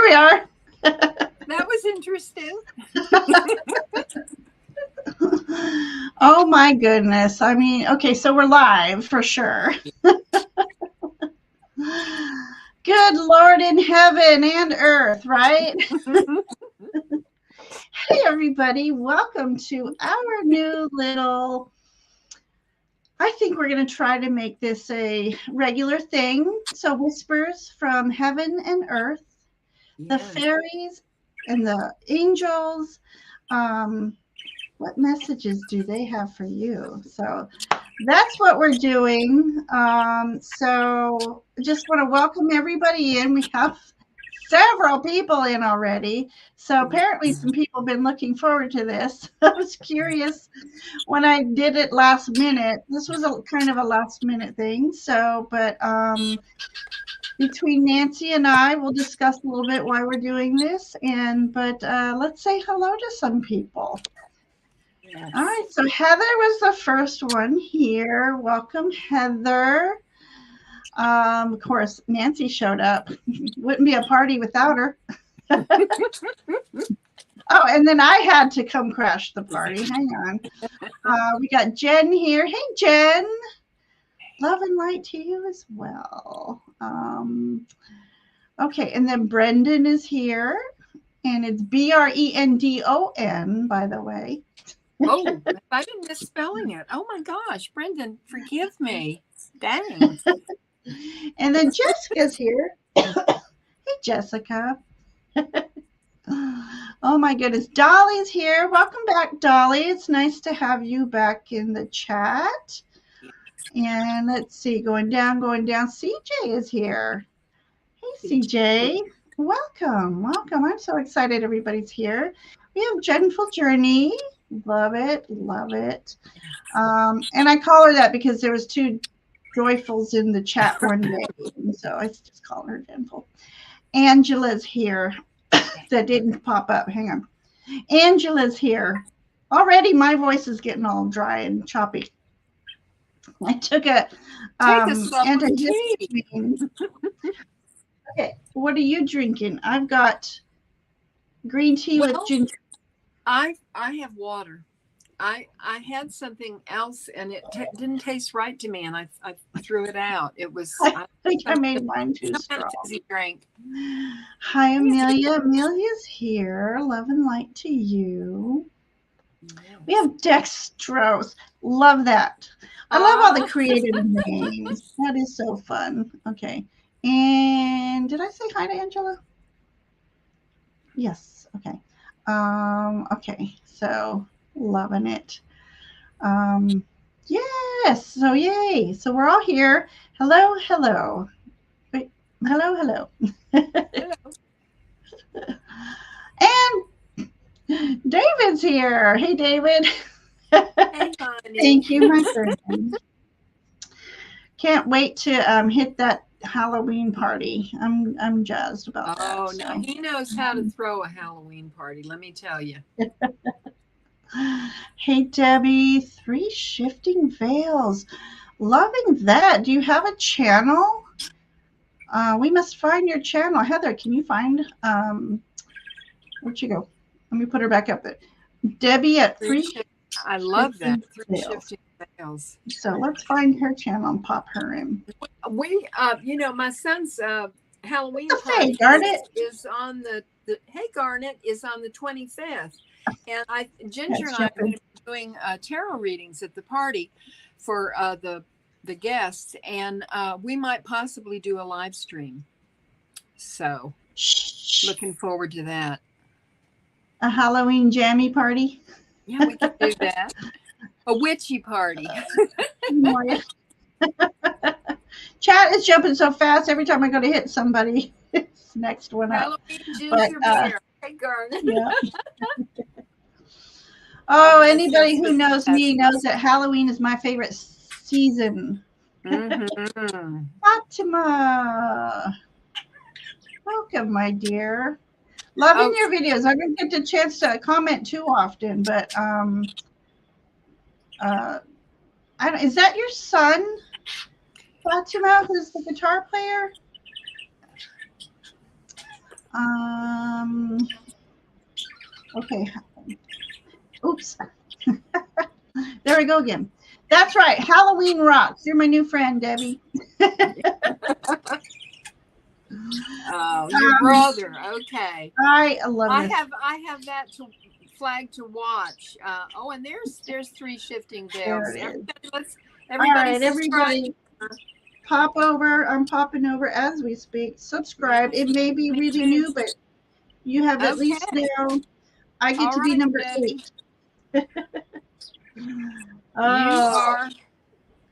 we are. That was interesting. Oh my goodness. I mean, okay, so we're live for sure. Good Lord in heaven and earth, right? Hey everybody, welcome to our new little, I think we're going to try to make this a regular thing. So whispers from heaven and earth, the fairies and the angels. What messages do they have for you? So that's what we're doing. So just want to welcome everybody in. We have several people in already. So apparently some people have been looking forward to this. I was curious when I did it last minute. This was a kind of a last minute thing. So, but between Nancy and I, we'll discuss a little bit why we're doing this. But let's say hello to some people. Yes. All right, so Heather was the first one here. Welcome, Heather. Of course, Nancy showed up. Wouldn't be a party without her. Oh, and then I had to come crash the party. Hang on. We got Jen here. Hey, Jen. Love and light to you as well. Okay, and then Brendan is here. And it's Brendon, by the way. Oh, I've been misspelling it. Oh my gosh, Brendan, forgive me. Dang. And then Jessica's here. Hey, Jessica. Oh my goodness. Dolly's here. Welcome back, Dolly. It's nice to have you back in the chat. And let's see, going down. CJ is here. Hey, CJ. Welcome. I'm so excited everybody's here. We have Gentle Journey. Love it. And I call her that because there was two joyfuls in the chat one day. So I just call her Gentle. Angela's here. That didn't pop up. Hang on. Angela's here. Already my voice is getting all dry and choppy. I took a antihistamine. Okay, what are you drinking? I've got green tea with ginger. I have water. I had something else and it didn't taste right to me, and I threw it out. It was. I think I made mine too strong. Drink. Hi, Amelia. Amelia's here. Love and light to you. Yes. We have dextrose. Love that. I love all the creative names. That is so fun. Okay. And did I say hi to Angela? Yes. Okay. Okay. So loving it. Yes. So yay. So we're all here. Hello. Wait. Hello. And David's here. Hey, David. Hey, honey. Thank you, my friend. Can't wait to hit that Halloween party. I'm jazzed about that. Oh no, he knows how to throw a Halloween party. Let me tell you. Hey, Debbie. 3 shifting veils. Loving that. Do you have a channel? We must find your channel. Heather, can you find where'd she go? Let me put her back up there. Debbie at 3. I love that. 3 shifting veils. So let's find her channel and pop her in. We my son's Halloween party Garnet is on the Hey Garnet is on the 25th. And Ginger and I are going to be doing tarot readings at the party for the guests, and we might possibly do a live stream. So, looking forward to that. A Halloween jammy party? Yeah, we can do that. A witchy party. Chat is jumping so fast every time I go to hit somebody. It's next one up. Halloween ginger beer. Hey, Garnet. Yeah. Oh, anybody who knows me knows that Halloween is my favorite season. Mm-hmm. Fatima. Welcome, my dear. Loving your videos. I don't get the chance to comment too often, but is that your son, Fatima, who's the guitar player? Okay. Oops. There we go again. That's right. Halloween rocks. You're my new friend, Debbie. Oh, your brother. Okay. I love I this. have that to flag to watch. Oh, and there's 3 shifting veils. There it is. Everybody All right, subscribe. everybody, pop over. I'm popping over as we speak. Subscribe. It may be really new, but you have at least now. I get to be number 8.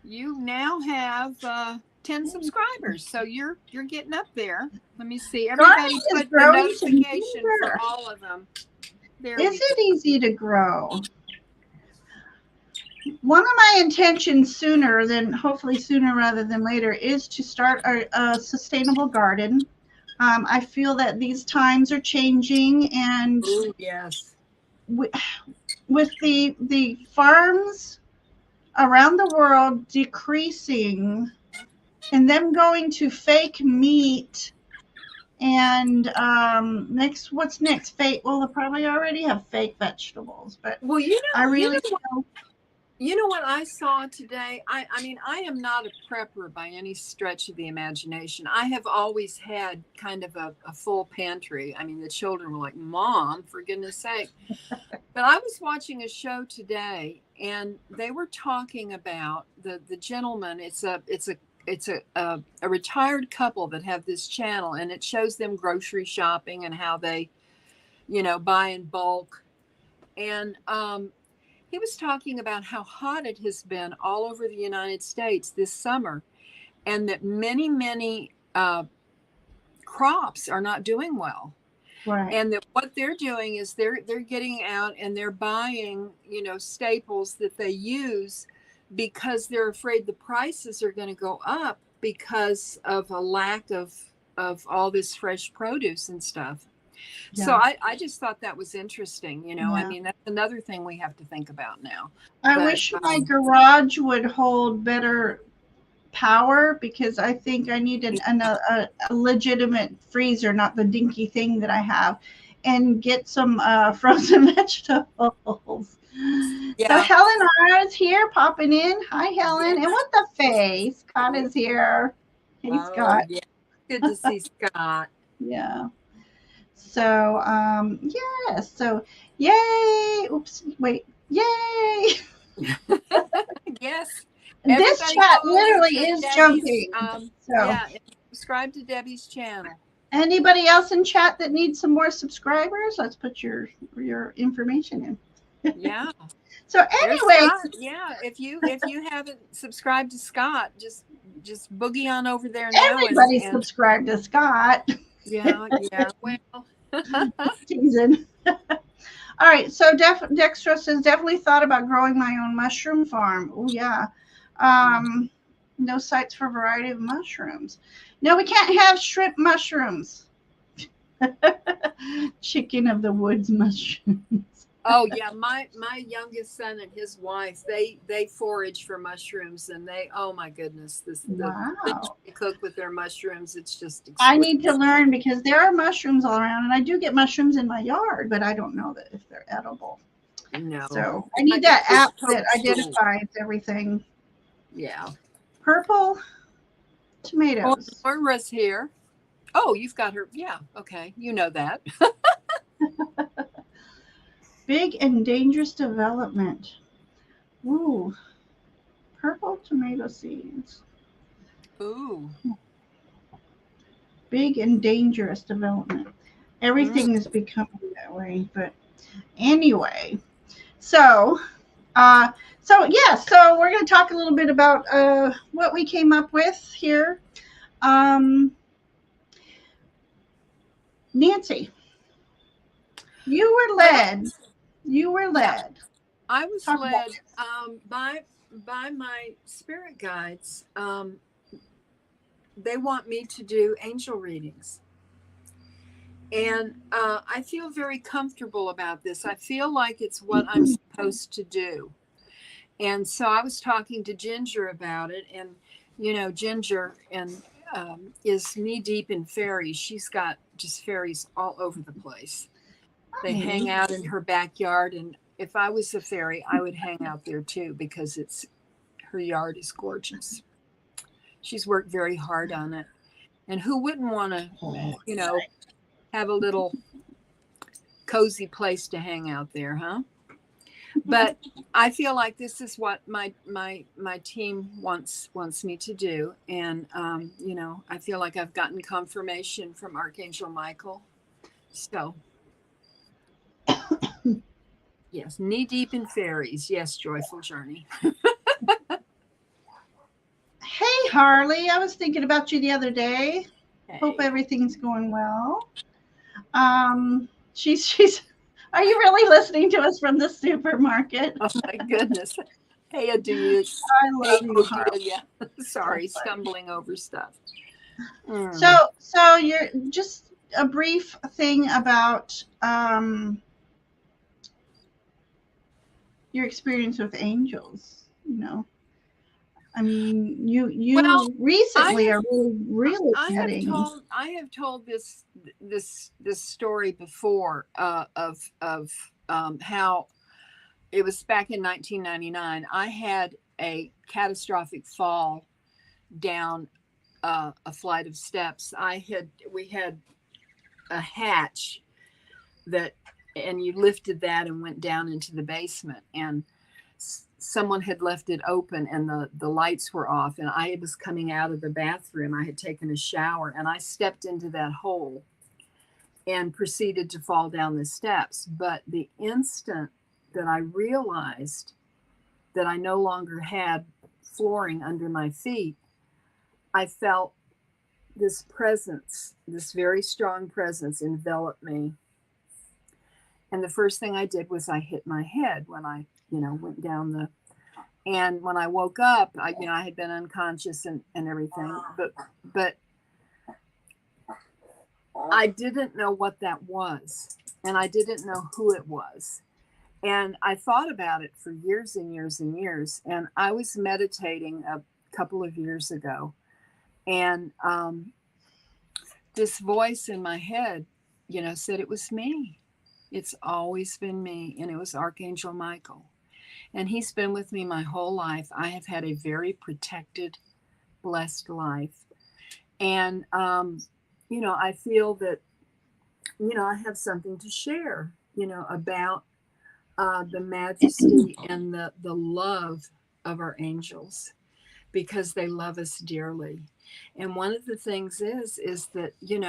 You now have 10 subscribers, so you're getting up there. Let me see. Everybody put the notification for all of them. Is it easy to grow? One of my intentions hopefully sooner rather than later, is to start a sustainable garden. I feel that these times are changing, and yes, with the farms around the world decreasing and them going to fake meat, and what's next? Fake. Well, they probably already have fake vegetables, but you know what I saw today? I mean, I am not a prepper by any stretch of the imagination. I have always had kind of a full pantry. I mean, the children were like, "Mom, for goodness sake." But I was watching a show today, and they were talking about the gentleman. It's a retired couple that have this channel, and it shows them grocery shopping and how they, buy in bulk. And he was talking about how hot it has been all over the United States this summer, and that many crops are not doing well. Right. And that what they're doing is they're getting out and they're buying, staples that they use, because they're afraid the prices are going to go up because of a lack of all this fresh produce and stuff. Yeah. So I just thought that was interesting. Yeah. I mean, that's another thing we have to think about now. I wish my garage would hold better power, because I think I need a legitimate freezer, not the dinky thing that I have, and get some frozen vegetables. Yeah. So Helen R is here, popping in. Hi, Helen. Yeah. And what the face? Scott is here. Hey, Scott. Yeah. Good to see Scott. Yeah. So, yes. So, yay. Oops. Wait. Yay. Yes. This chat literally is jumping. Yeah, subscribe to Debbie's channel. Anybody else in chat that needs some more subscribers? Let's put your information in. Yeah. So anyway, yeah, if you haven't subscribed to Scott, just boogie on over there now. Everybody subscribe to Scott. Yeah. Well, teasing. All right, so Dextra says, definitely thought about growing my own mushroom farm. Oh yeah. No sites for variety of mushrooms. No, we can't have shrimp mushrooms. Chicken of the woods mushrooms. Oh yeah, my youngest son and his wife, they forage for mushrooms, and oh my goodness, they cook with their mushrooms. It's just exquisite. I need to learn, because there are mushrooms all around, and I do get mushrooms in my yard, but I don't know that if they're edible. No. So I need that app that identifies everything. Yeah. Purple tomatoes. Oh, Laura's here. Oh, you've got her. Yeah. Okay. You know that. Big and dangerous development. Ooh. Purple tomato seeds. Ooh. Big and dangerous development. Everything is becoming that way. But anyway. So we're going to talk a little bit about what we came up with here. Nancy, you were led. I was led by my spirit guides. They want me to do angel readings. And I feel very comfortable about this. I feel like it's what I'm supposed to do. And so I was talking to Ginger about it. And, Ginger is knee deep in fairies. She's got just fairies all over the place. They hang Nice. out in her backyard, and if I was a fairy, I would hang out there too because it's her yard is gorgeous. She's worked very hard on it, and who wouldn't want to, you know, have a little cozy place to hang out there, huh? But I feel like this is what my team wants me to do, and you know, I feel like I've gotten confirmation from Archangel Michael. So yes, knee deep in fairies. Yes, joyful journey. Hey, Harley, I was thinking about you the other day. Hope Hey, everything's going well. She's. Are you really listening to us from the supermarket? oh my goodness. Hey, Adelia. I Hey, love you, Harley. Adelia. So Sorry, funny. stumbling over stuff. So, Mm. so you're just a brief thing about your experience with angels. I mean, Well, you I recently have are really getting. I have told this story before of how it was back in 1999. I had a catastrophic fall down a flight of steps. We had a hatch that, and you lifted that and went down into the basement, and someone had left it open, and the lights were off, and I was coming out of the bathroom. I had taken a shower, and I stepped into that hole and proceeded to fall down the steps. But the instant that I realized that I no longer had flooring under my feet, I felt this presence, this very strong presence, envelop me. And the first thing I did was I hit my head when I, went down the. And when I woke up, I had been unconscious and everything, but I didn't know what that was, and I didn't know who it was. And I thought about it for years and years and years. And I was meditating a couple of years ago, and this voice in my head, said it was me. It's always been me. And it was Archangel Michael. And he's been with me my whole life. I have had a very protected, blessed life. And, I feel that, I have something to share, about the majesty and the love of our angels, because they love us dearly. And one of the things is that, you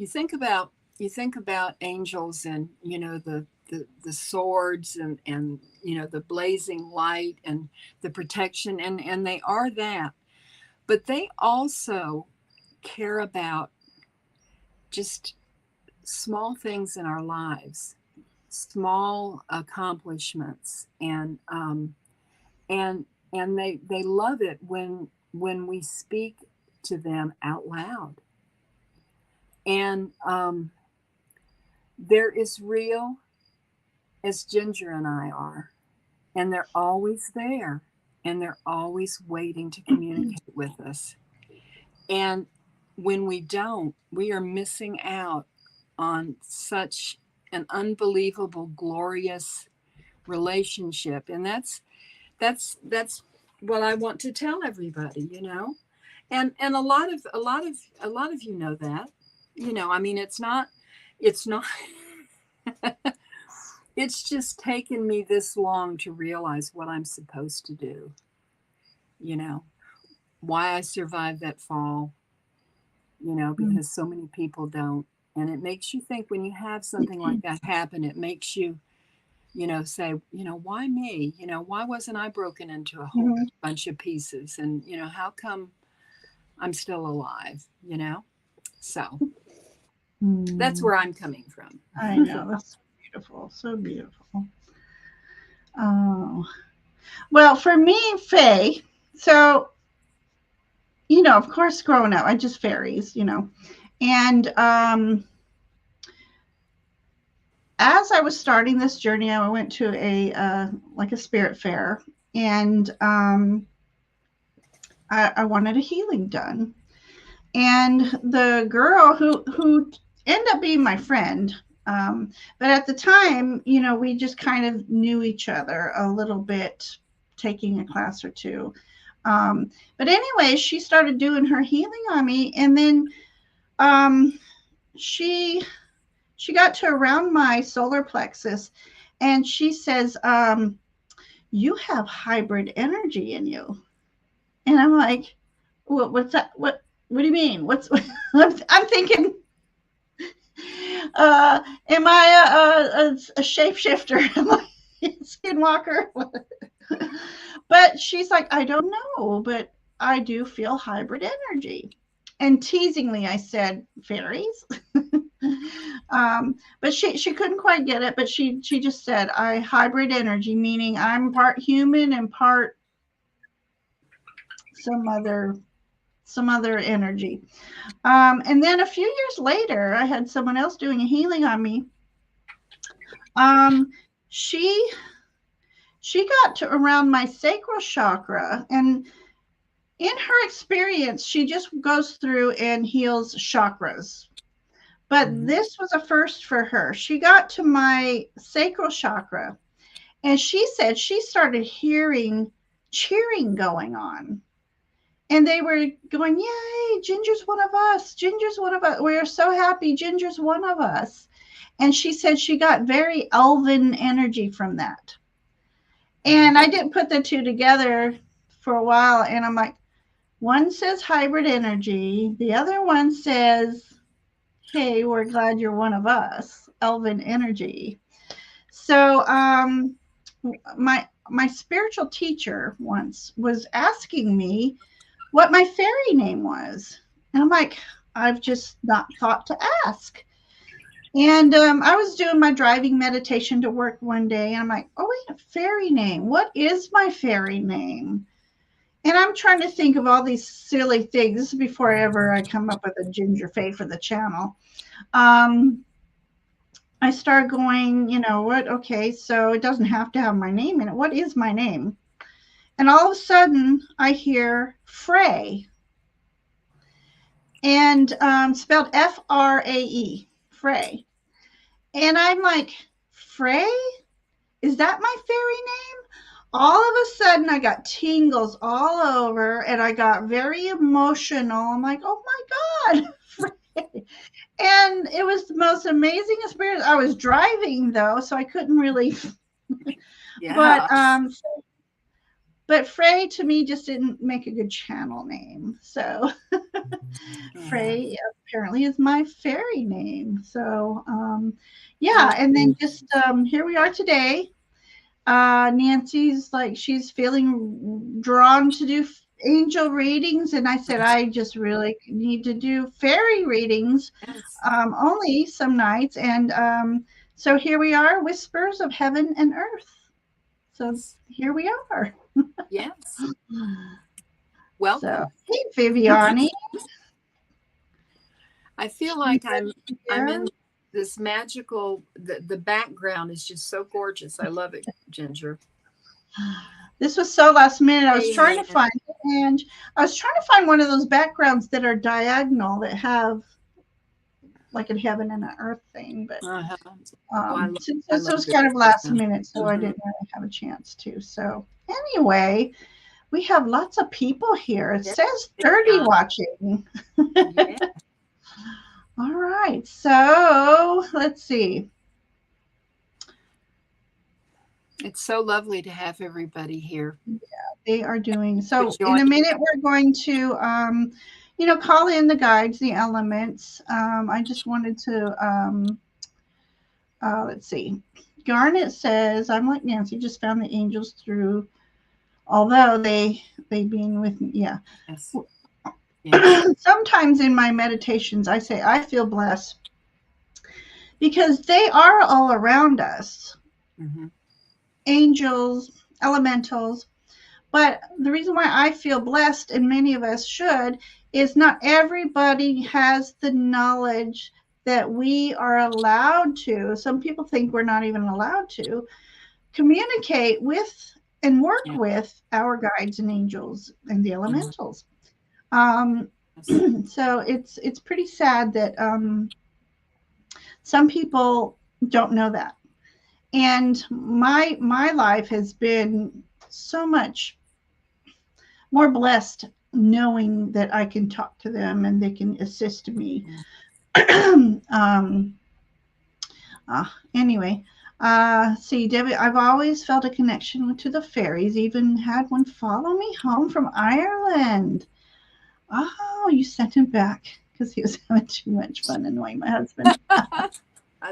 think about angels and, the swords and, the blazing light and the protection, and they are that, but they also care about just small things in our lives, small accomplishments, and they love it when we speak to them out loud. And they're as real as Ginger and I are, and they're always there, and they're always waiting to communicate with us. And when we don't, we are missing out on such an unbelievable, glorious relationship. And that's what I want to tell everybody, And a lot of you know that. I mean, it's not it's just taken me this long to realize what I'm supposed to do, you know, why I survived that fall, because so many people don't. And it makes you think when you have something like that happen, it makes you, say, why me? Why wasn't I broken into a whole Mhm. bunch of pieces? And, how come I'm still alive, So that's where I'm coming from. I know. That's so beautiful. So beautiful. Oh. Well, for me, Faye, so, of course, growing up, I just fairies. And as I was starting this journey, I went to like a spirit fair, and I wanted a healing done. And the girl who end up being my friend. But at the time, we just kind of knew each other a little bit, taking a class or two. But anyway, she started doing her healing on me, and then um, she she got to around my solar plexus, and she says, "You have hybrid energy in you." And I'm like, what's that? What do you mean? What's I'm thinking, am I a shapeshifter? Am I a skinwalker? But she's like, I don't know, but I do feel hybrid energy. And teasingly, I said, fairies. But she couldn't quite get it. But she just said, I hybrid energy, meaning I'm part human and part some other some other energy. And then a few years later, I had someone else doing a healing on me. Um, she she got to around my sacral chakra, and in her experience, she just goes through and heals chakras. But this was a first for her. She got to my sacral chakra, and she said she started hearing cheering going on. And they were going, "Yay, Ginger's one of us. Ginger's one of us. We're so happy Ginger's one of us." And she said she got very elven energy from that. And I didn't put the two together for a while. And I'm like, one says hybrid energy, the other one says, "Hey, we're glad you're one of us, elven energy." So my spiritual teacher once was asking me what my fairy name was. And I'm like, I've just not thought to ask. And I was doing my driving meditation to work one day, and I'm like, oh, wait, a fairy name. What is my fairy name? And I'm trying to think of all these silly things. This is before ever I come up with a Ginger Fae for the channel. I start going, what? Okay, so it doesn't have to have my name in it. What is my name? And all of a sudden, I hear Frey, and spelled Frae, Frey. And I'm like, Frey? Is that my fairy name? All of a sudden, I got tingles all over, and I got very emotional. I'm like, oh my God, Frey. And it was the most amazing experience. I was driving, though, so I couldn't really. Yeah. But Frey to me just didn't make a good channel name. So Frey apparently is my fairy name. So yeah, and then just here we are today. Nancy's like, she's feeling drawn to do angel readings, and I said I just really need to do fairy readings, only some nights. And so here we are, whispers of heaven and earth. So here we are. Yes. Welcome. So, hey, Viviani. I feel like I'm in this magical. The background is just so gorgeous. I love it, Ginger. This was so last minute. I was trying to find it, and I was trying to find one of those backgrounds that are diagonal that have like a heaven and an earth thing. But since this was kind of last minute, so I didn't really have a chance to. So anyway, we have lots of people here. It says 30 watching. Yeah. All right, so let's see. It's so lovely to have everybody here. Yeah, they are doing so. In a minute, we're going to, call in the guides, the elements. I just wanted to, let's see. Garnet says, "I'm like Nancy, just found the angels through, although they being with me." Yeah. Yes. Yes. Sometimes in my meditations, I say I feel blessed because they are all around us. Mm-hmm. Angels, elementals. But the reason why I feel blessed, and many of us should, is not everybody has the knowledge that we are allowed to. Some people think we're not even allowed to communicate with and work with our guides and angels and the elementals. So it's pretty sad that Some people don't know that. And my life has been so much more blessed knowing that I can talk to them and they can assist me. um, anyway, see, Debbie, I've always felt a connection to the fairies, even had one follow me home from Ireland. Oh, you sent him back because he was having too much fun annoying my husband. I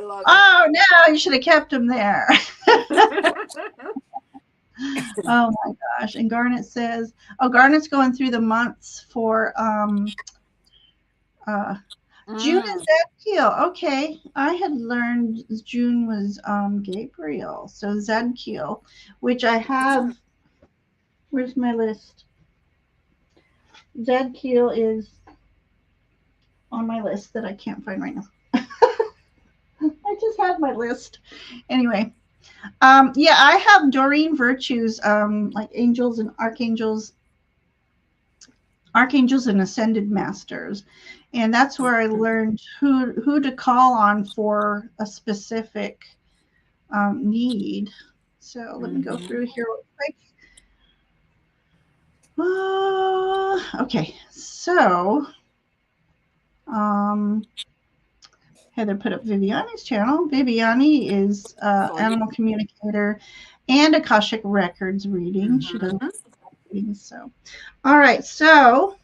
love it. Oh, no, you should have kept him there. Oh my gosh. And Garnet says, oh, Garnet's going through the months for uh, June is Zadkiel. Okay. I had learned June was Gabriel. So Zadkiel, which I have. Where's my list? Zadkiel is on my list that I can't find right now. I just had my list. Anyway. Yeah, I have Doreen Virtues, like angels and archangels and ascended masters, and that's where I learned who to call on for a specific need. So let me go through here real quick. Okay, so Heather put up Viviani's channel. Viviani is animal communicator and Akashic Records reading. She does readings. So, all right. So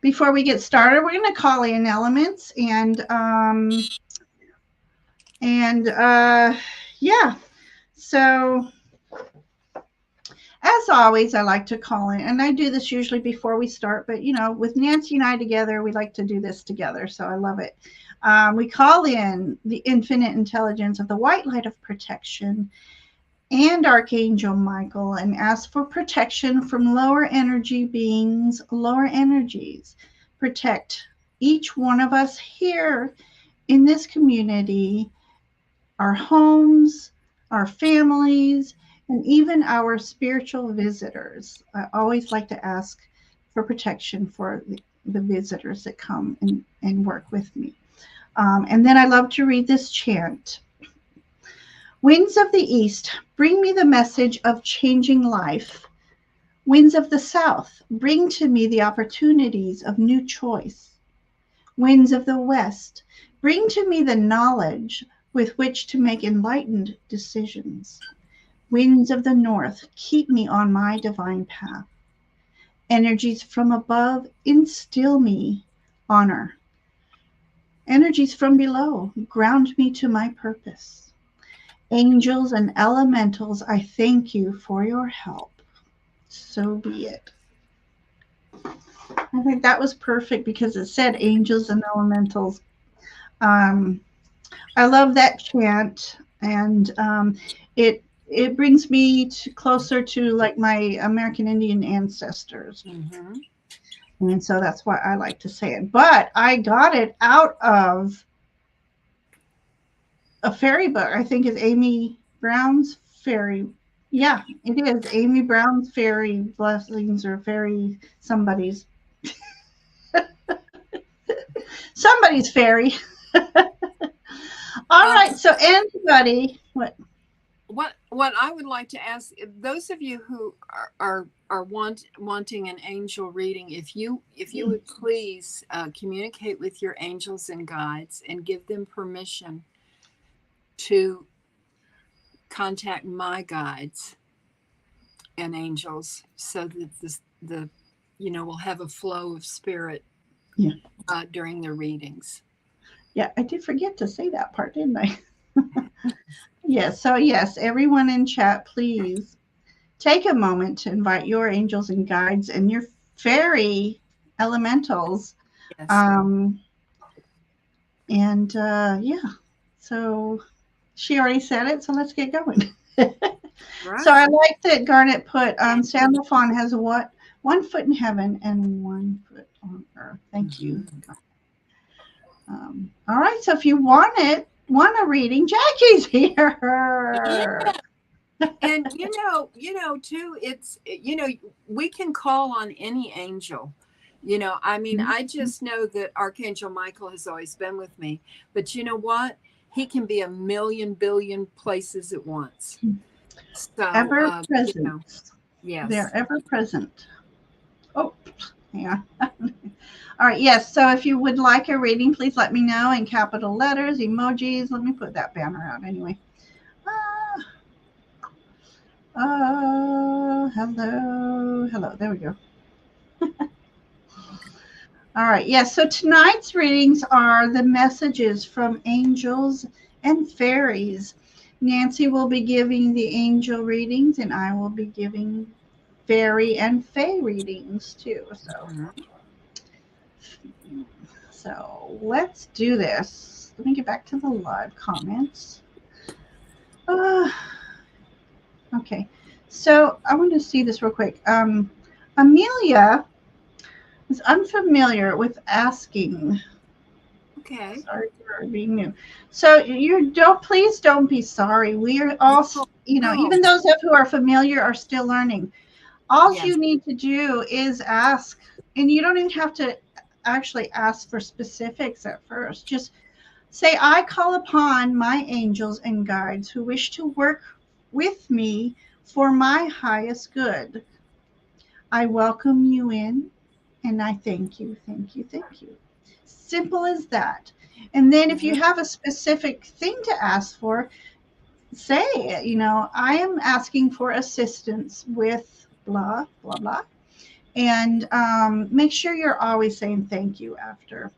before we get started, we're going to call in elements yeah. So as always, I like to call in, and I do this usually before we start, but with Nancy and I together, we like to do this together. So I love it. We call in the infinite intelligence of the white light of protection and Archangel Michael and ask for protection from lower energy beings, lower energies. Protect each one of us here in this community, our homes, our families, and even our spiritual visitors. I always like to ask for protection for the visitors that come and work with me. And then I love to read this chant. Winds of the east, bring me the message of changing life. Winds of the south, bring to me the opportunities of new choice. Winds of the west, bring to me the knowledge with which to make enlightened decisions. Winds of the north, keep me on my divine path. Energies from above, instill me honor. Energies from below, ground me to my purpose. Angels and elementals, I thank you for your help. So be it. I think that was perfect because it said angels and elementals. I love that chant, and it brings me closer to like my American Indian ancestors. And so that's why I like to say it. But I got it out of a fairy book. I think it's Amy Brown's fairy. Yeah, it is Amy Brown's fairy blessings or fairy somebody's somebody's fairy. All right. So anybody, what I would like to ask those of you who are wanting an angel reading, if you would please communicate with your angels and guides and give them permission to contact my guides and angels, so that we'll have a flow of spirit during the readings. Yeah, I did forget to say that part, didn't I? Yes. So yes, everyone in chat, please take a moment to invite your angels and guides and your fairy elementals. Yes. So she already said it, so let's get going. Right. So I like that Garnet put Sandalphon has one foot in heaven and one foot on earth. Thank you. All right, so if you want a reading, Jackie's here. Yeah. And too, it's we can call on any angel. I mean, I just know that Archangel Michael has always been with me. But you know what? he can be a million billion places at once. So, Ever present. you know, yes. They're ever present. Oh, yeah. All right. Yes. So if you would like a reading, please let me know in capital letters, emojis. Let me put that banner out anyway. Hello. Hello. There we go. All right. Yes. So tonight's readings are the messages from angels and fairies. Nancy will be giving the angel readings, and I will be giving fairy and fae readings too. So let's do this. Let me get back to the live comments. Okay. So I want to see this real quick. Amelia is unfamiliar with asking. Okay. Sorry for being new. So please don't be sorry. We are all, even those who are familiar are still learning. All you need to do is ask, and you don't even have to actually ask for specifics at first. Just say, I call upon my angels and guides who wish to work with me for my highest good. I welcome you in, and I thank you, thank you, thank you. Simple as that. And then if you have a specific thing to ask for, say, I am asking for assistance with blah, blah, blah. And make sure you're always saying thank you after.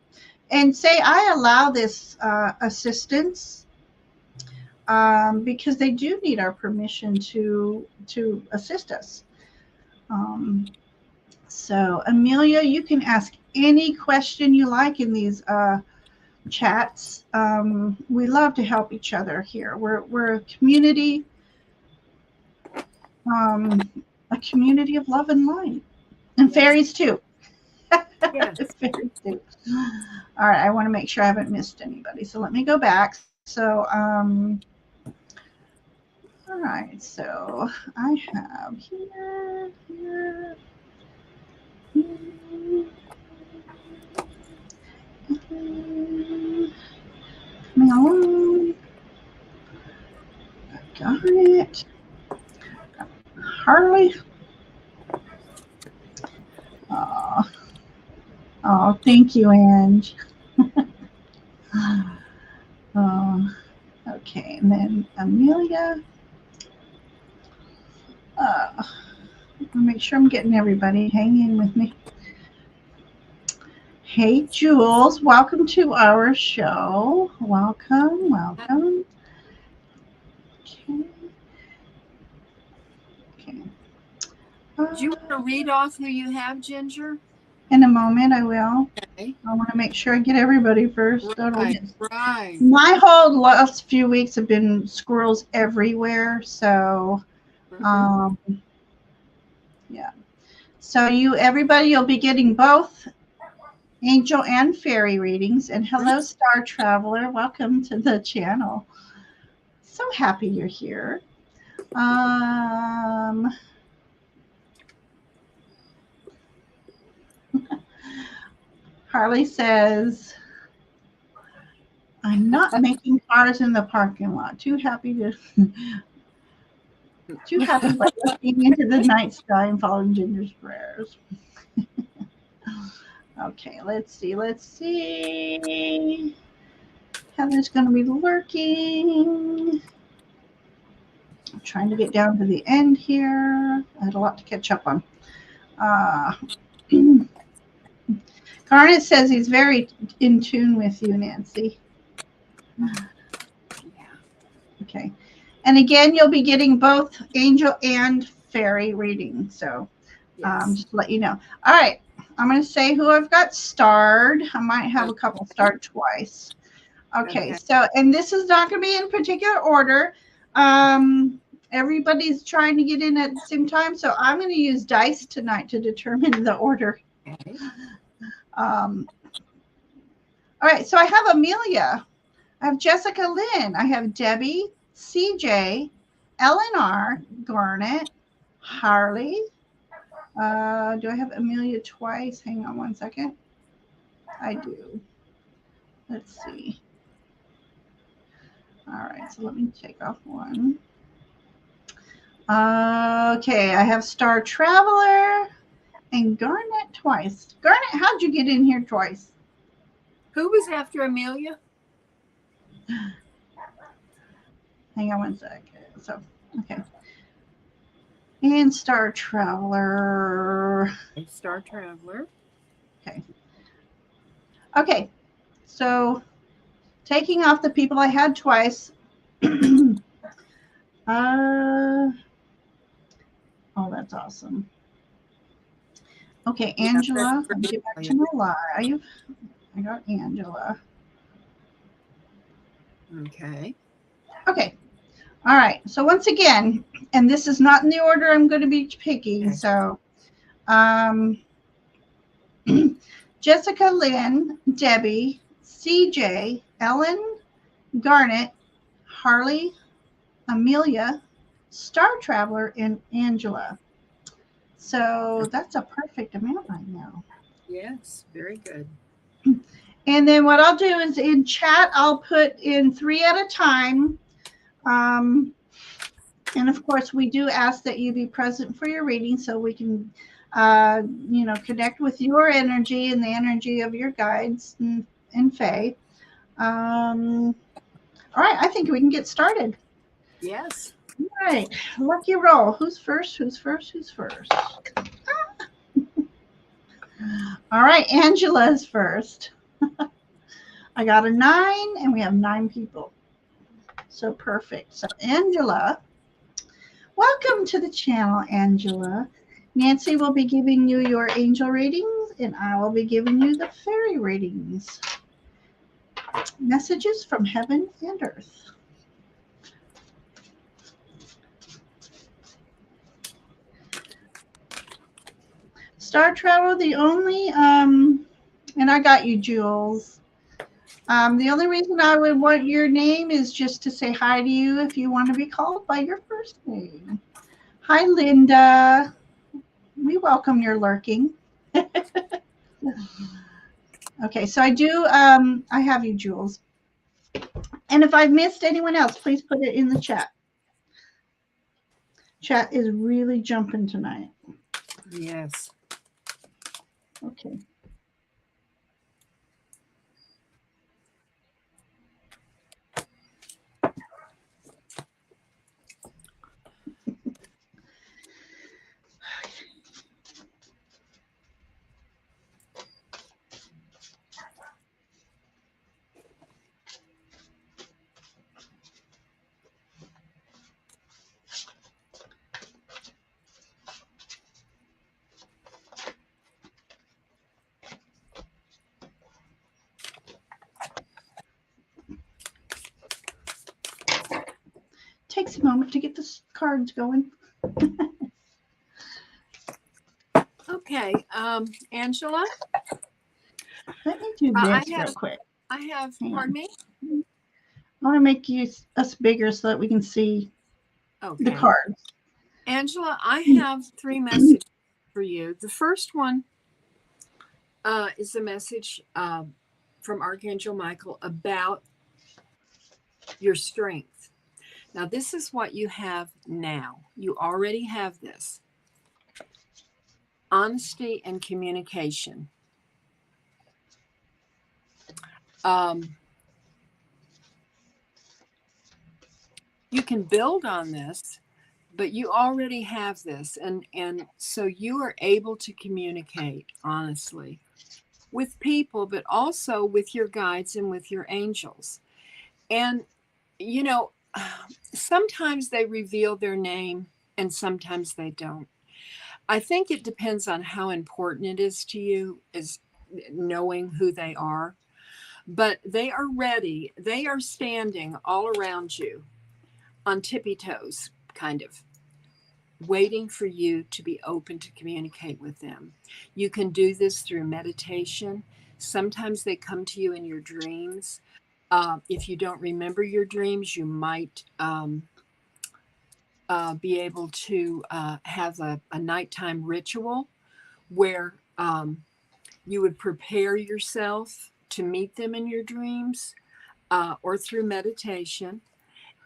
And say, I allow this assistance because they do need our permission to assist us. So, Amelia, you can ask any question you like in these chats. We love to help each other here. We're a community of love and light, and fairies too. Yes. Fairies too. All right, I want to make sure I haven't missed anybody. So let me go back. So, all right. So I have here. Coming along. Got it. Harley. Oh, thank you, Ange. Okay, and then Amelia. I'll make sure I'm getting everybody. Hang in with me. Hey, Jules. Welcome to our show. Welcome. Okay. Do you want to read off who you have, Ginger? In a moment, I will. Okay. I want to make sure I get everybody first. Right. My whole last few weeks have been squirrels everywhere. So, yeah. So everybody, you'll be getting both angel and fairy readings. And hello, Star Traveler. Welcome to the channel. So happy you're here. Harley says, I'm not making cars in the parking lot. Too happy by looking into the night sky and following Ginger's prayers. Okay, let's see. Heather's going to be lurking. I'm trying to get down to the end here. I had a lot to catch up on. Garnet says he's very in tune with you, Nancy. Okay. And again, you'll be getting both angel and fairy readings. So just to let you know. All right. I'm going to say who I've got starred. I might have a couple starred twice. Okay. So, and this is not going to be in particular order. Everybody's trying to get in at the same time. So I'm going to use dice tonight to determine the order. All right. So I have Amelia. I have Jessica Lynn. I have Debbie, CJ, LNR, Garnet, Harley. Do I have Amelia twice? Hang on one second. I do. Let's see. So let me take off one. Okay, I have Star Traveler and Garnet twice. Garnet, how'd you get in here twice? Who was after Amelia? Hang on one second. So, okay. And Star Traveler. Star Traveler. Okay. Okay. So, taking off the people I had twice. Oh, that's awesome. Okay, Angela. Let me get back to my live. I got Angela. Okay. Okay. All right. So once again, and this is not in the order I'm going to be picking. So, Jessica, Lynn, Debbie, CJ, Ellen, Garnet, Harley, Amelia, Star Traveler, and Angela. So that's a perfect amount right now. Yes, very good. And then what I'll do is in chat, I'll put in 3 at a time. And of course, we do ask that you be present for your reading so we can, connect with your energy and the energy of your guides and Fae. All right, I think we can get started. Yes. All right, lucky roll. Who's first? Who's first? Who's first? All right, Angela's first. I got a 9, and we have 9 people. So perfect. So Angela, welcome to the channel, Angela. Nancy will be giving you your angel readings, and I will be giving you the fairy readings. Messages from heaven and earth. Star Travel, the only, and I got you, Jules. The only reason I would want your name is just to say hi to you if you want to be called by your first name. Hi, Linda. We welcome your lurking. Okay, so I do, I have you, Jules. And if I've missed anyone else, please put it in the chat. Chat is really jumping tonight. Yes. Okay. Takes a moment to get the cards going. Okay, Angela. Let me do this real quick. I have. Pardon me. I want to make us bigger so that we can see the cards. Angela, I have 3 messages for you. The first one is a message from Archangel Michael about your strength. Now, this is what you have now. You already have this. Honesty and communication. You can build on this, but you already have this. And so you are able to communicate honestly with people, but also with your guides and with your angels. And, sometimes they reveal their name and sometimes they don't. I think it depends on how important it is to you, is knowing who they are. But they are ready. They are standing all around you on tippy toes, kind of, waiting for you to be open to communicate with them. You can do this through meditation. Sometimes they come to you in your dreams. If you don't remember your dreams, you might be able to have a nighttime ritual where you would prepare yourself to meet them in your dreams or through meditation.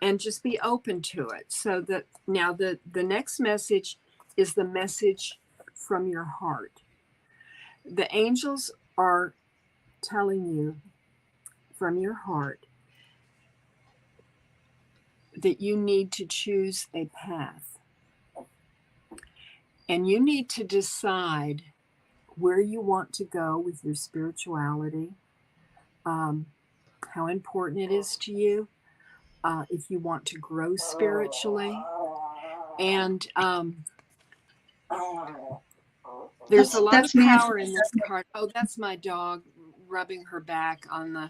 and just be open to it. So that now the next message is the message from your heart. The angels are telling you from your heart that you need to choose a path, and you need to decide where you want to go with your spirituality, how important it is to you, if you want to grow spiritually. And there's a lot of power in this card. Oh, that's my dog rubbing her back on the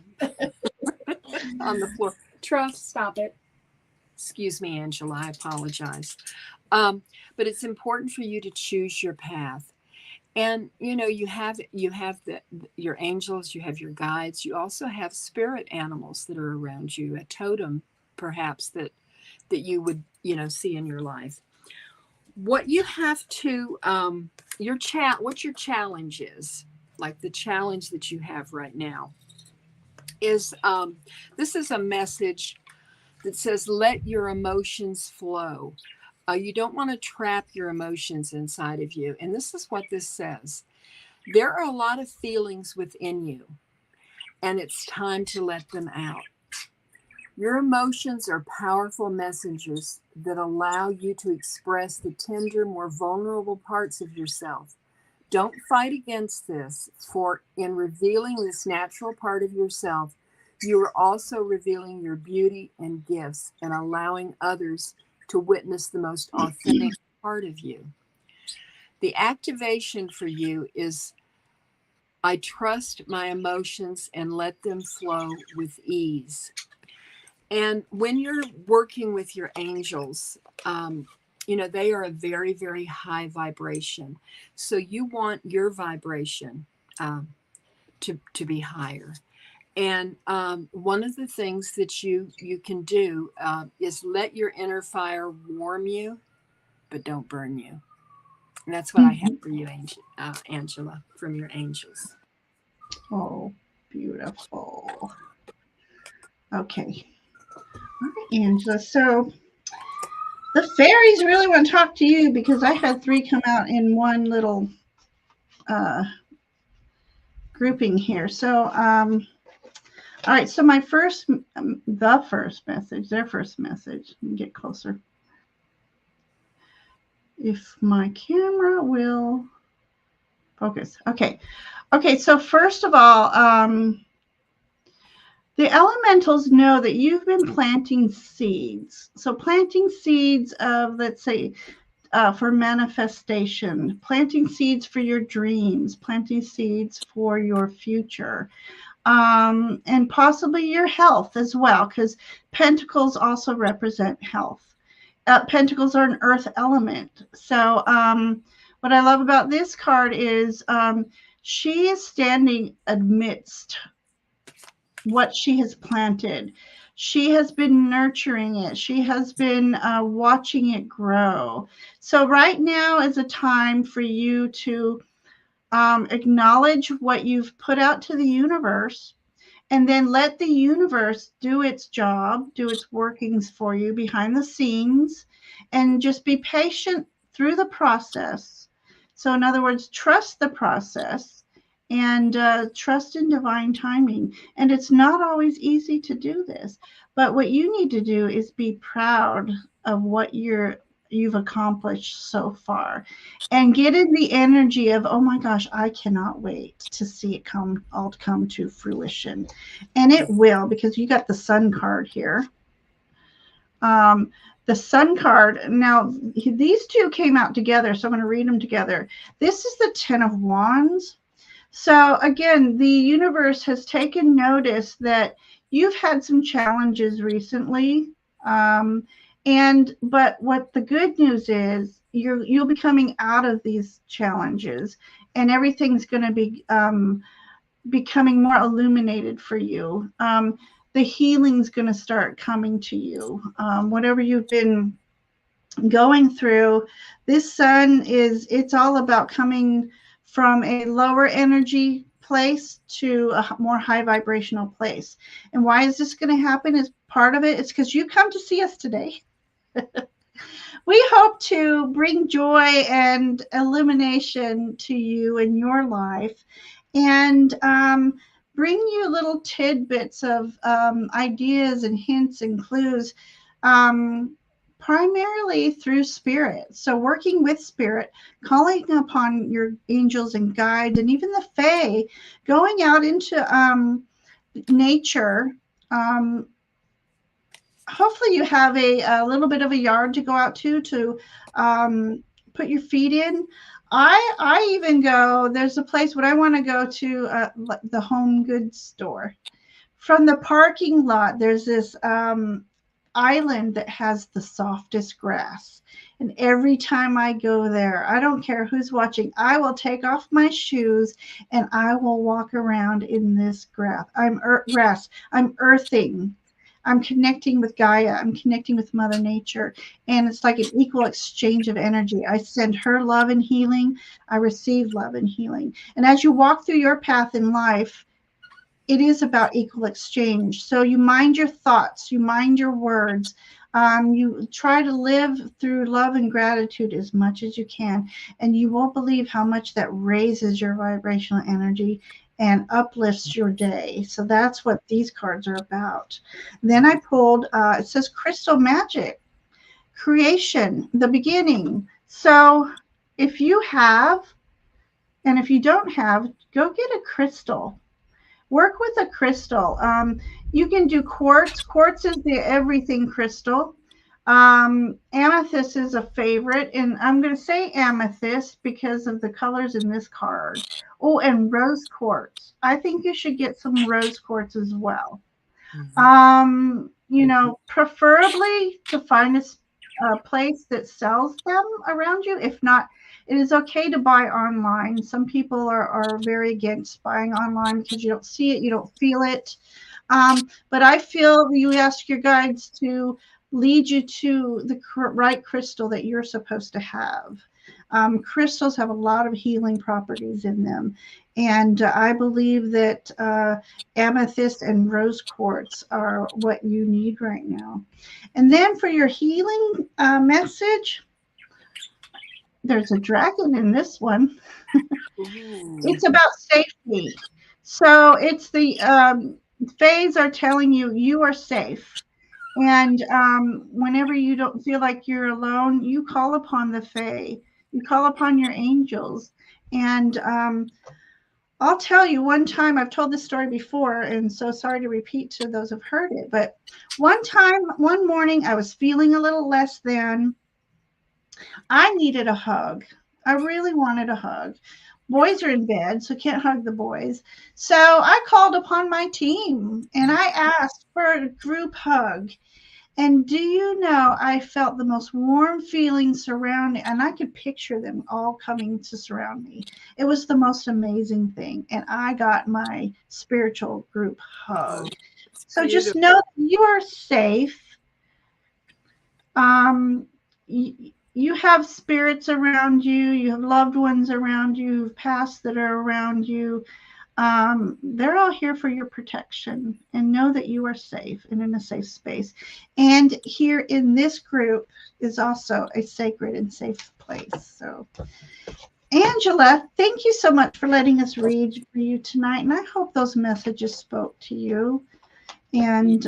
on the floor. Truff, stop it. Excuse me, Angela. I apologize. But it's important for you to choose your path. And you have your angels, you have your guides, you also have spirit animals that are around you, a totem perhaps that you would see in your life. What you have to what your challenge is, like the challenge that you have right now, is this is a message that says let your emotions flow. You don't want to trap your emotions inside of you. And this is what this says. There are a lot of feelings within you, and it's time to let them out. Your emotions are powerful messengers that allow you to express the tender, more vulnerable parts of yourself. Don't fight against this, for in revealing this natural part of yourself, you are also revealing your beauty and gifts and allowing others to witness the most authentic part of you. The activation for you is, I trust my emotions and let them flow with ease. And when you're working with your angels, they are a very, very high vibration. So you want your vibration to be higher. And one of the things that you can do is let your inner fire warm you, but don't burn you. And that's what I have for you, Angela, from your angels. Oh, beautiful. Okay. All right, Angela. So the fairies really want to talk to you because I had 3 come out in one little grouping here. So, all right. So my their first message, let me get closer. If my camera will focus. Okay. Okay. So first of all, the elementals know that you've been planting seeds. So planting seeds of, let's say, for manifestation, planting seeds for your dreams, planting seeds for your future, and possibly your health as well, because pentacles also represent health. Pentacles are an earth element. So what I love about this card is she is standing amidst what she has planted. She has been nurturing it. She has been watching it grow. So right now is a time for you to acknowledge what you've put out to the universe, and then let the universe do its job, do its workings for you behind the scenes, and just be patient through the process. So in other words, trust the process and trust in divine timing. And it's not always easy to do this, but what you need to do is be proud of what you've accomplished so far, and get in the energy of, oh my gosh, I cannot wait to see it all come to fruition. And it will, because you got the Sun card here. The Sun card, now these two came out together, so I'm going to read them together. This is the 10 of Wands. So again, the universe has taken notice that you've had some challenges recently. But what the good news is, you'll be coming out of these challenges, and everything's going to be becoming more illuminated for you. The healing's going to start coming to you. Whatever you've been going through, this Sun it's all about coming from a lower energy place to a more high vibrational place. And why is this going to happen? Is part of it. It's because you come to see us today. We hope to bring joy and illumination to you in your life, and bring you little tidbits of ideas and hints and clues, um, primarily through spirit. So, working with spirit, calling upon your angels and guides, and even the Fae, going out into nature. Hopefully you have a little bit of a yard to go out to put your feet in. I even go, there's a place when I want to go to, the home goods store. From the parking lot, there's this island that has the softest grass. And every time I go there, I don't care who's watching, I will take off my shoes and I will walk around in this grass. I'm earthing. I'm connecting with Gaia. I'm connecting with Mother Nature. And it's like an equal exchange of energy. I send her love and healing. I receive love and healing. And as you walk through your path in life, it is about equal exchange. So you mind your thoughts, you mind your words. You try to live through love and gratitude as much as you can. And you won't believe how much that raises your vibrational energy and uplifts your day. So that's what these cards are about. Then I pulled, it says Crystal Magic, Creation, the Beginning. So if you have, and if you don't have, go get a crystal. Work with a crystal. You can do quartz. Quartz is the everything crystal. Amethyst is a favorite, and I'm going to say amethyst because of the colors in this card. Oh, and rose quartz. I think you should get some rose quartz as well. Preferably to find a place that sells them around you. If not, it is okay to buy online. Some people are very against buying online because you don't see it, you don't feel it. But I feel you ask your guides to lead you to the right crystal that you're supposed to have. Crystals have a lot of healing properties in them. And I believe that amethyst and rose quartz are what you need right now. And then for your healing message, there's a dragon in this one. It's about safety. So it's the Fays are telling you you are safe. And whenever you don't feel like you're alone, you call upon the Fae. You call upon your angels. And I'll tell you, one time, I've told this story before, and so sorry to repeat to those who've heard it, but one morning, I was feeling a little less than. I needed a hug. I really wanted a hug. Boys are in bed, so can't hug the boys. So I called upon my team and I asked for a group hug. And do you know, I felt the most warm feeling surrounding, and I could picture them all coming to surround me. It was the most amazing thing. And I got my spiritual group hug. So just know that you are safe. You have spirits around you. You have loved ones around you, past that are around you. They're all here for your protection, and know that you are safe and in a safe space. And here in this group is also a sacred and safe place. So, Angela, thank you so much for letting us read for you tonight. And I hope those messages spoke to you. And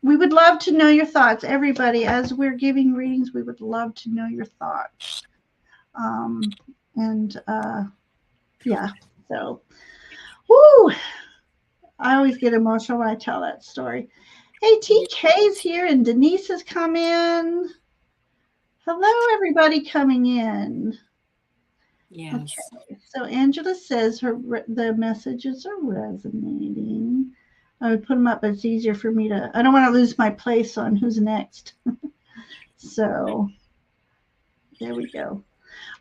we would love to know your thoughts. Everybody, as we're giving readings, we would love to know your thoughts. Yeah. So, whoo, I always get emotional when I tell that story. Hey, TK's here and Denise has come in. Hello, everybody coming in. Yes. Okay. So Angela says the messages are resonating. I would put them up, but it's easier for me to, I don't want to lose my place on who's next. So there we go.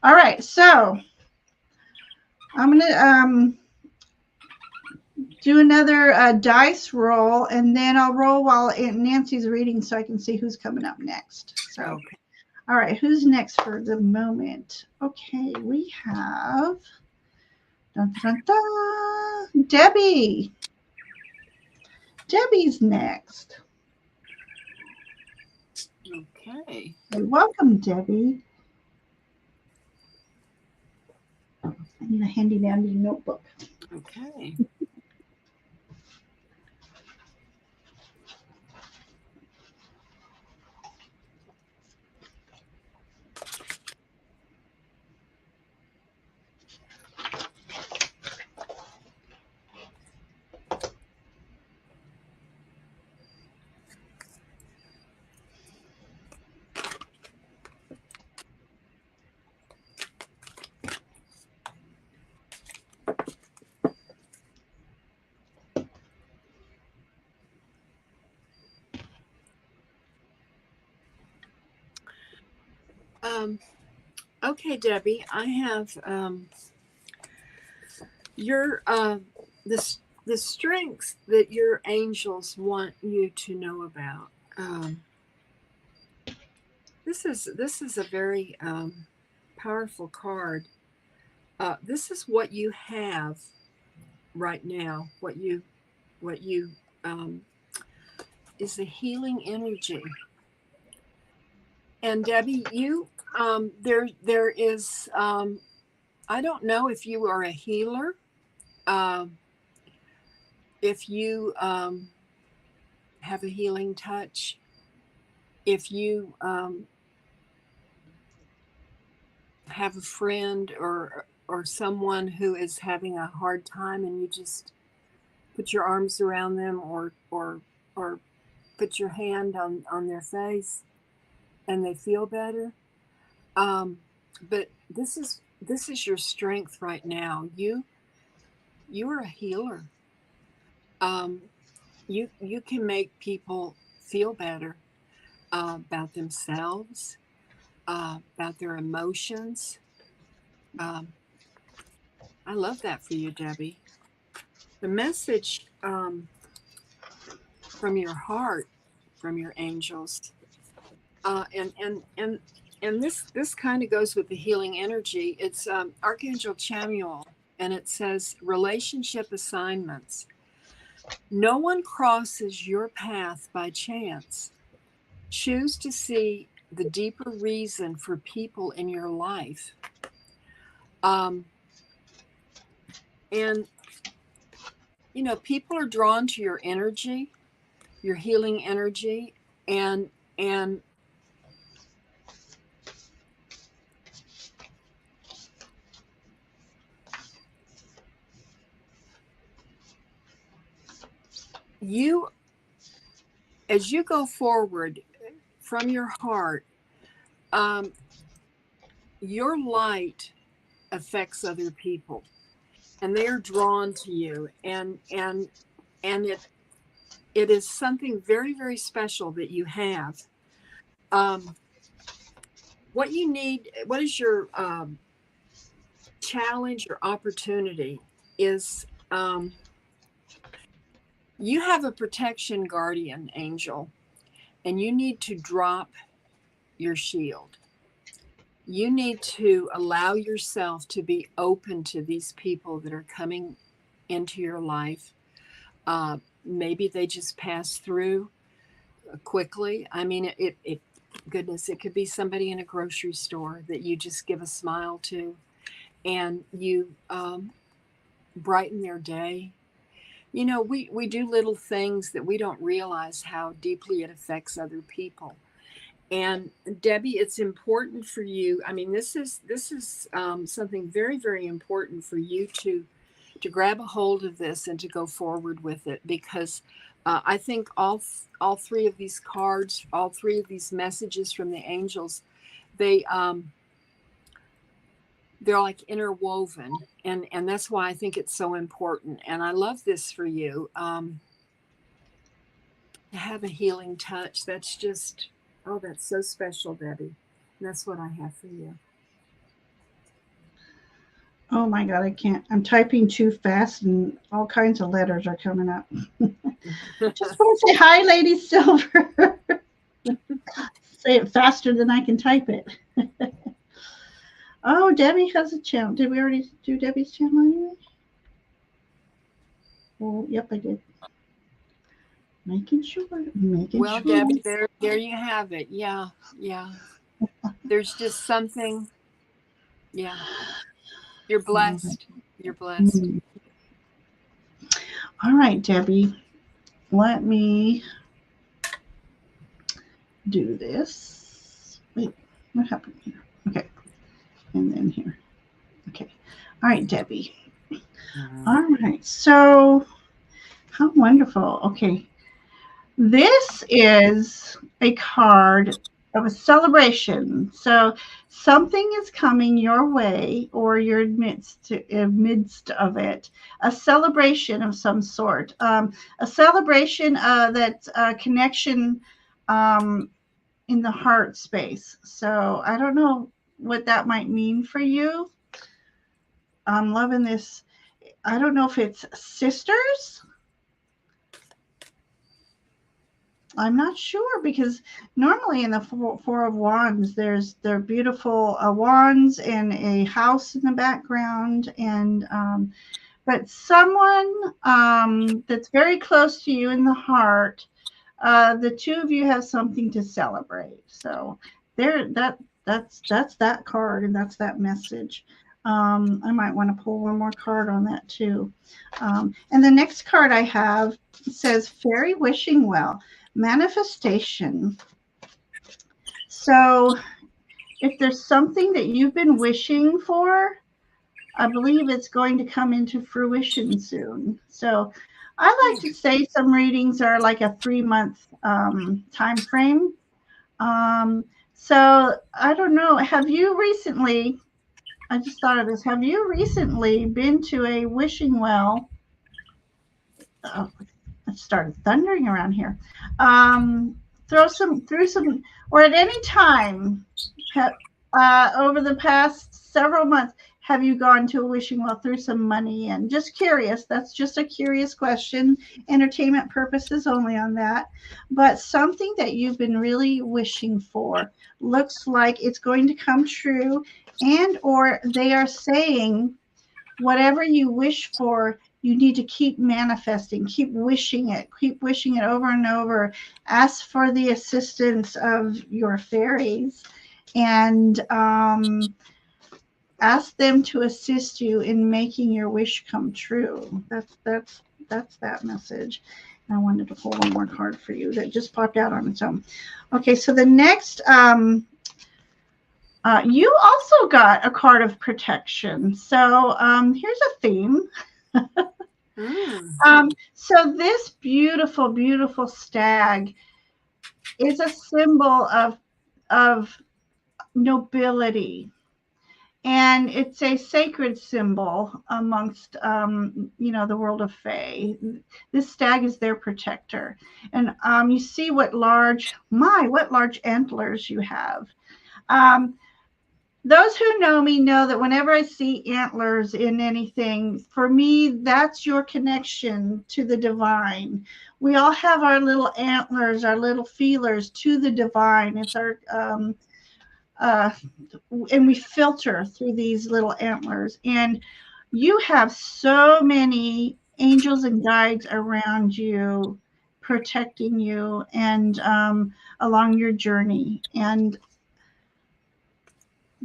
All right. So I'm going to do another dice roll, and then I'll roll while Nancy's reading so I can see who's coming up next. So, okay. All right, who's next for the moment? Okay, we have Dun, dun, dun. Debbie. Debbie's next. Okay. Welcome, Debbie. I need a handy dandy notebook. Okay. Okay, Debbie, I have your the strengths that your angels want you to know about. This is a very powerful card. This is what you have right now. What you is the healing energy. And Debbie, you there is I don't know if you are a healer, if you have a healing touch, if you have a friend or someone who is having a hard time and you just put your arms around them or put your hand on their face and they feel better. But this is your strength right now. You are a healer. You can make people feel better about themselves, about their emotions. I love that for you, Debbie. The message from your heart, from your angels, and this kind of goes with the healing energy. It's Archangel Chamuel, and it says relationship assignments. No one crosses your path by chance. Choose to see the deeper reason for people in your life. And you know, people are drawn to your energy, your healing energy, and you, as you go forward from your heart, your light affects other people, and they are drawn to you, and it is something very, very special that you have. What you need, what is your challenge or opportunity is you have a protection guardian angel, and you need to drop your shield. You need to allow yourself to be open to these people that are coming into your life. Maybe they just pass through quickly. I mean, goodness, it could be somebody in a grocery store that you just give a smile to, and you brighten their day. You know, we do little things that we don't realize how deeply it affects other people. And Debbie, it's important for you. I mean, this is something very, very important for you to grab a hold of this and to go forward with it, because I think all three of these cards, all three of these messages from the angels, they're like interwoven, and that's why I think it's so important. And I love this for you, to have a healing touch. That's just, oh, that's so special, Debbie. And that's what I have for you. Oh my God, I can't. I'm typing too fast and all kinds of letters are coming up. Just want to say hi, Lady Silver. Say it faster than I can type it. Oh, Debbie has a channel. Did we already do Debbie's channel anyway? Oh, yep, I did. Making sure. Making Well, sure. Debbie, there you have it. Yeah, yeah. There's just something. Yeah, you're blessed. You're blessed. Mm. All right, Debbie. Let me do this. Wait, what happened here? Okay, and then here. Okay. All right, Debbie. All right. So, how wonderful. Okay. This is a card of a celebration. So something is coming your way, or you're amidst of it. A celebration of some sort. A celebration that's a connection um, in the heart space. So I don't know what that might mean for you. I'm loving this. I don't know if it's sisters. I'm not sure because normally in the four of wands, there are beautiful wands and a house in the background, and but someone that's very close to you in the heart. The two of you have something to celebrate. So there, that's that card, and that's that message. I might want to pull one more card on that too. And the next card I have says Fairy Wishing Well, Manifestation. So if there's something that you've been wishing for, I believe it's going to come into fruition soon. So I like to say some readings are like a 3-month time frame. So I don't know. Have you recently? I just thought of this. Have you recently been to a wishing well? Oh, it started thundering around here. Um, through some, or at any time, over the past several months, have you gone to a wishing well through some money? And just curious, that's just a curious question, entertainment purposes only on that. But something that you've been really wishing for looks like it's going to come true, and or they are saying whatever you wish for, you need to keep manifesting, keep wishing it over and over. Ask for the assistance of your fairies, and ask them to assist you in making your wish come true. That's that message. And I wanted to pull one more card for you that just popped out on its own. Okay, so the next you also got a card of protection. So here's a theme. So this beautiful, beautiful stag is a symbol of nobility, and it's a sacred symbol amongst the world of Fae. This stag is their protector, and you see what large antlers you have. Those who know me know that whenever I see antlers in anything, for me, that's your connection to the divine. We all have our little antlers, our little feelers to the divine. It's our, and we filter through these little antlers. And you have so many angels and guides around you, protecting you and along your journey. And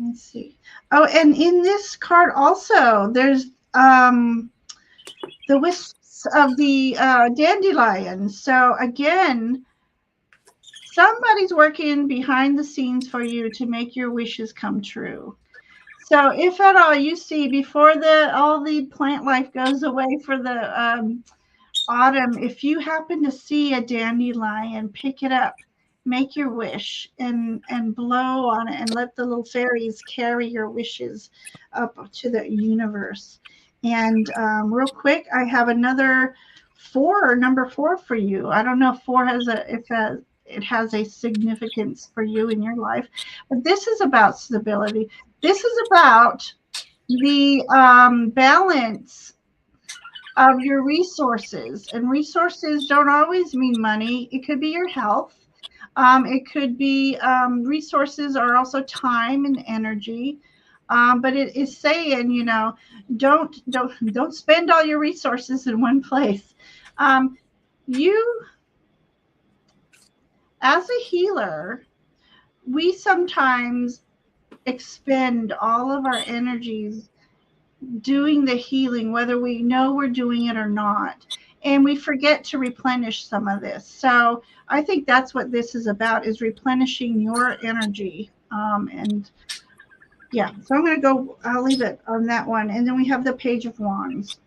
let's see. Oh, and in this card also, there's the wisps of the dandelion. So again, somebody's working behind the scenes for you to make your wishes come true. So if at all you see before all the plant life goes away for the autumn, if you happen to see a dandelion, pick it up, make your wish, and blow on it, and let the little fairies carry your wishes up to the universe. And real quick, I have another number 4 for you. I don't know if it has a significance for you in your life, but this is about stability. This is about the balance of your resources. And resources don't always mean money. It could be your health. It could be resources are also time and energy. But it is saying, don't spend all your resources in one place. You, as a healer, we sometimes expend all of our energies doing the healing, whether we know we're doing it or not. And we forget to replenish some of this. So I think that's what this is about, is replenishing your energy. And yeah, so I'm going to go, I'll leave it on that one. And then we have the Page of Wands.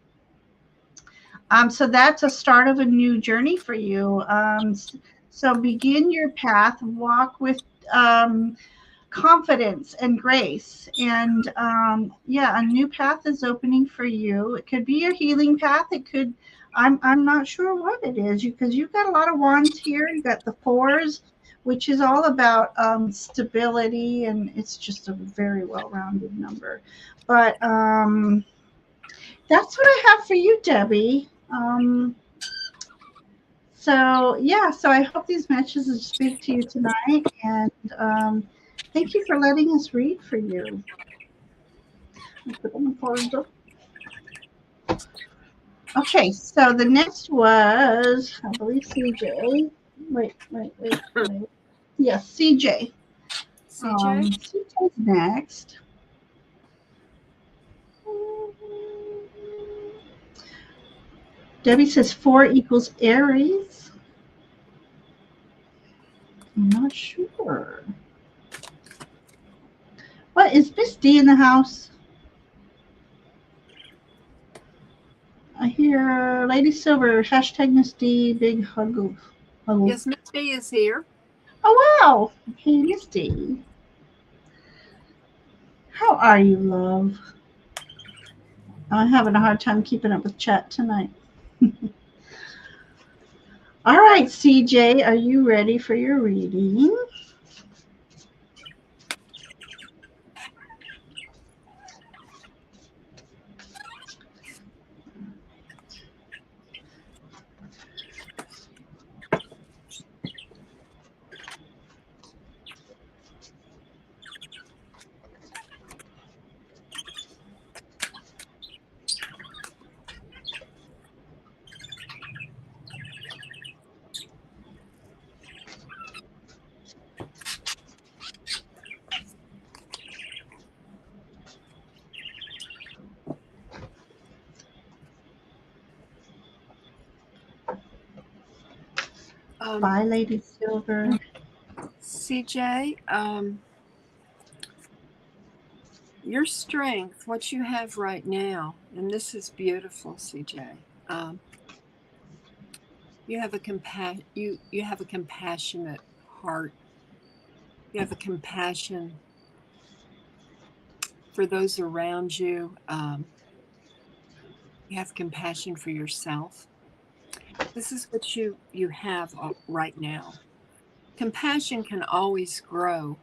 So that's a start of a new journey for you. So begin your path, walk with um, confidence and grace. And yeah, a new path is opening for you. It could be your healing path. It could, I'm not sure what it is, because you've got a lot of wands here. You got the fours, which is all about stability, and it's just a very well-rounded number. But that's what I have for you, Debbie. So yeah, so I hope these messages speak to you tonight, and thank you for letting us read for you. Okay, so the next was, I believe, CJ. Wait. Yes, CJ. CJ? CJ's next. Debbie says 4 equals Aries. I'm not sure. What is Miss D in the house? I hear Lady Silver, hashtag Miss D, big hug. Yes, Miss D is here. Oh, wow. Hey, Miss D. How are you, love? I'm having a hard time keeping up with chat tonight. All right, CJ, are you ready for your reading? Bye, Lady Silver. CJ, your strength, what you have right now, and this is beautiful, CJ. You have you have a compassionate heart. You have a compassion for those around you. You have compassion for yourself. This is what you have right now. Compassion can always grow,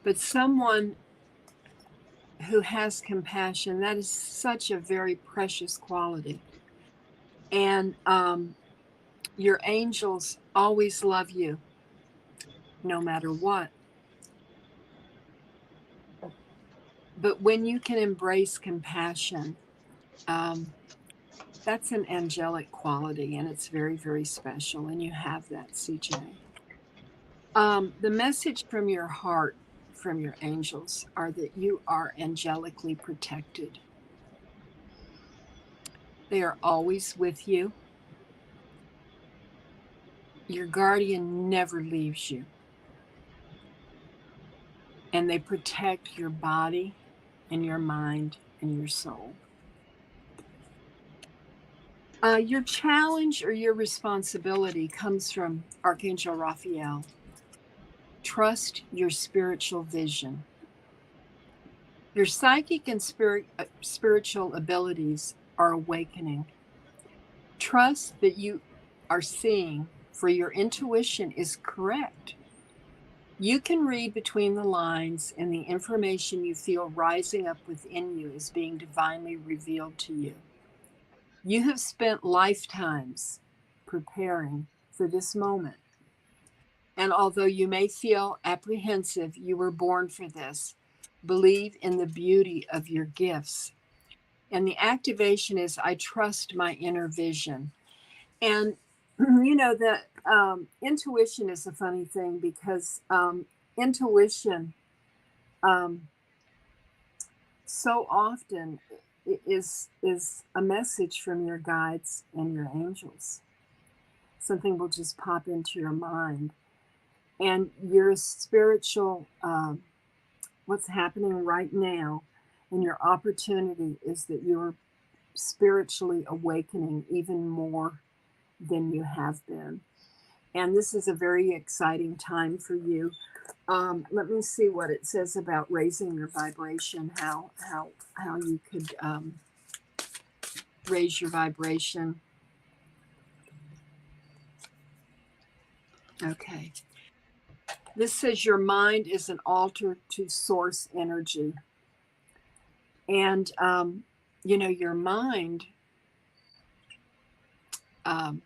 but someone who has compassion, that is such a very precious quality. And your angels always love you, no matter what. But when you can embrace compassion, that's an angelic quality, and it's very, very special. And you have that, CJ. The message from your heart, from your angels, are that you are angelically protected. They are always with you. Your guardian never leaves you. And they protect your body and your mind and your soul. Your challenge or your responsibility comes from Archangel Raphael. Trust your spiritual vision. Your psychic and spiritual abilities are awakening. Trust that you are seeing, for your intuition is correct. You can read between the lines, and the information you feel rising up within you is being divinely revealed to you. You have spent lifetimes preparing for this moment. And although you may feel apprehensive, you were born for this. Believe in the beauty of your gifts. And the activation is I trust my inner vision. And, that intuition is a funny thing because intuition um, so often is a message from your guides and your angels. Something will just pop into your mind, and your spiritual what's happening right now, and your opportunity is that you're spiritually awakening even more than you have been. And this is a very exciting time for you. Let me see what it says about raising your vibration. How you could raise your vibration. Okay. This says your mind is an altar to source energy, and your mind um,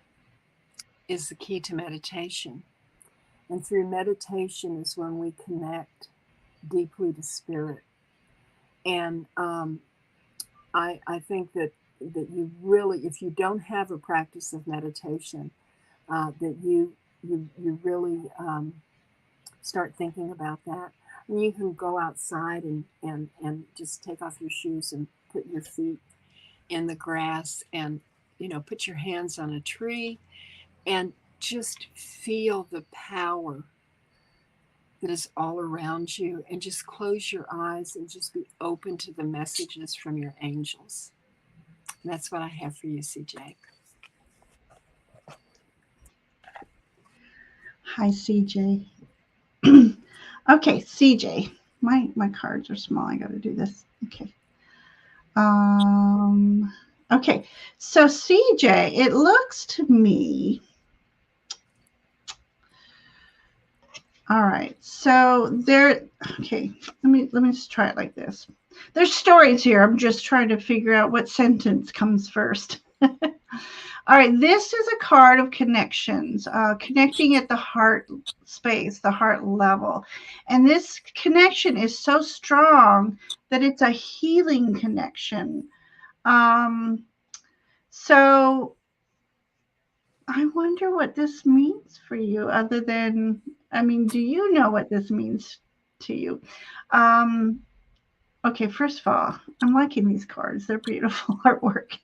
is the key to meditation. And through meditation is when we connect deeply to spirit. And I think that you really, if you don't have a practice of meditation, that you really start thinking about that. And you can go outside and just take off your shoes and put your feet in the grass and put your hands on a tree and just feel the power that is all around you, and just close your eyes and just be open to the messages from your angels. And that's what I have for you, CJ. Hi, CJ. Okay, CJ. My cards are small. I got to do this. Okay. Okay. So CJ, it looks to me. All right. So there. Okay. Let me just try it like this. There's stories here. I'm just trying to figure out what sentence comes first. All right, this is a card of connections, connecting at the heart space, the heart level. And this connection is so strong that it's a healing connection. So I wonder what this means for you, other than, do you know what this means to you? Um, okay, first of all, I'm liking these cards. They're beautiful artwork.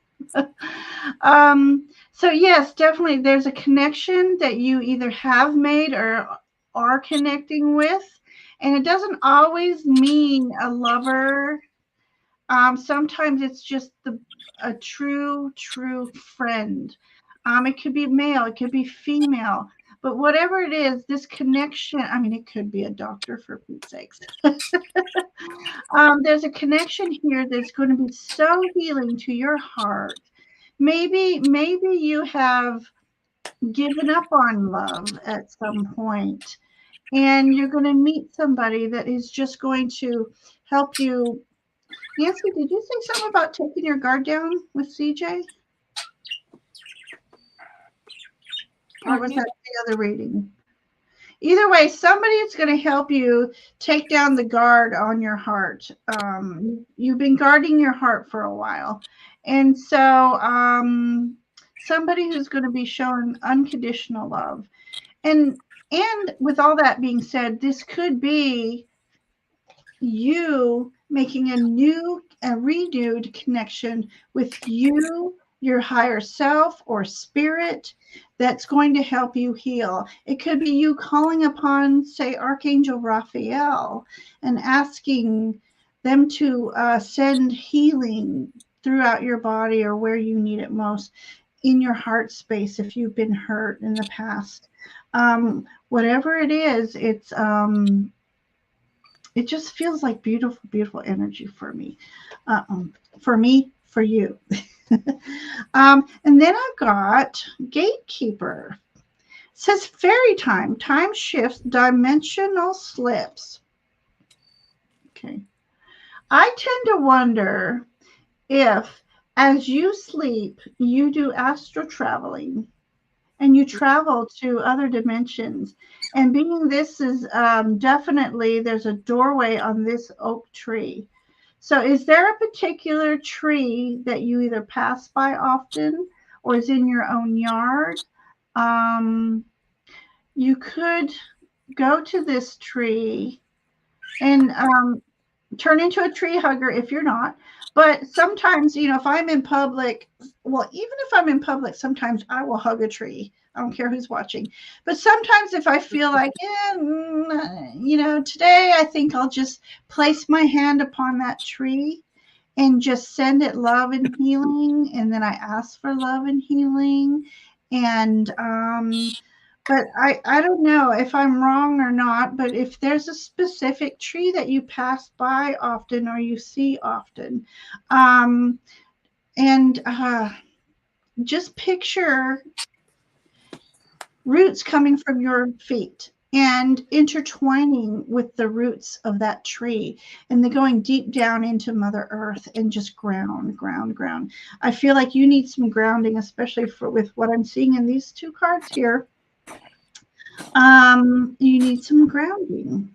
So yes, definitely there's a connection that you either have made or are connecting with. And it doesn't always mean a lover. Sometimes it's just a true friend. It could be male, it could be female, but whatever it is, this connection, it could be a doctor, for Pete's sakes. There's a connection here that's going to be so healing to your heart. Maybe you have given up on love at some point, and you're going to meet somebody that is just going to help you. Nancy, did you say something about taking your guard down with CJ? Or was that the other reading? Either way, somebody is going to help you take down the guard on your heart. You've been guarding your heart for a while. And so somebody who's going to be showing unconditional love. And with all that being said, this could be you making a renewed connection with you, your higher self or spirit, that's going to help you heal. It could be you calling upon, say, Archangel Raphael and asking them to send healing throughout your body or where you need it most in your heart space if you've been hurt in the past. Whatever it is, it just feels like beautiful energy for me. For you. And then I've got Gatekeeper. It says fairy time shifts, dimensional slips. Okay. I tend to wonder if, as you sleep, you do astral traveling and you travel to other dimensions, And being this is definitely, there's a doorway on this oak tree. So is there a particular tree that you either pass by often or is in your own yard? Um, you could go to this tree and turn into a tree hugger if you're not. But sometimes, if I'm in public, well, even if I'm in public, sometimes I will hug a tree. I don't care who's watching. But sometimes if I feel like, today I think I'll just place my hand upon that tree and just send it love and healing. And then I ask for love and healing. And but I don't know if I'm wrong or not, but if there's a specific tree that you pass by often or you see often, um, and just picture roots coming from your feet and intertwining with the roots of that tree and then going deep down into Mother Earth and just ground. I feel like you need some grounding, especially with what I'm seeing in these two cards here. You need some grounding.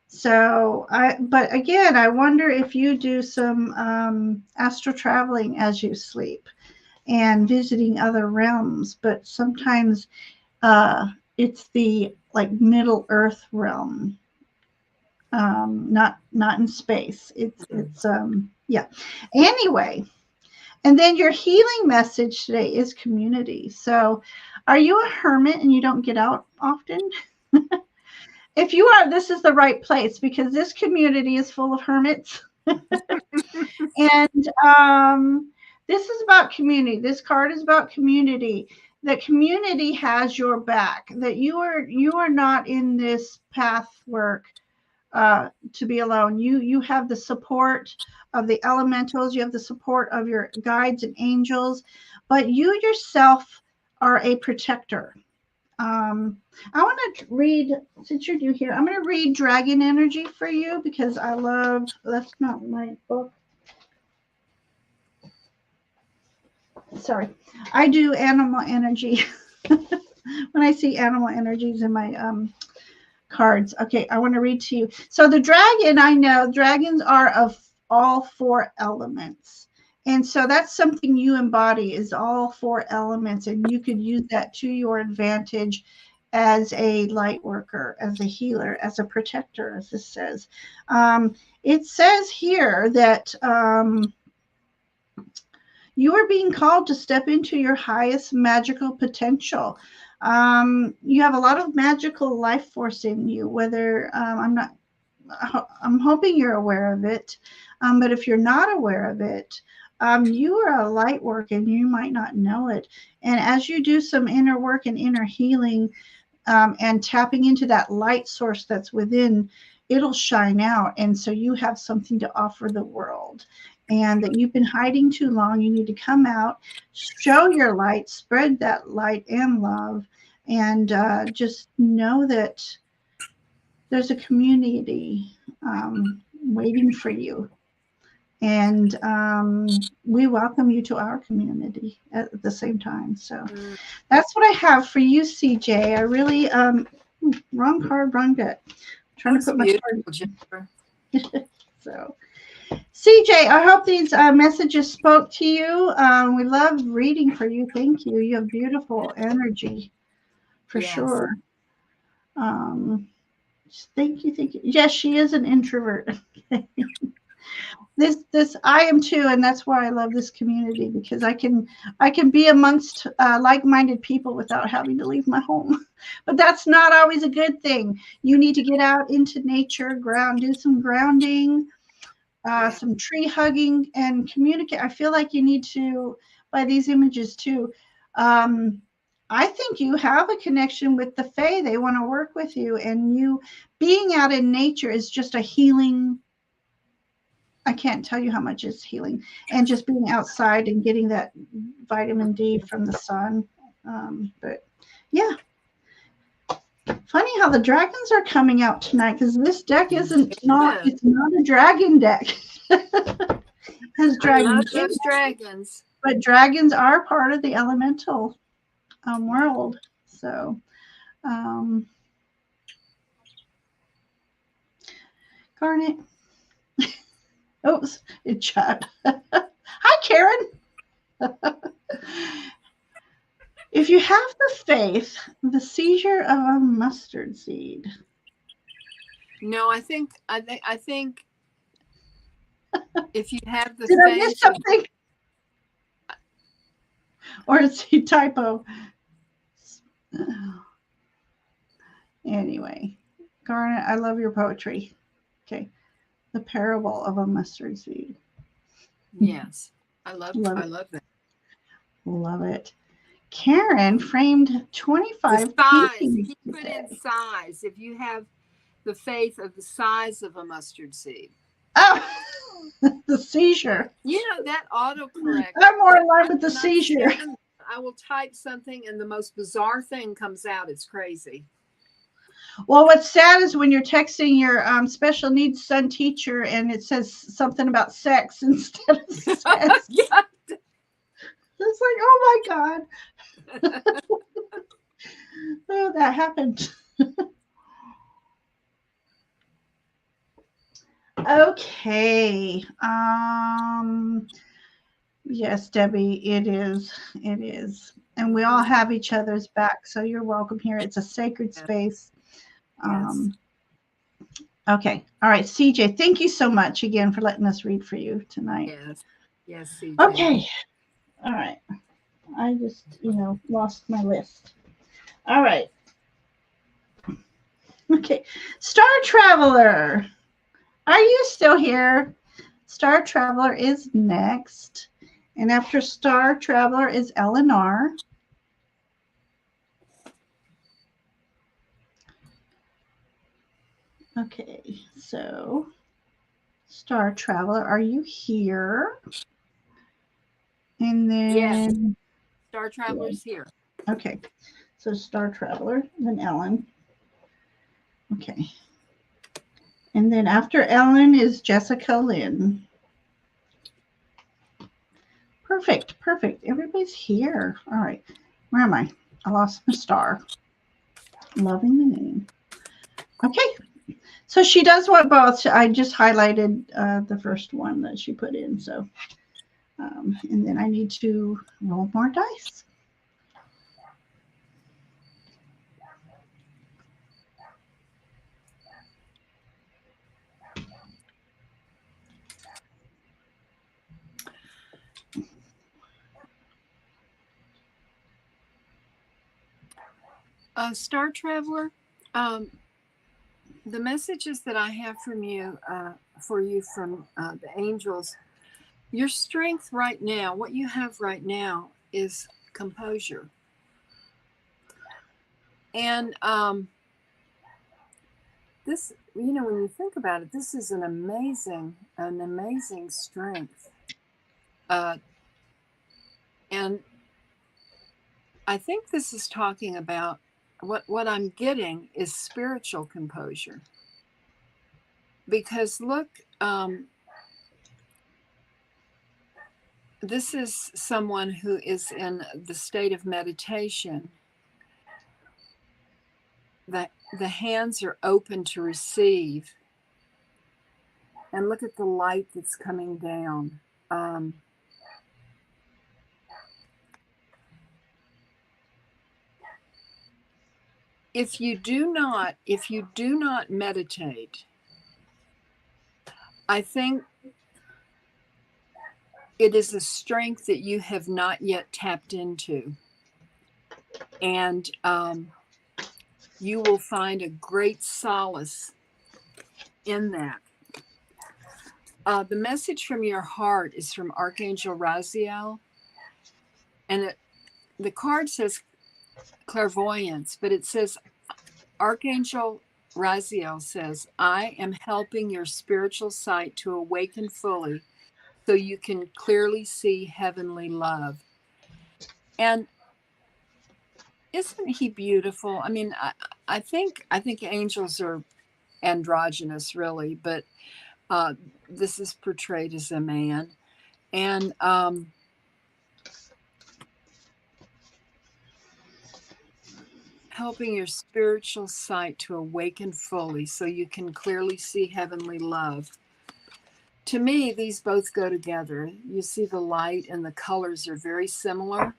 So but again, I wonder if you do some astral traveling as you sleep and visiting other realms, but sometimes it's the like Middle Earth realm, not in space. It's yeah. Anyway, and then your healing message today is community. So, are you a hermit and you don't get out often? If you are, this is the right place because this community is full of hermits. And this is about community. This card is about community. The community has your back. That you are not in this path work to be alone. You have the support of the elementals. You have the support of your guides and angels, but you yourself are a protector. I want to read, since you're new here, I'm going to read Dragon Energy for you because I love, that's not my book. Sorry. I do animal energy when I see animal energies in my cards. Okay, I want to read to you. So the dragon, I know dragons are of all four elements. And so that's something you embody is all four elements. And you could use that to your advantage as a light worker, as a healer, as a protector, as this says. It says here that you are being called to step into your highest magical potential. You have a lot of magical life force in you, whether I'm hoping you're aware of it. But if you're not aware of it, you are a light work and you might not know it. And as you do some inner work and inner healing and tapping into that light source that's within, it'll shine out. And so you have something to offer the world. And that you've been hiding too long, you need to come out, show your light, spread that light and love, and just know that there's a community waiting for you. And we welcome you to our community at the same time. So that's what I have for you, CJ. I really, wrong card, wrong deck. I'm trying to put my card. So. CJ, I hope these messages spoke to you. We love reading for you. Thank you. You have beautiful energy, for sure. Thank you. Yes, she is an introvert. This I am too, and that's why I love this community because I can be amongst like-minded people without having to leave my home. But that's not always a good thing. You need to get out into nature, do some grounding. Some tree hugging and communicate. I feel like you need to, by these images too. I think you have a connection with the Fae. They want to work with you, and you being out in nature is just a healing. I can't tell you how much it's healing, and just being outside and getting that vitamin D from the sun. But yeah. Funny how the dragons are coming out tonight because this deck it's not a dragon deck. It has dragons. I love those dragons. But dragons are part of the elemental world. So Garnet. Oops, it shut. Hi, Karen. If you have the faith, the seizure of a mustard seed. No, I think if you have the Did I miss faith, something? Or is he typo? Anyway, Garnet, I love your poetry. Okay. The parable of a mustard seed. yes, Love I it. love that. Love it. Karen framed The 25 size, paintings he put in today. size. If you have the faith of the size of a mustard seed. Oh, the seizure. You know, that autocorrect, I'm more in line with the when I seizure. scan, I will type something and the most bizarre thing comes out. It's crazy. Well, what's sad is when you're texting your special needs son teacher and it says something about sex instead of sex. Yeah. It's like, oh my God. Oh, that happened. Okay. Yes, Debbie, it is. It is. And we all have each other's back, so you're welcome here. It's a sacred space. Yes. Um, okay. All right, CJ, thank you so much again for letting us read for you tonight. Yes. Yes, CJ. Okay. All right. I just, lost my list. All right. Okay. Star Traveler. Are you still here? Star Traveler is next. And after Star Traveler is Eleanor. Okay, so Star Traveler, are you here? And Yes. then, Star Traveler's here. okay, so Star Traveler, then Ellen. Okay. And then after Ellen is Jessica Lynn. Perfect, perfect. Everybody's here. All right. Where am I? I lost my star. Loving the name. Okay. So she does want both. I just highlighted the first one that she put in. So, and then I need to roll more dice. Star Traveler, the messages that I have from you, for you from the angels, your strength right now, what you have right now is composure. And this, when you think about it, this is an amazing strength. And I think this is talking about what I'm getting is spiritual composure. Because look, this is someone who is in the state of meditation. The hands are open to receive. And look at the light that's coming down. If you do not meditate, I think it is a strength that you have not yet tapped into. And you will find a great solace in that. The message from your heart is from Archangel Raziel. And the card says clairvoyance, but it says, Archangel Raziel says, I am helping your spiritual sight to awaken fully so you can clearly see heavenly love. And isn't he beautiful? I mean, I think angels are androgynous, really, but this is portrayed as a man. And helping your spiritual sight to awaken fully so you can clearly see heavenly love. To me, these both go together. You see the light and the colors are very similar.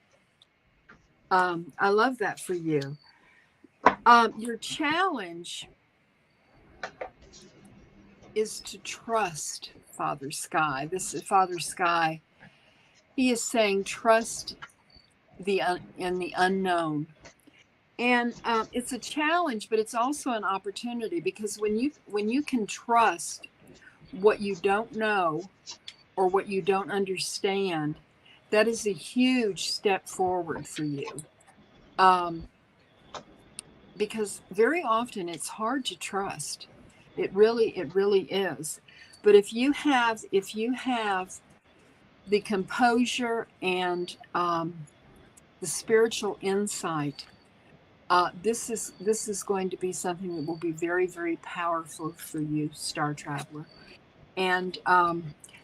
I love that for you. Your challenge is to trust Father Sky. This is Father Sky. He is saying trust in the unknown. And it's a challenge, but it's also an opportunity, because when you can trust what you don't know or what you don't understand, that is a huge step forward for you. Um, because very often it's hard to trust. It really is. But if you have the composure and the spiritual insight, this is going to be something that will be very, very powerful for you, Star Traveler. And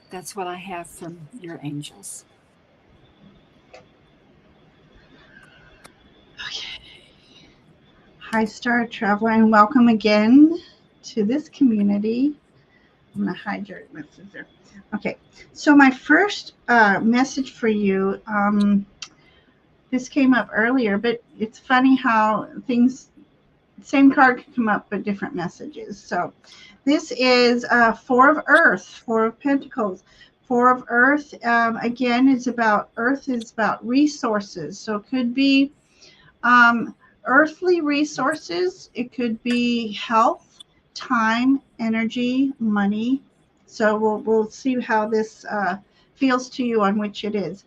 that's what I have from your angels. Okay. Hi, Star Traveler, and welcome again to this community. I'm going to hide your message there. Okay, so my first message for you, this came up earlier, but it's funny how things, same card can come up but different messages. So this is Four of Earth, Four of Pentacles. Four of Earth, again, is about Earth, is about resources. So it could be earthly resources. It could be health, time, energy, money. So we'll see how this feels to you on which it is.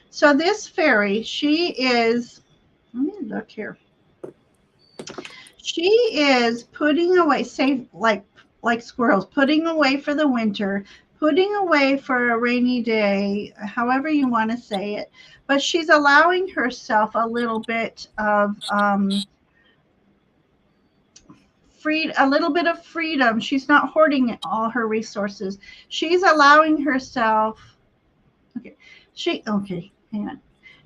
So this fairy, she is, let me look here. She is putting away, say like squirrels, putting away for the winter, putting away for a rainy day, however you want to say it. But she's allowing herself a little bit of a little bit of freedom. She's not hoarding all her resources. She's allowing herself. Okay, hang on.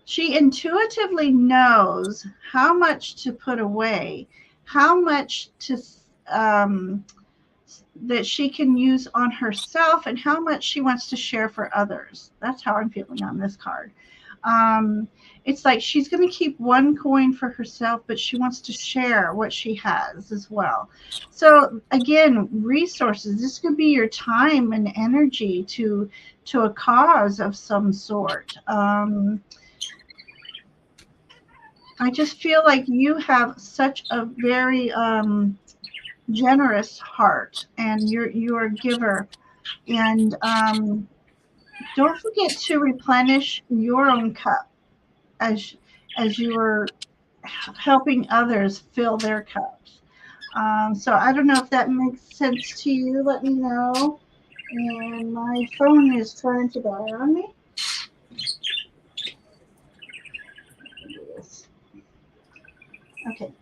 She intuitively knows how much to put away, how much to um, that she can use on herself, and how much she wants to share for others. That's how I'm feeling on this card. Um, it's like she's going to keep one coin for herself, but she wants to share what she has as well. So again, resources. This could be your time and energy to a cause of some sort. I just feel like you have such a very generous heart, and you're a giver. And don't forget to replenish your own cup as you are helping others fill their cups. So I don't know if that makes sense to you. Let me know. And my phone is trying to die on me. Okay.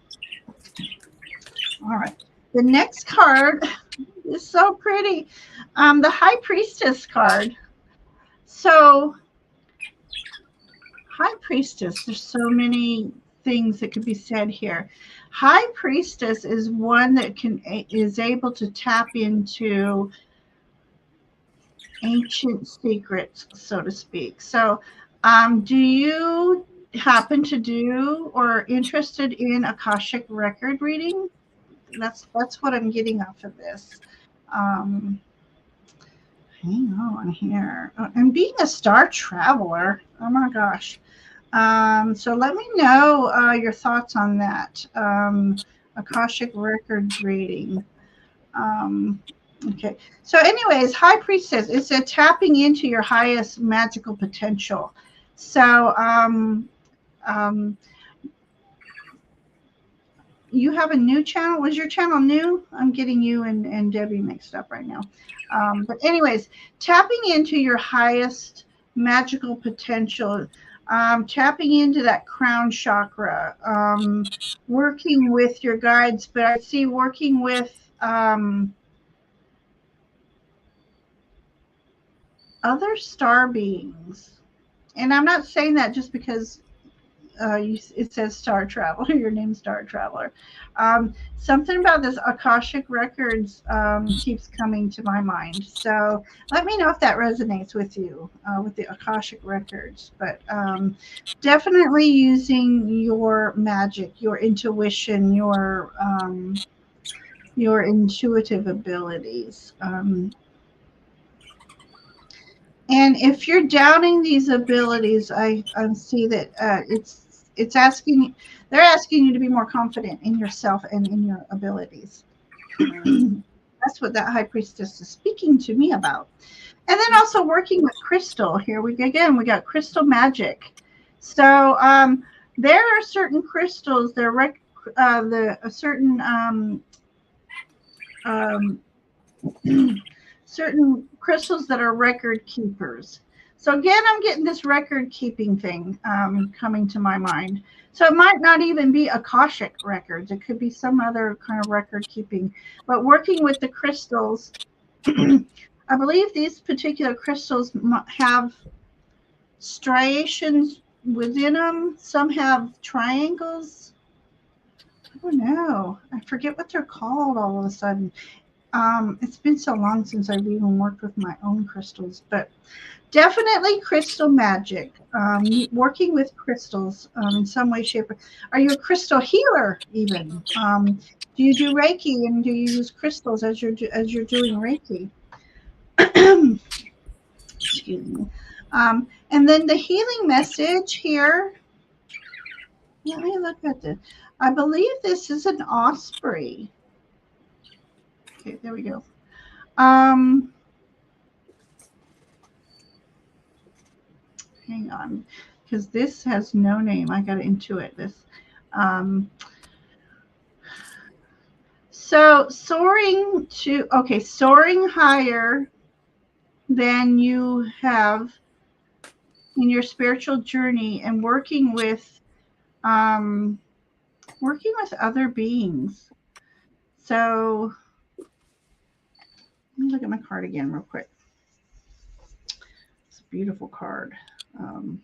All right. The next card is so pretty. The High Priestess card. So, High Priestess, there's so many things that could be said here. High Priestess is one that is able to tap into ancient secrets, so to speak. So, do you happen to do or interested in Akashic record reading? That's what I'm getting off of this. Um, Hang on here. And being a star traveler, oh my gosh. So let me know your thoughts on that. Akashic records reading. Um, okay. So, anyways, High Priestess, it's a tapping into your highest magical potential. So, um, you have a new channel. Was your channel new? I'm getting you and Debbie mixed up right now. But anyways, tapping into your highest magical potential, tapping into that crown chakra, working with your guides, but I see working with other star beings. And I'm not saying that just because it says Star Traveler. Your name's Star Traveler. Something about this Akashic Records keeps coming to my mind. So let me know if that resonates with you with the Akashic Records. But definitely using your magic, your intuition, your intuitive abilities. And if you're doubting these abilities, I see that it's asking they're asking you to be more confident in yourself and in your abilities. That's what that high priestess is speaking to me about. And then also working with crystal. Here we got crystal magic. So there are certain crystals. There are certain um, certain crystals that are record keepers. So again, I'm getting this record keeping thing coming to my mind. So it might not even be Akashic records. It could be some other kind of record keeping. But working with the crystals, I believe these particular crystals have striations within them. Some have triangles. I don't know. I forget what they're called all of a sudden. It's been so long since I've even worked with my own crystals, but definitely crystal magic. Working with crystals in some way, shape. Are you a crystal healer even? Do you do Reiki and do you use crystals as you're doing Reiki? Excuse me. And then the healing message here. Let me look at this. I believe this is an osprey. Okay, there we go. Hang on, because this has no name. I got to intuit this. So soaring higher than you have in your spiritual journey and working with other beings. So let me look at my card again real quick. It's a beautiful card. And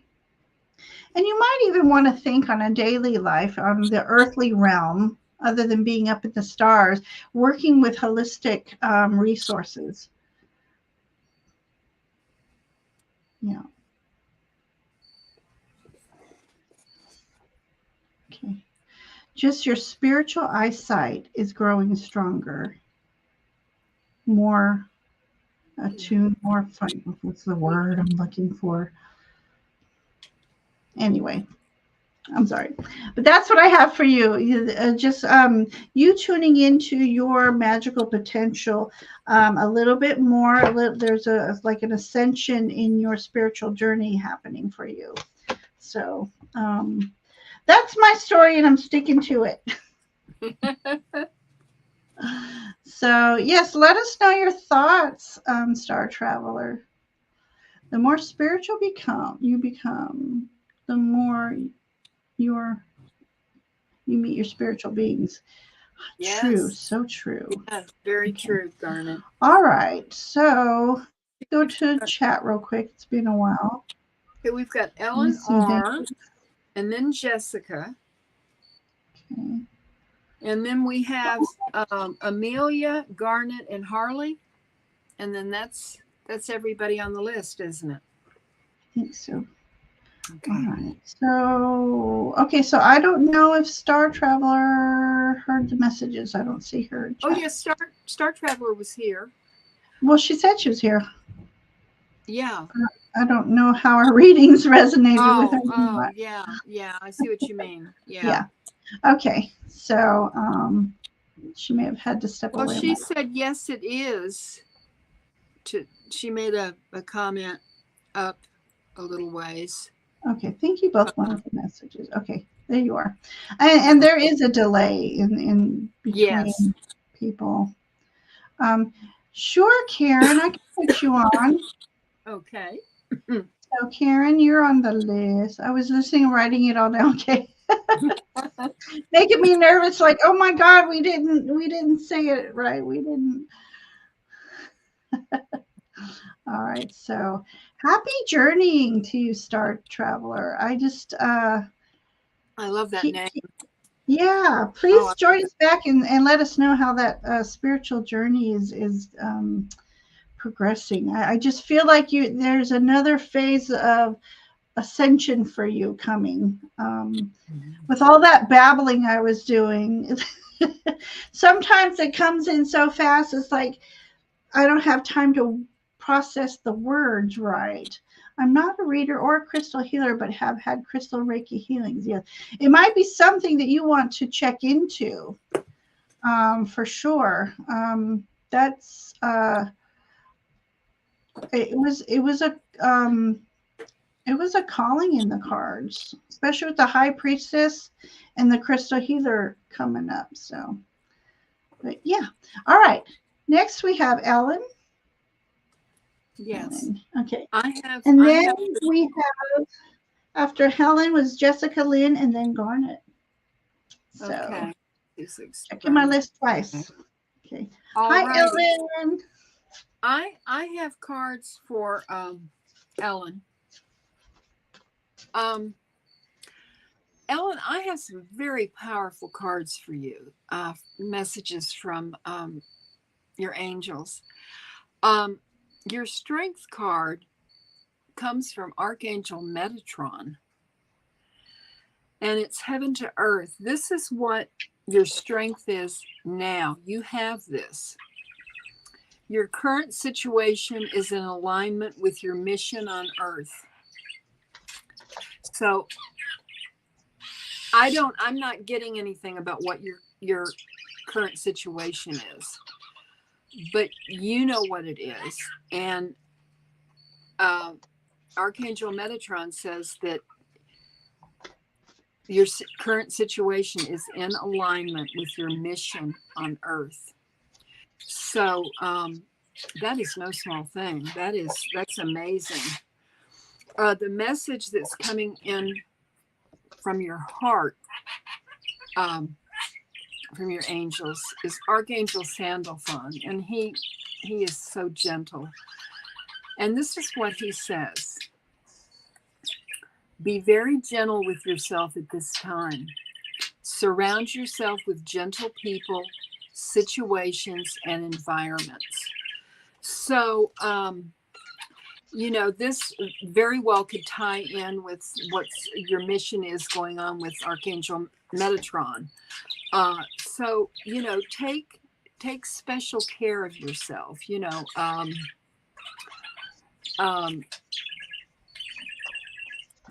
you might even want to think on a daily life on the earthly realm, other than being up in the stars, working with holistic resources. Yeah. Okay. Just your spiritual eyesight is growing stronger, more attuned, more fun. What's the word I'm looking for? Anyway, I'm sorry, but that's what I have for you. Just you tuning into your magical potential a little bit more. There's like an ascension in your spiritual journey happening for you. So that's my story, and I'm sticking to it. So yes, let us know your thoughts, Star Traveler. The more spiritual you become, the more you meet your spiritual beings. Yes. True, so true. Yes, very true, Garnet. All right, so go to chat real quick. It's been a while. Okay, we've got Ellen R. And then Jessica. Okay. And then we have Amelia, Garnet, and Harley. And then that's everybody on the list, isn't it? I think so. Okay. All right. So I don't know if Star Traveler heard the messages. I don't see her. Oh yes, Star Traveler was here. Well, she said she was here. Yeah. I don't know how our readings resonated with her. Oh, yeah. I see what you mean. Yeah. Okay. So she may have had to step away. Well, she said yes, it is. She made a comment up a little ways. Okay, thank you both for the messages. Okay, there you are. And there is a delay in between people. Sure, Karen, I can put you on. Okay. So Karen, you're on the list. I was listening and writing it all down. Okay. Making me nervous, like, oh my God, we didn't say it right. We didn't. All right, so happy journeying to you, Star Traveler. I just I love that name. Yeah, please join us back and let us know how that spiritual journey is progressing. I just feel like there's another phase of ascension for you coming. With all that babbling I was doing, sometimes it comes in so fast. It's like I don't have time to process the words right. I'm not a reader or a crystal healer, but have had crystal Reiki healings. Yes, it might be something that you want to check into, for sure. That's it was a calling in the cards, especially with the High Priestess and the crystal healer coming up. So, but yeah, all right. Next we have Ellen. Yes. Helen. Okay. And then we have, after Helen was Jessica Lynn and then Garnet. So, okay. Checking my list twice. Okay. Hi, Ellen. I have cards for Ellen. Ellen, I have some very powerful cards for you. Messages from your angels. Your strength card comes from Archangel Metatron, and it's heaven to earth. This is what your strength is now. You have this. Your current situation is in alignment with your mission on earth. So I'm not getting anything about what your current situation is, but you know what it is. And Archangel Metatron says that your current situation is in alignment with your mission on earth. So that is no small thing. That's amazing. The message that's coming in from your heart, from your angels, is Archangel Sandalphon, and he is so gentle. And this is what he says: be very gentle with yourself at this time. Surround yourself with gentle people, situations, and environments. So, this very well could tie in with what your mission is going on with Archangel Metatron. So, take special care of yourself,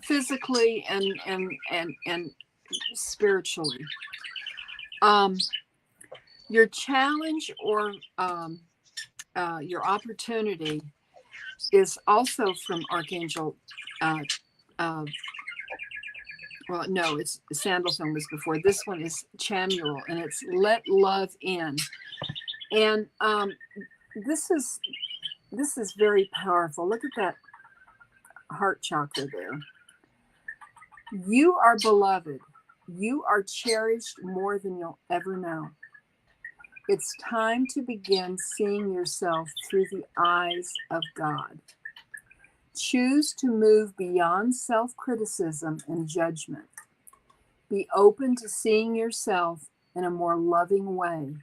physically and spiritually. Your challenge or your opportunity is also from Archangel. Well, no, it's Sandalphon was before. This one is Chamuel, and it's let love in. And this is very powerful. Look at that heart chakra there. You are beloved. You are cherished more than you'll ever know. It's time to begin seeing yourself through the eyes of God. Choose to move beyond self-criticism and judgment. Be open to seeing yourself in a more loving way.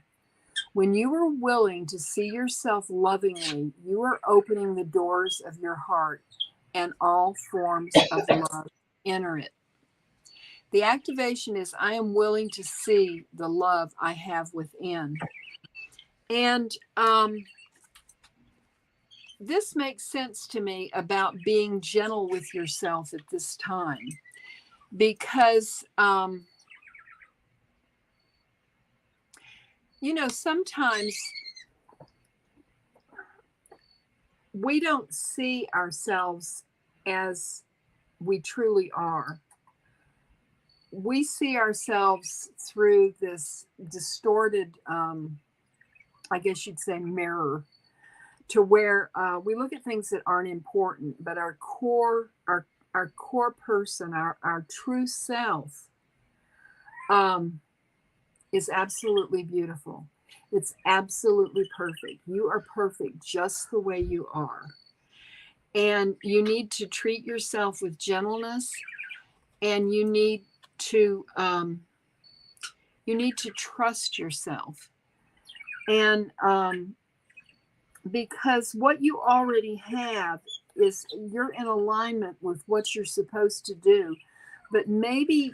When you are willing to see yourself lovingly, you are opening the doors of your heart, and all forms of love enter it. The activation is, I am willing to see the love I have within. And this makes sense to me about being gentle with yourself at this time, because, sometimes we don't see ourselves as we truly are. We see ourselves through this distorted, I guess you'd say, mirror, to where we look at things that aren't important, but our core person, our true self, is absolutely beautiful. It's absolutely perfect. You are perfect just the way you are. And you need to treat yourself with gentleness, and you need to trust yourself. And because what you already have is you're in alignment with what you're supposed to do, but maybe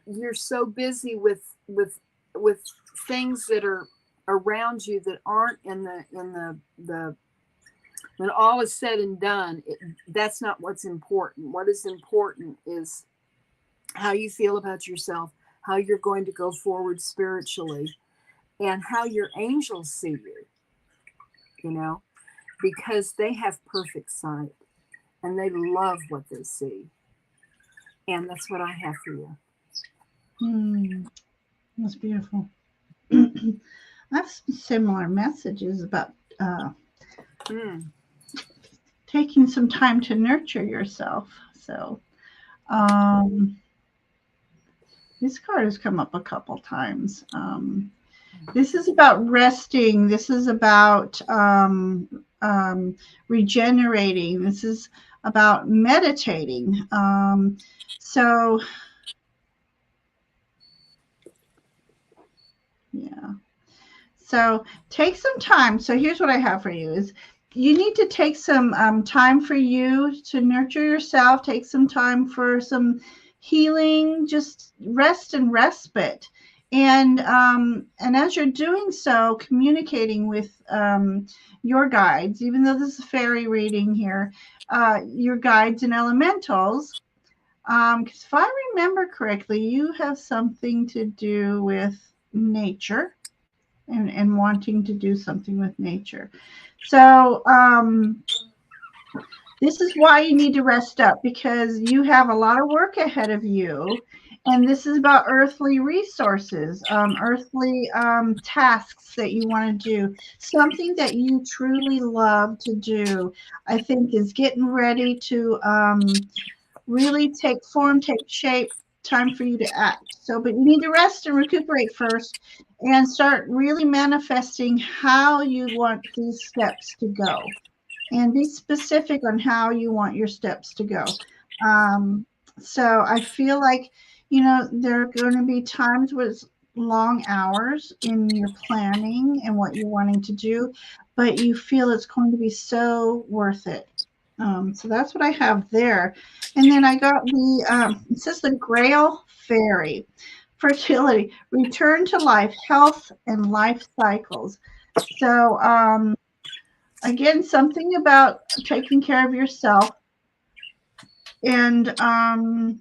you're so busy with things that are around you that aren't in the when all is said and done, that's not what's important. What is important is how you feel about yourself, how you're going to go forward spiritually, and how your angels see you, you know, because they have perfect sight and they love what they see. And that's what I have for you. That's beautiful. I have some similar messages about taking some time to nurture yourself. So, this card has come up a couple times. This is about resting. This is about regenerating. This is about meditating. So, yeah. So take some time. So here's what I have for you is you need to take some time for you to nurture yourself. Take some time for some healing, just rest and respite. And as you're doing so, communicating with your guides, even though this is a fairy reading here, your guides and elementals, because if I remember correctly, you have something to do with nature and wanting to do something with nature. So this is why you need to rest up, because you have a lot of work ahead of you. And this is about earthly resources, earthly tasks that you want to do. Something that you truly love to do, I think, is getting ready to really take form, take shape, time for you to act. So, but you need to rest and recuperate first and start really manifesting how you want these steps to go and be specific on how you want your steps to go. So I feel like, there are going to be times with long hours in your planning and what you're wanting to do, but you feel it's going to be so worth it. So that's what I have there. And then I got it says the Grail Fairy, fertility, return to life, health, and life cycles. So, again, something about taking care of yourself and, and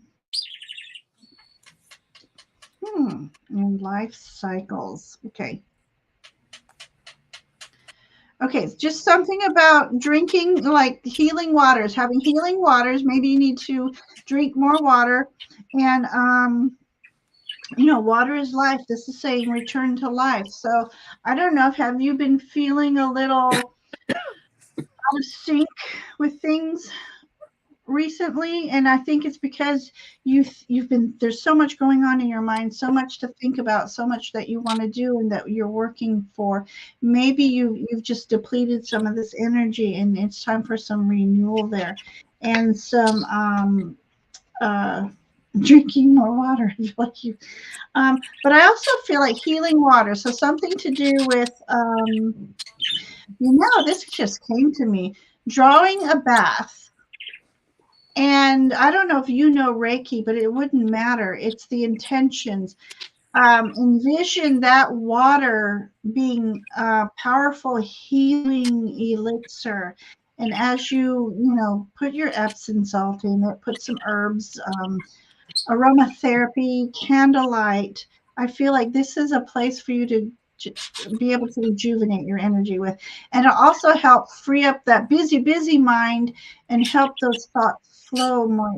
life cycles. Okay. Okay, it's just something about drinking, like healing waters, having healing waters. Maybe you need to drink more water. And, water is life. This is saying return to life. So I don't know, have you been feeling a little out of sync with things recently? And I think it's because you've been, there's so much going on in your mind, so much to think about, so much that you want to do and that you're working for. Maybe you've just depleted some of this energy and it's time for some renewal there and some drinking more water. I feel like you but I also feel like healing water, so something to do with this just came to me, drawing a bath. And I don't know if you know Reiki, but it wouldn't matter. It's the intentions. Envision that water being a powerful healing elixir. And as you put your Epsom salt in it, put some herbs, aromatherapy, candlelight, I feel like this is a place for you to be able to rejuvenate your energy with. And it'll also help free up that busy mind and help those thoughts flow more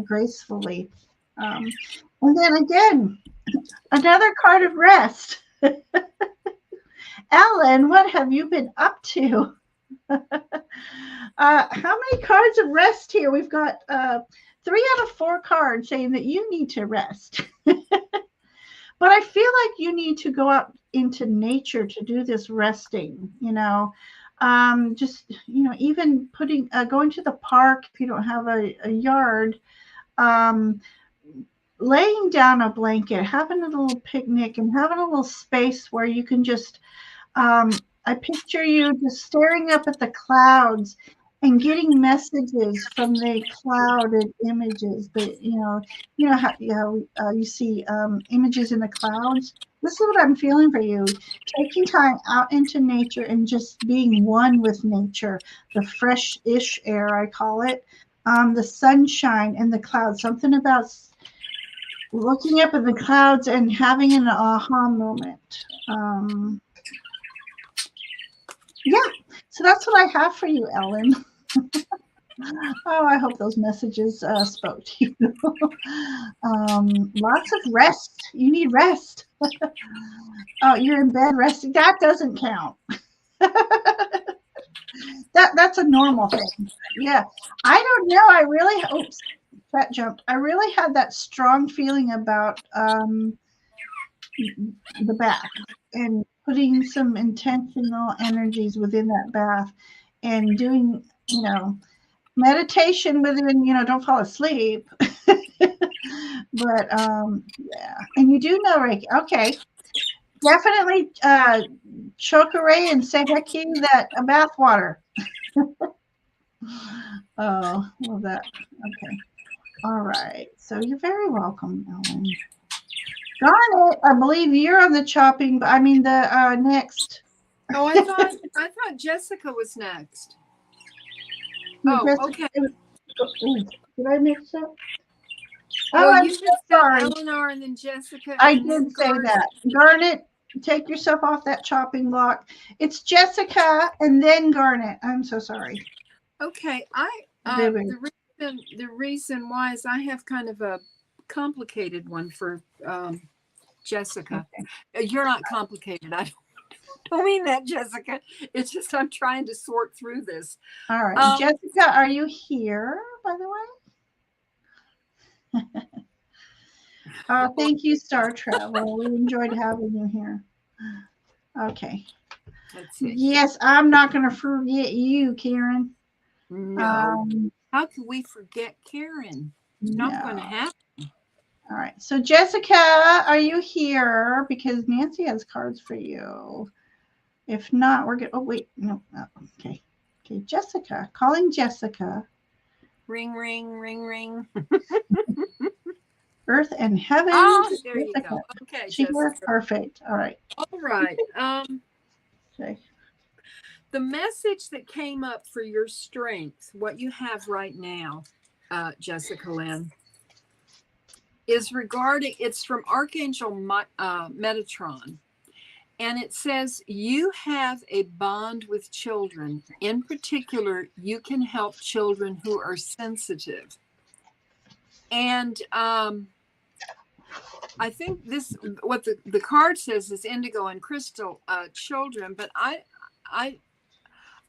gracefully. And then again, another card of rest. Ellen, what have you been up to? How many cards of rest here? We've got 3 out of 4 cards saying that you need to rest. But I feel like you need to go out into nature to do this resting, just, even going to the park if you don't have a yard, laying down a blanket, having a little picnic, and having a little space where you can just I picture you just staring up at the clouds and getting messages from the clouded images. How you see images in the clouds. This is what I'm feeling for you. Taking time out into nature and just being one with nature, the fresh-ish air, I call it, the sunshine and the clouds. Something about looking up at the clouds and having an aha moment. Yeah, so that's what I have for you, Ellen. Oh, I hope those messages spoke to you. Lots of rest. You need rest. Oh, you're in bed resting. That doesn't count. That's a normal thing. Yeah, I don't know. I really oops, that jumped. I really had that strong feeling about the bath and putting some intentional energies within that bath and doing, meditation within, don't fall asleep. But yeah, and you do know Reiki. Okay, definitely Chokure and Seheki that bath water. Oh, love that. Okay, all right. So you're very welcome, Ellen. Darn it! I believe you're on the chopping. I mean the next. Oh, I thought Jessica was next. Oh, okay. Did I mix up? Well, I'm you so just said sorry. Eleanor and then Jessica. I And did then say that. Garnet, take yourself off that chopping block. It's Jessica and then Garnet. I'm so sorry. Okay, the reason why is I have kind of a complicated one for Jessica. Okay. You're not complicated. I don't mean that, Jessica. It's just I'm trying to sort through this. All right. Jessica, are you here, by the way? Thank you, Star Travel. We enjoyed having you here. Okay. Let's see. Yes, I'm not going to forget you, Karen. No. How could we forget Karen? It's not going to happen. All right. So, Jessica, are you here? Because Nancy has cards for you. If not, we're good. Oh, wait. No. Okay. Okay. Jessica. Calling Jessica. Ring, ring, ring, ring. Earth and heaven. Oh, there Jessica. you go. Okay, she was perfect. All right. All right. Okay. The message that came up for your strength, what you have right now, Jessica Lynn, is it's from Archangel Metatron. And it says, you have a bond with children. In particular, you can help children who are sensitive. And I think what the card says is indigo and crystal children, but I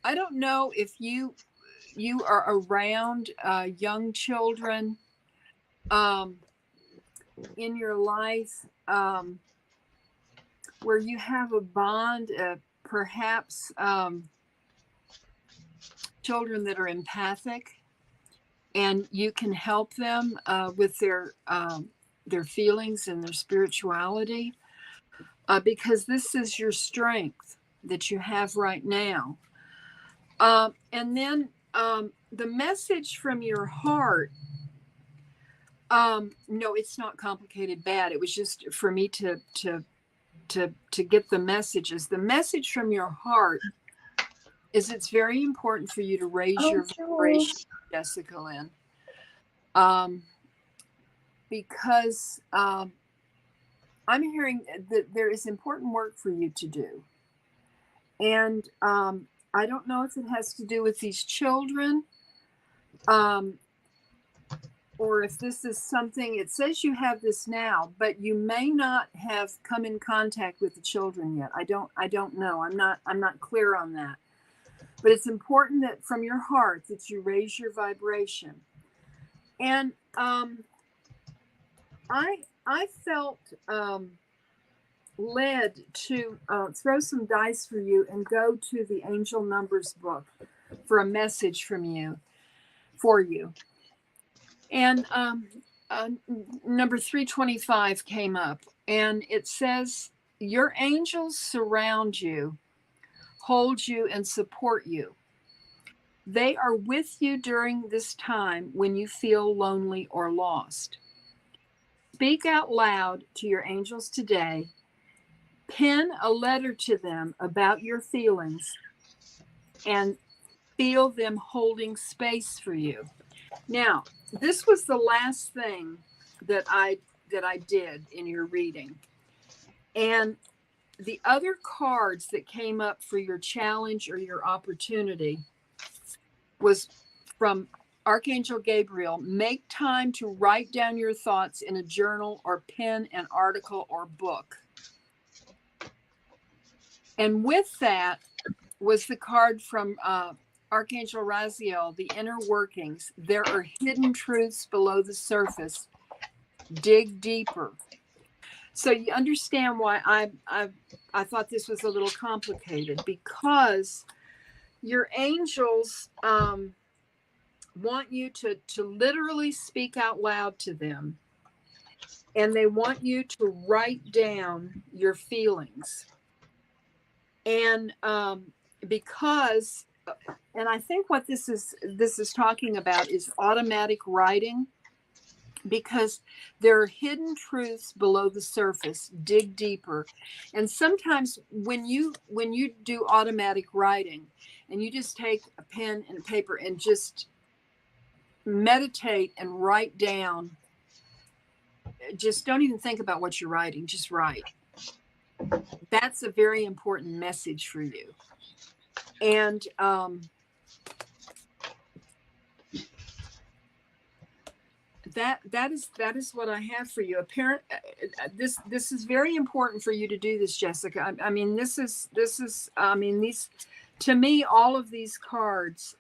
don't know if you are around young children in your life where you have a bond, perhaps children that are empathic, and you can help them with their feelings and their spirituality, because this is your strength that you have right now. And then the message from your heart, no, it's not complicated bad. It was just for me to get the messages. The message from your heart is it's very important for you to raise your vibration, Jessica Lynn. Because I'm hearing that there is important work for you to do. And I don't know if it has to do with these children, or if this is something, it says you have this now, but you may not have come in contact with the children yet. I don't know. I'm not clear on that. But it's important that from your heart that you raise your vibration. And I felt led to throw some dice for you and go to the Angel Numbers book for a message from you, for you. And number 325 came up, and it says, your angels surround you, hold you, and support you. They are with you during this time when you feel lonely or lost. Speak out loud to your angels today. Pen a letter to them about your feelings and feel them holding space for you. Now, this was the last thing that I did in your reading. And the other cards that came up for your challenge or your opportunity was from Archangel Gabriel. Make time to write down your thoughts in a journal or pen an article or book. And with that was the card from Archangel Raziel, the inner workings. There are hidden truths below the surface. Dig deeper. So you understand why I thought this was a little complicated, because your angels want you to literally speak out loud to them, and they want you to write down your feelings. And because, and I think what this is talking about is automatic writing, because there are hidden truths below the surface. Dig deeper. And sometimes when you do automatic writing and you just take a pen and paper and just meditate and write down, just don't even think about what you're writing, just write. That's a very important message for you. And that is what I have for you. This is very important for you to do this, Jessica. I mean, this is these, to me, all of these cards,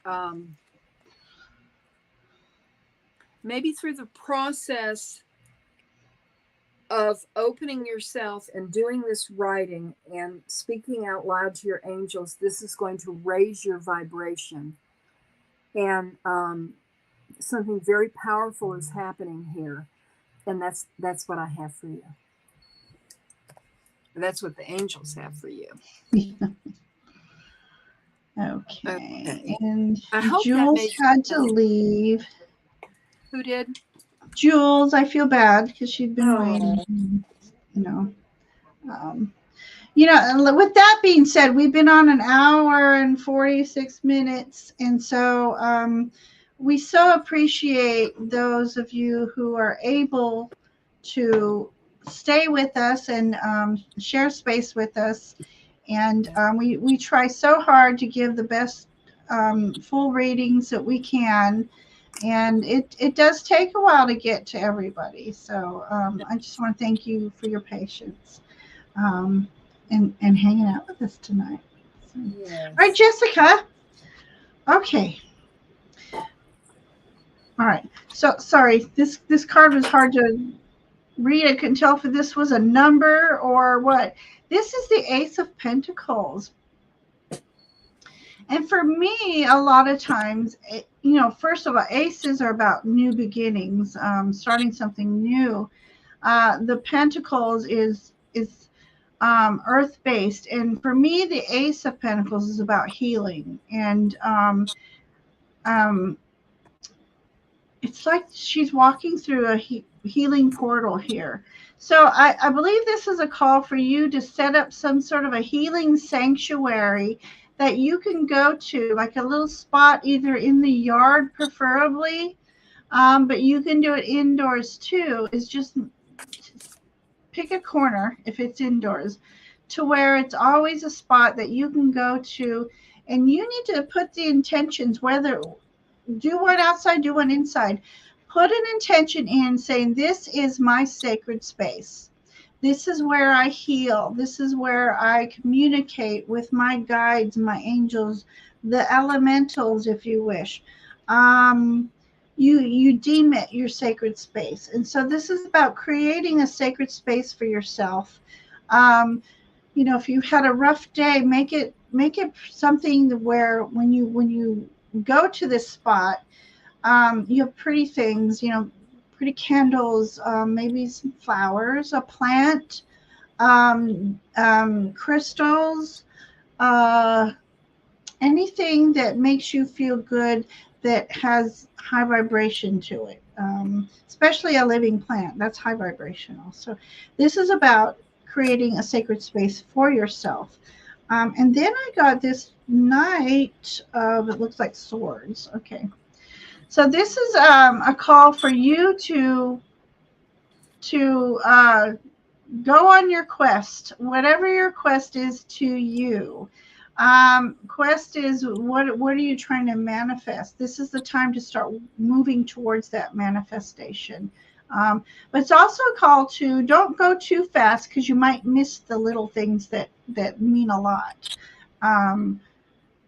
maybe through the process of opening yourself and doing this writing and speaking out loud to your angels, this is going to raise your vibration. And something very powerful is happening here. And that's what I have for you. That's what the angels have for you. Okay. And Jules had to leave. Who did? Jules, I feel bad because she'd been waiting. With that being said, we've been on an hour and 46 minutes. And so we so appreciate those of you who are able to stay with us and share space with us. And we try so hard to give the best full readings that we can. And it does take a while to get to everybody. So I just want to thank you for your patience and hanging out with us tonight. So. Yes. All right, Jessica. Okay. All right. So sorry, this card was hard to read. I couldn't tell if this was a number or what. This is the Ace of Pentacles. And for me, a lot of times, first of all, aces are about new beginnings, starting something new. The Pentacles is earth-based. And for me, the Ace of Pentacles is about healing. And it's like she's walking through a healing portal here. So I believe this is a call for you to set up some sort of a healing sanctuary that you can go to, like a little spot either in the yard preferably, but you can do it indoors too, is just pick a corner if it's indoors to where it's always a spot that you can go to, and you need to put the intentions, whether do one outside, do one inside. Put an intention in saying, this is my sacred space. This is where I heal. This is where I communicate with my guides, my angels, the elementals, if you wish. You deem it your sacred space. And so this is about creating a sacred space for yourself. If you had a rough day, make it something where when you go to this spot, you have pretty things, pretty candles, maybe some flowers, a plant, crystals, uh, anything that makes you feel good that has high vibration to it, especially a living plant. That's high vibrational. So this is about creating a sacred space for yourself. And then I got this Knight of, it looks like swords. Okay. So this is a call for you to go on your quest, whatever your quest is to you. Quest is what are you trying to manifest? This is the time to start moving towards that manifestation. But it's also a call to don't go too fast because you might miss the little things that mean a lot. Um,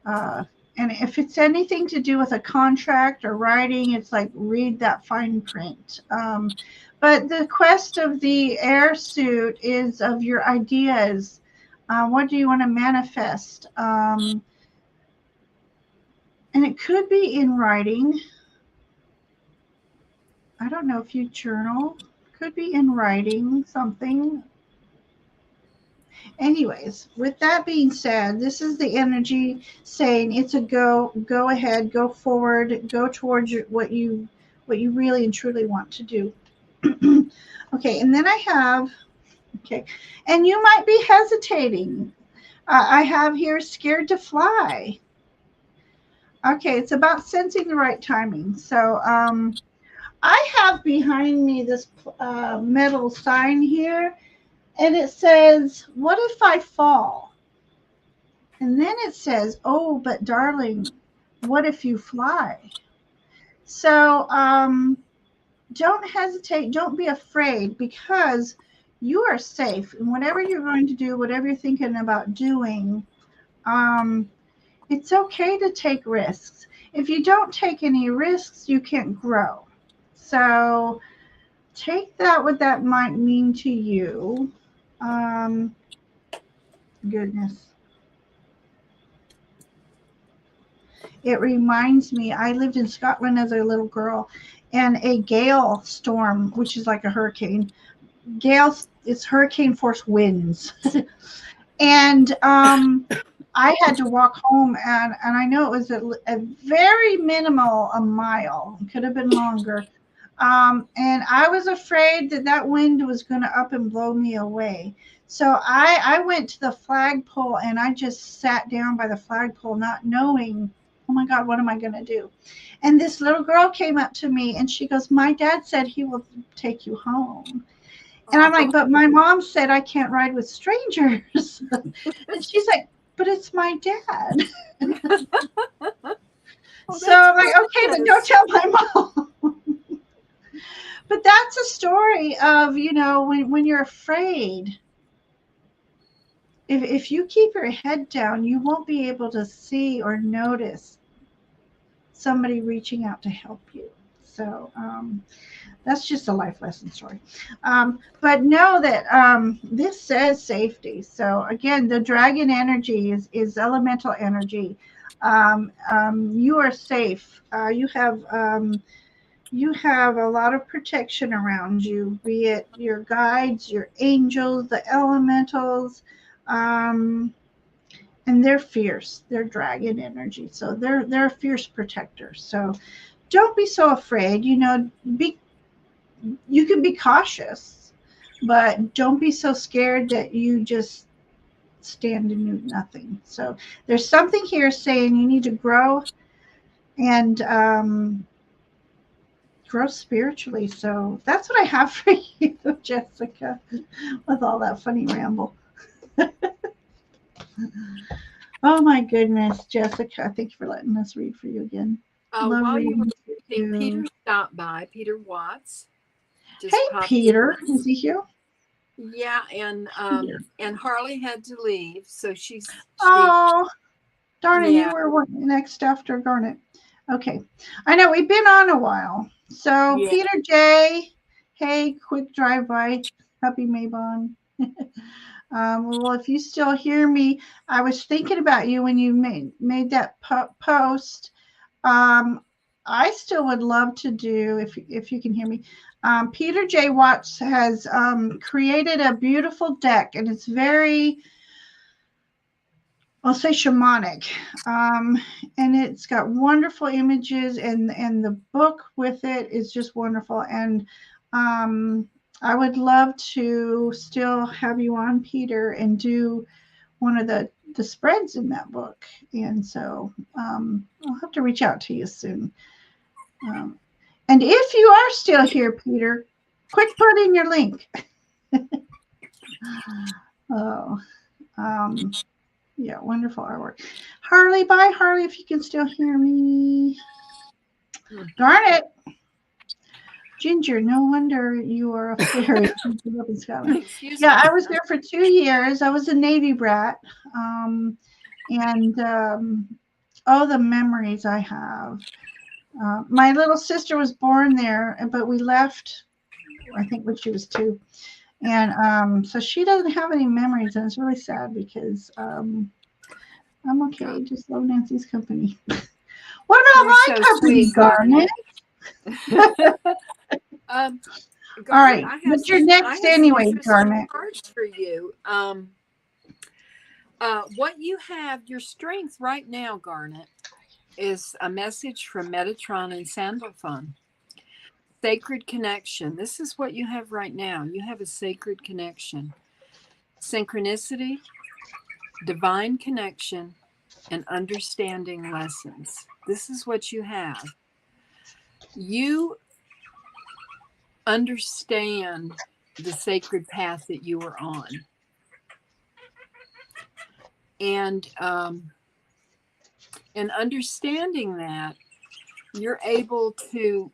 uh, and if it's anything to do with a contract or writing, it's like read that fine print. But the quest of the air suit is of your ideas. What do you want to manifest? And it could be in writing. I don't know if you journal. Could be in writing something. Anyways, with that being said, this is the energy saying it's a go ahead, go forward, go towards what you really and truly want to do. Okay, and then I have, okay, and you might be hesitating. I have here scared to fly. Okay, it's about sensing the right timing. So I have behind me this metal sign here, and it says, "What if I fall?" And then it says, "Oh, but darling, what if you fly?" So don't hesitate. Don't be afraid because you are safe. And whatever you're going to do, whatever you're thinking about doing, um, it's okay to take risks. If you don't take any risks, you can't grow. So take that what that might mean to you. Um, Goodness. It reminds me, I lived in Scotland as a little girl, and a gale storm, which is like a hurricane, gales, it's hurricane force winds. And I had to walk home, and I know it was a very minimal a mile, it could have been longer. And I was afraid that that wind was going to up and blow me away. So I went to the flagpole and I just sat down by the flagpole, not knowing, oh my God, what am I going to do? And this little girl came up to me and she goes, "My dad said he will take you home." And I'm like, "But my mom said I can't ride with strangers." And she's like, "But it's my dad." Oh, So that's I'm like, "Okay, but don't precious. tell my mom." But that's a story of, when you're afraid, if you keep your head down, you won't be able to see or notice somebody reaching out to help you. So that's just a life lesson story. But know that this says safety. So again, the dragon energy is elemental energy. You are safe. You have a lot of protection around you, be it your guides, your angels, the elementals, um, and they're fierce. They're dragon energy, so they're fierce protectors. So don't be so afraid. Be you can be cautious, but don't be so scared that you just stand and do nothing. So there's something here saying you need to grow and grow spiritually. So that's what I have for you, Jessica, with all that funny ramble. Oh my goodness, Jessica, thank you for letting us read for you again. Love While you were reading for reading, Peter you. stopped by. Peter Watts Hey, just popped Peter, in. is he here? Yeah, Peter. and Harley had to leave, so she Oh, darn it, you yeah, were next after Garnet. Okay, I know we've been on a while. So, yeah. Peter J, hey, quick drive by. Happy Maybon. Well, if you still hear me, I was thinking about you when you made that post. Um, I still would love to do, if you can hear me. Peter J. Watts has created a beautiful deck, and it's very, I'll say, shamanic, and it's got wonderful images, and the book with it is just wonderful. And I would love to still have you on, Peter, and do one of the spreads in that book. And so I'll have to reach out to you soon. And if you are still here, Peter, quick, put in your link. Oh, yeah, wonderful artwork. Harley, bye, Harley, if you can still hear me. Darn it. Ginger, no wonder you are a fairy. Yeah, I was there for 2 years. I was a Navy brat. Oh, the memories I have. My little sister was born there, but we left, I think, when she was 2. And so she doesn't have any memories, and it's really sad because I'm okay. Just love Nancy's company. What about my company, Garnet? Garnet, all right, what's your next anyway, Garnet? For you, what you have, your strength right now, Garnet, is a message from Metatron and Sandalphon. Sacred connection. This is what you have right now. You have a sacred connection. Synchronicity, divine connection, and understanding lessons. This is what you have. You understand the sacred path that you are on. And in understanding that, you're able to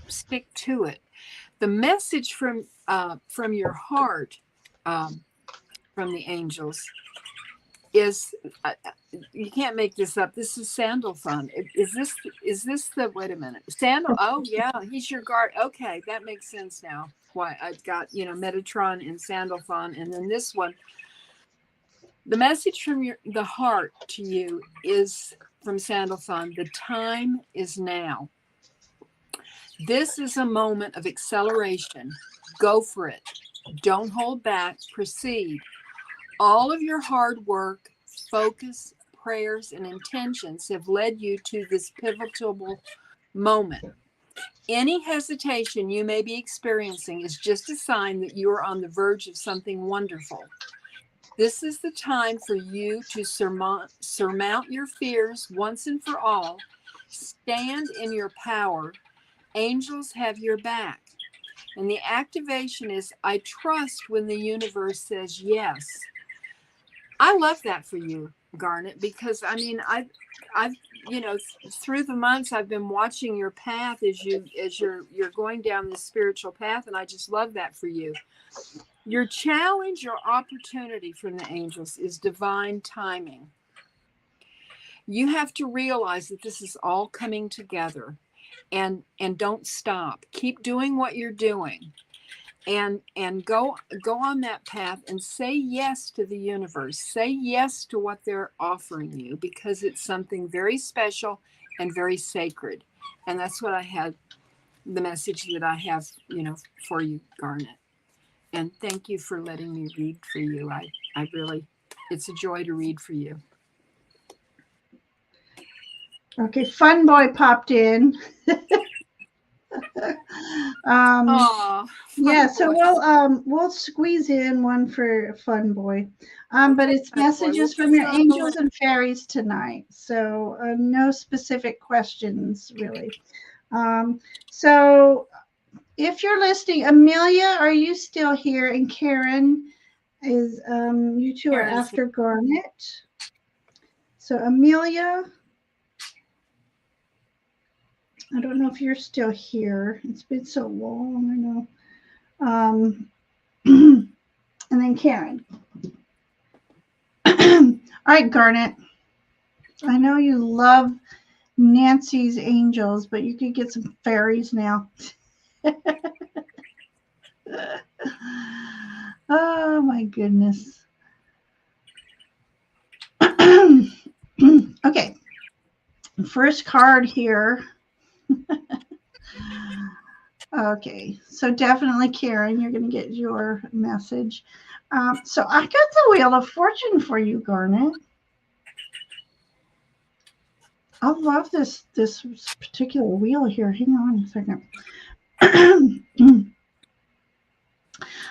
stick to it. The message from your heart, from the angels, is you can't make this up. This is Sandalphon. Is this the, wait a minute, oh yeah, he's your guard. Okay, that makes sense now. Why I've got, Metatron and Sandalphon, and then this one. The message from the heart to you is from Sandalphon. The time is now. This is a moment of acceleration. Go for it. Don't hold back. Proceed. All of your hard work, focus, prayers, and intentions have led you to this pivotal moment. Any hesitation you may be experiencing is just a sign that you are on the verge of something wonderful. This is the time for you to surmount your fears once and for all. Stand in your power. Angels have your back. And the activation is, I trust when the universe says yes. I love that for you, Garnet, because I mean, I've through the months I've been watching your path as you're going down this spiritual path, and I just love that for you. Your challenge, your opportunity from the angels is divine timing. You have to realize that this is all coming together, and don't stop. Keep doing what you're doing, and go on that path and say yes to the universe. Say yes to what they're offering you, because it's something very special and very sacred. And that's what I had, the message that I have, for you, Garnet. And thank you for letting me read for you. I really, it's a joy to read for you. Okay, Fun Boy popped in. Yeah, so we'll squeeze in one for Fun Boy. But it's messages from your angels and fairies tonight. So no specific questions, really. So if you're listening, Amelia, are you still here? And Karen, is you two are after Garnet. So Amelia, I don't know if you're still here. It's been so long, I know. And then Karen. All right, Garnet. I know you love Nancy's angels, but you could get some fairies now. Oh my goodness. Okay. First card here. Okay, so definitely, Karen, you're going to get your message. So I got the Wheel of Fortune for you, Garnet. I love this particular wheel here. Hang on a second.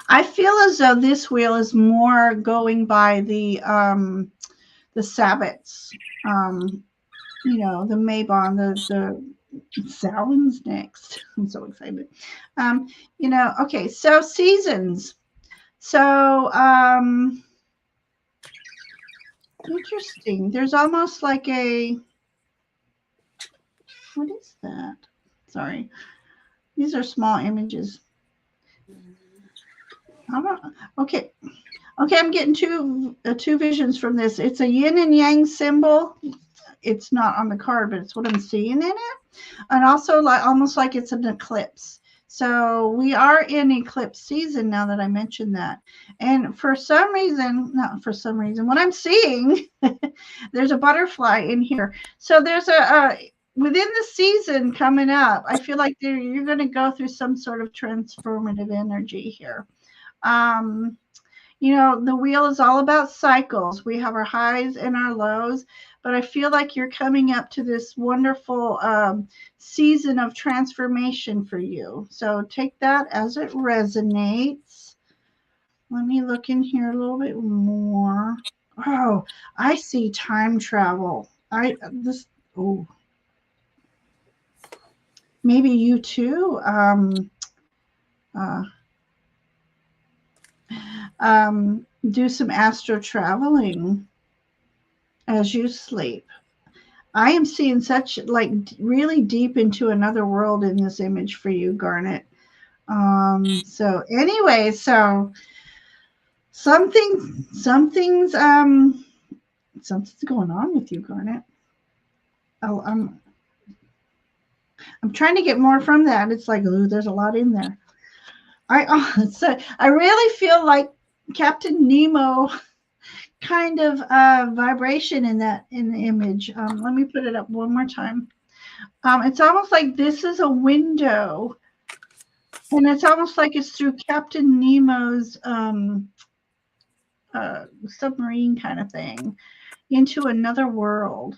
I feel as though this wheel is more going by the Sabbats, the Mabon, the Samhain's next. I'm so excited. Okay, so seasons. So interesting. There's almost like a, what is that? Sorry. These are small images. I don't, okay. Okay, I'm getting two visions from this. It's a yin and yang symbol. It's not on the card, but it's what I'm seeing in it. And also like almost like it's an eclipse. So we are in eclipse season now that I mentioned that. And for some reason, not for some reason, what I'm seeing, there's a butterfly in here. So there's a within the season coming up, I feel like you're going to go through some sort of transformative energy here. The wheel is all about cycles. We have our highs and our lows, but I feel like you're coming up to this wonderful season of transformation for you. So take that as it resonates. Let me look in here a little bit more. Oh, I see time travel. Maybe you too. Do some astro traveling as you sleep. I am seeing such like really deep into another world in this image for you, Garnet. So anyway, so something's going on with you, Garnet. Oh, I'm trying to get more from that. It's like, ooh, there's a lot in there. I really feel like Captain Nemo kind of vibration in the image. Let me put it up one more time. It's almost like this is a window, and it's almost like it's through Captain Nemo's submarine kind of thing into another world.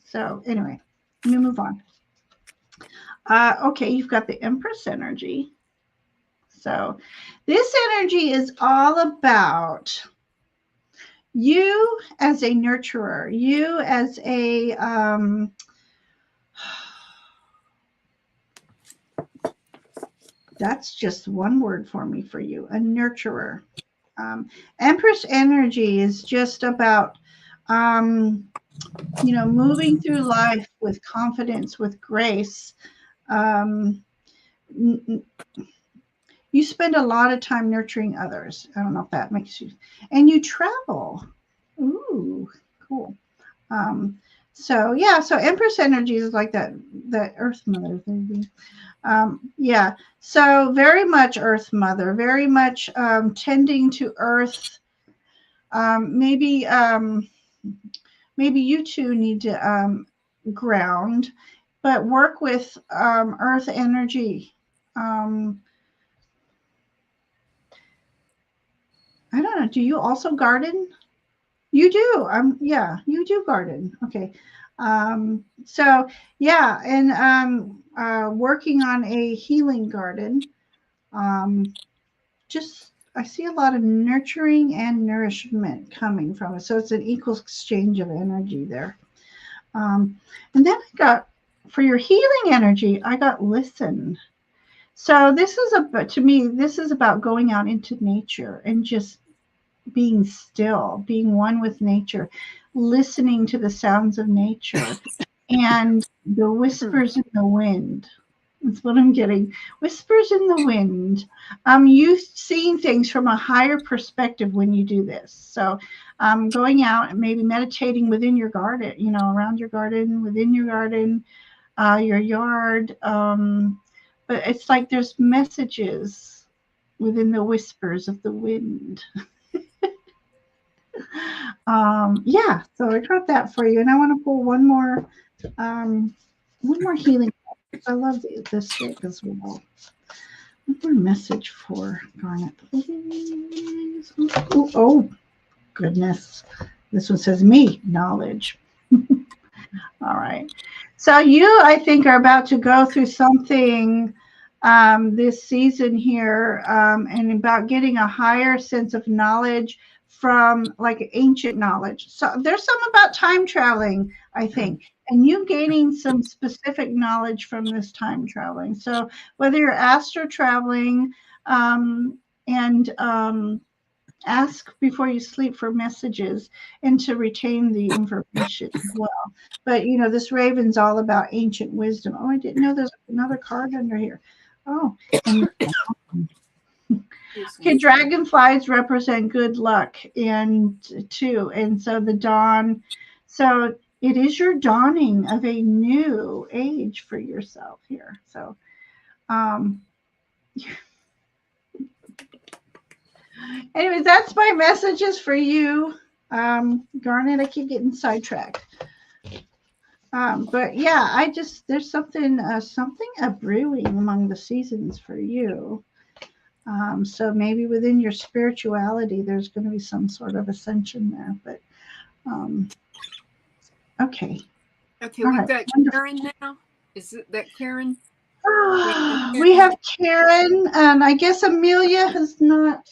So anyway, let me move on. Okay, you've got the Empress energy. So this energy is all about you as a nurturer, you as a that's just one word for me for you, a nurturer. Empress energy is just about moving through life with confidence, with grace. You spend a lot of time nurturing others. I don't know if that makes you, and you travel. Ooh, cool. So Empress energy is like that Earth Mother thing. Yeah, so very much Earth Mother, very much tending to Earth. Maybe you two need to ground, but work with Earth energy. I don't know. Do you also garden? You do. Yeah, you do garden. Okay. So yeah, and working on a healing garden. Just I see a lot of nurturing and nourishment coming from it. So it's an equal exchange of energy there. And then I got for your healing energy, I got listen. So this is to me, this is about going out into nature and just being still, being one with nature, listening to the sounds of nature and the whispers in the wind. That's what I'm getting. Whispers in the wind. You seeing things from a higher perspective when you do this. So going out and maybe meditating within your garden, around your garden, within your garden, your yard. But it's like there's messages within the whispers of the wind. Yeah, so I got that for you, and I want to pull one more healing. I love this stick as well. One more message for Garnet, please. Oh, goodness. This one says me, knowledge. All right. So you, I think, are about to go through something this season here, and about getting a higher sense of knowledge from like ancient knowledge. So there's some about time traveling, I think, and you gaining some specific knowledge from this time traveling. So whether you're astro traveling, and ask before you sleep for messages and to retain the information as well. But this raven's all about ancient wisdom. Oh, I didn't know there's another card under here. Oh, and okay, dragonflies represent good luck and too. And so the dawn, so it is your dawning of a new age for yourself here. So um anyways, that's my messages for you. Garnet, I keep getting sidetracked. But yeah, there's something brewing among the seasons for you. So maybe within your spirituality, there's going to be some sort of ascension there. But um, okay. Okay, All we've right. got Wonderful. Karen now. Is it that Karen? We have Karen, and I guess Amelia has not.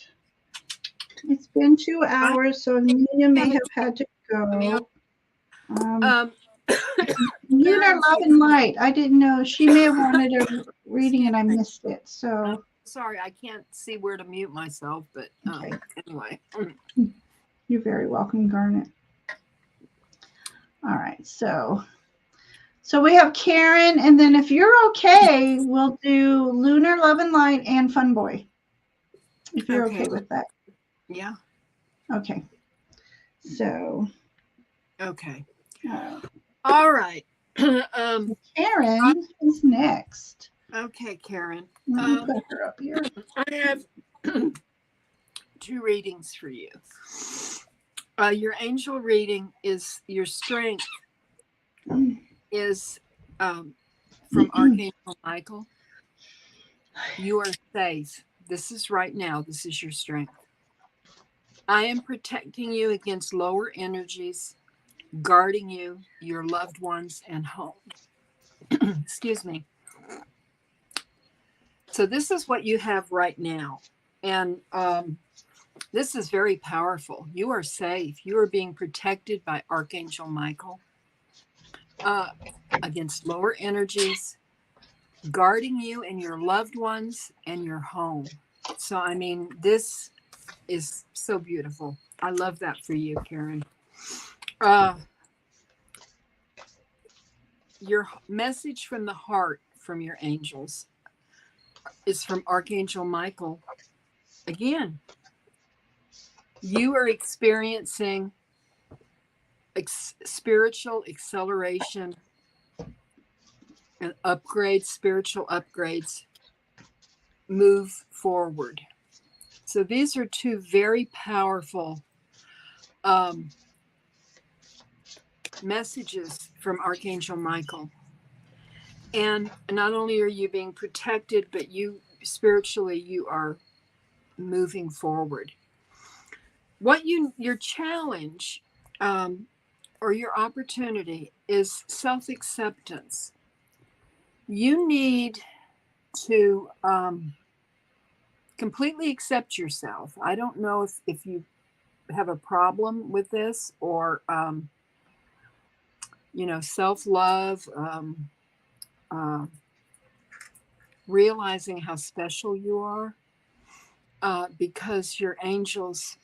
It's been 2 hours, so Amelia may have had to go. Lunar Love and Light. I didn't know. She may have wanted a reading and I missed it. So sorry, I can't see where to mute myself, but okay. Anyway. You're very welcome, Garnet. All right, so we have Karen, and then if you're okay, we'll do Lunar Love and Light and Fun Boy. If you're okay with that. Yeah. Okay. So. Okay. All right. Karen is next. Okay, Karen. Let me put her up here. I have 2 readings for you. Your angel reading is your strength is from Archangel Michael. You are safe. This is right now. This is your strength. I am protecting you against lower energies, guarding you, your loved ones, and home. Excuse me. So this is what you have right now. And this is very powerful. You are safe. You are being protected by Archangel Michael against lower energies, guarding you and your loved ones and your home. So, I mean, this is so beautiful. I love that for you, Karen. Your message from the heart from your angels is from Archangel Michael. Again, you are experiencing spiritual acceleration and upgrades, spiritual upgrades. Move forward. So these are 2 very powerful messages from Archangel Michael. And not only are you being protected, but you spiritually, you are moving forward. Your challenge or your opportunity is self-acceptance. You need to completely accept yourself. I don't know if you have a problem with this or, self-love, realizing how special you are, because your angels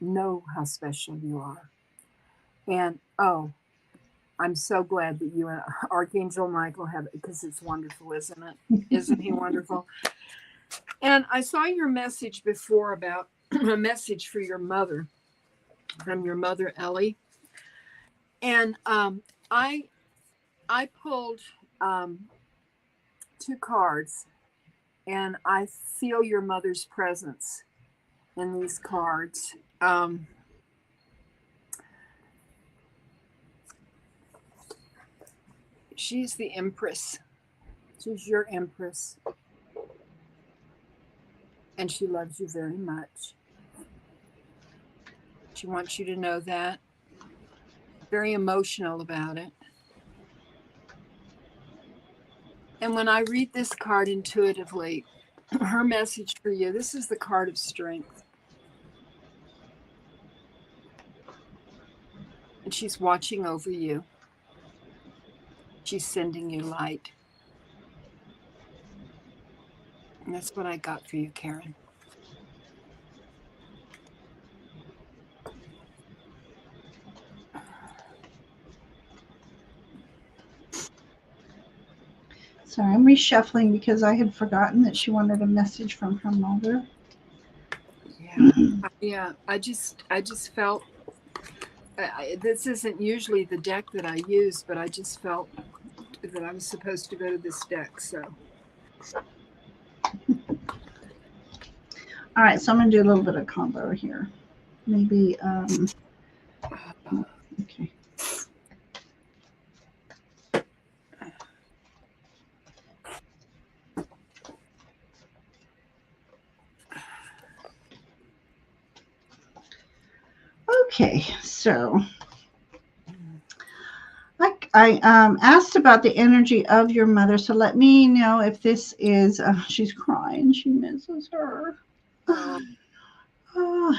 know how special you are. And, I'm so glad that you and Archangel Michael have it, because it's wonderful, isn't it? Isn't he wonderful? And I saw your message before about a message for your mother, from your mother, Ellie. And I pulled 2 cards, and I feel your mother's presence in these cards. She's the Empress. She's your Empress. And she loves you very much. She wants you to know that. Very emotional about it. And when I read this card intuitively, her message for you, this is the card of strength. And she's watching over you. She's sending you light. And that's what I got for you, Karen. Sorry, I'm reshuffling because I had forgotten that she wanted a message from her mother. Yeah. I just felt this isn't usually the deck that I use, but I just felt that I was supposed to go to this deck. So. All right, so I'm going to do a little bit of combo here. Maybe, okay. Okay, so I asked about the energy of your mother, so let me know if this is, she's crying, she misses her. Oh,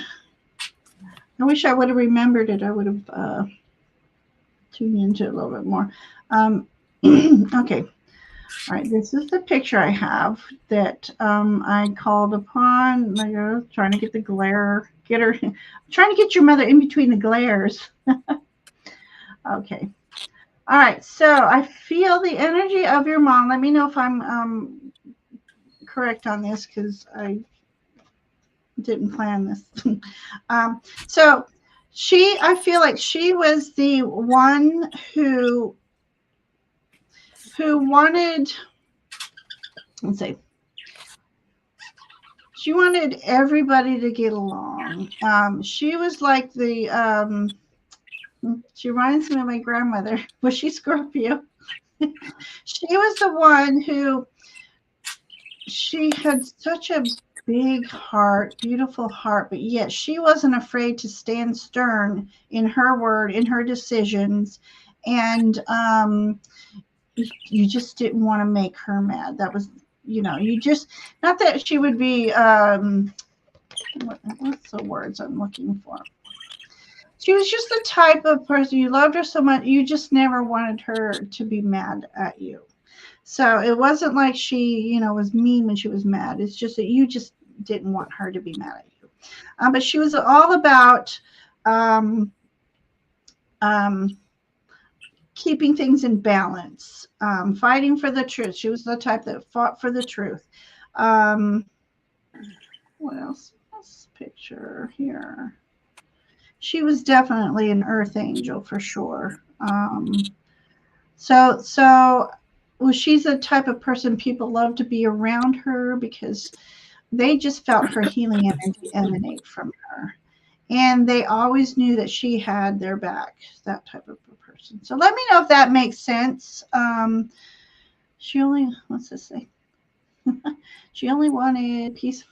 I wish I would have remembered it. I would have tuned into it a little bit more. Okay. All right, this is the picture I have that I called upon. Like, trying to get the glare, trying to get your mother in between the glares. Okay. All right, so I feel the energy of your mom. Let me know if I'm correct on this because I didn't plan this. So I feel like she was the one who wanted, let's see, she wanted everybody to get along. She was like she reminds me of my grandmother. Was she Scorpio? She was the one who, she had such a big heart, beautiful heart, but yet she wasn't afraid to stand stern in her word, in her decisions. And you just didn't want to make her mad. That was, you just, not that she would be, what's the words I'm looking for? She was just the type of person, you loved her so much, you just never wanted her to be mad at you. So it wasn't like she, was mean when she was mad. It's just that you just didn't want her to be mad at you. But she was all about keeping things in balance, fighting for the truth. She was the type that fought for the truth. What else? This picture here. She was definitely an earth angel for sure. So well, she's the type of person people love to be around her because they just felt her healing energy emanate from her. And they always knew that she had their back, that type of a person. So let me know if that makes sense. She only, what's this say? She only wanted peace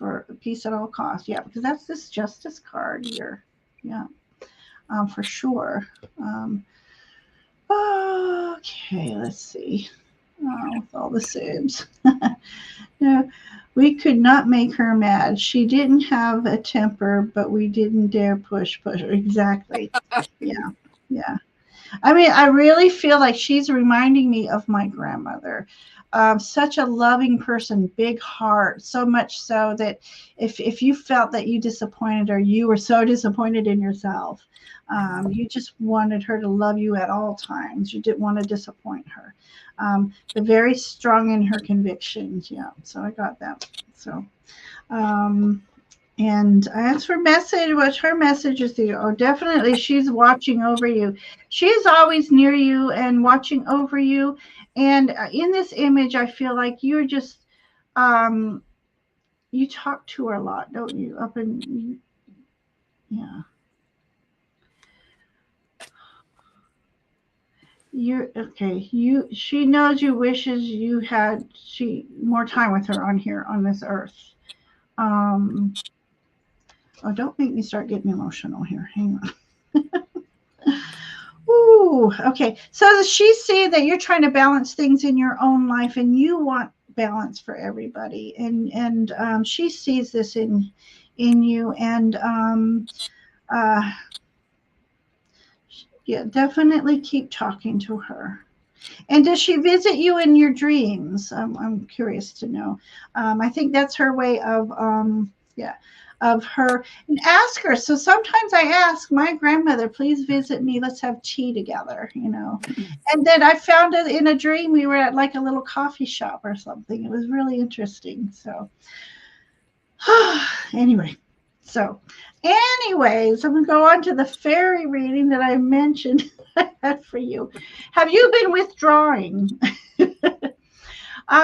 at all costs. Yeah, because that's this justice card here. Yeah, for sure. Okay, let's see. With all the saves. No, we could not make her mad. She didn't have a temper, but we didn't dare push her. Exactly. Yeah. Yeah. I mean, I really feel like she's reminding me of my grandmother. Such a loving person, big heart, so much so that if you felt that you disappointed her, you were so disappointed in yourself. You just wanted her to love you at all times. You didn't want to disappoint her. But very strong in her convictions. Yeah, so I got that. So, and as for message, what her message is to you? Oh, definitely, she's watching over you. She is always near you and watching over you. And in this image, I feel like you're just, you talk to her a lot, don't you? Yeah. you okay. She knows you wishes you had she more time with her on here on this earth. Um, oh, don't make me start getting emotional here. Hang on. Ooh, okay. So does she see that you're trying to balance things in your own life, and you want balance for everybody, and she sees this in you, and uh, yeah, definitely keep talking to her. And does she visit you in your dreams? I'm curious to know. I think that's her way of, yeah, of her. And ask her. So sometimes I ask my grandmother, please visit me. Let's have tea together, you know. And then I found it in a dream. We were at like a little coffee shop or something. It was really interesting. So, anyway, so, anyways, I'm going to go on to the fairy reading that I mentioned I had for you. Have you been withdrawing?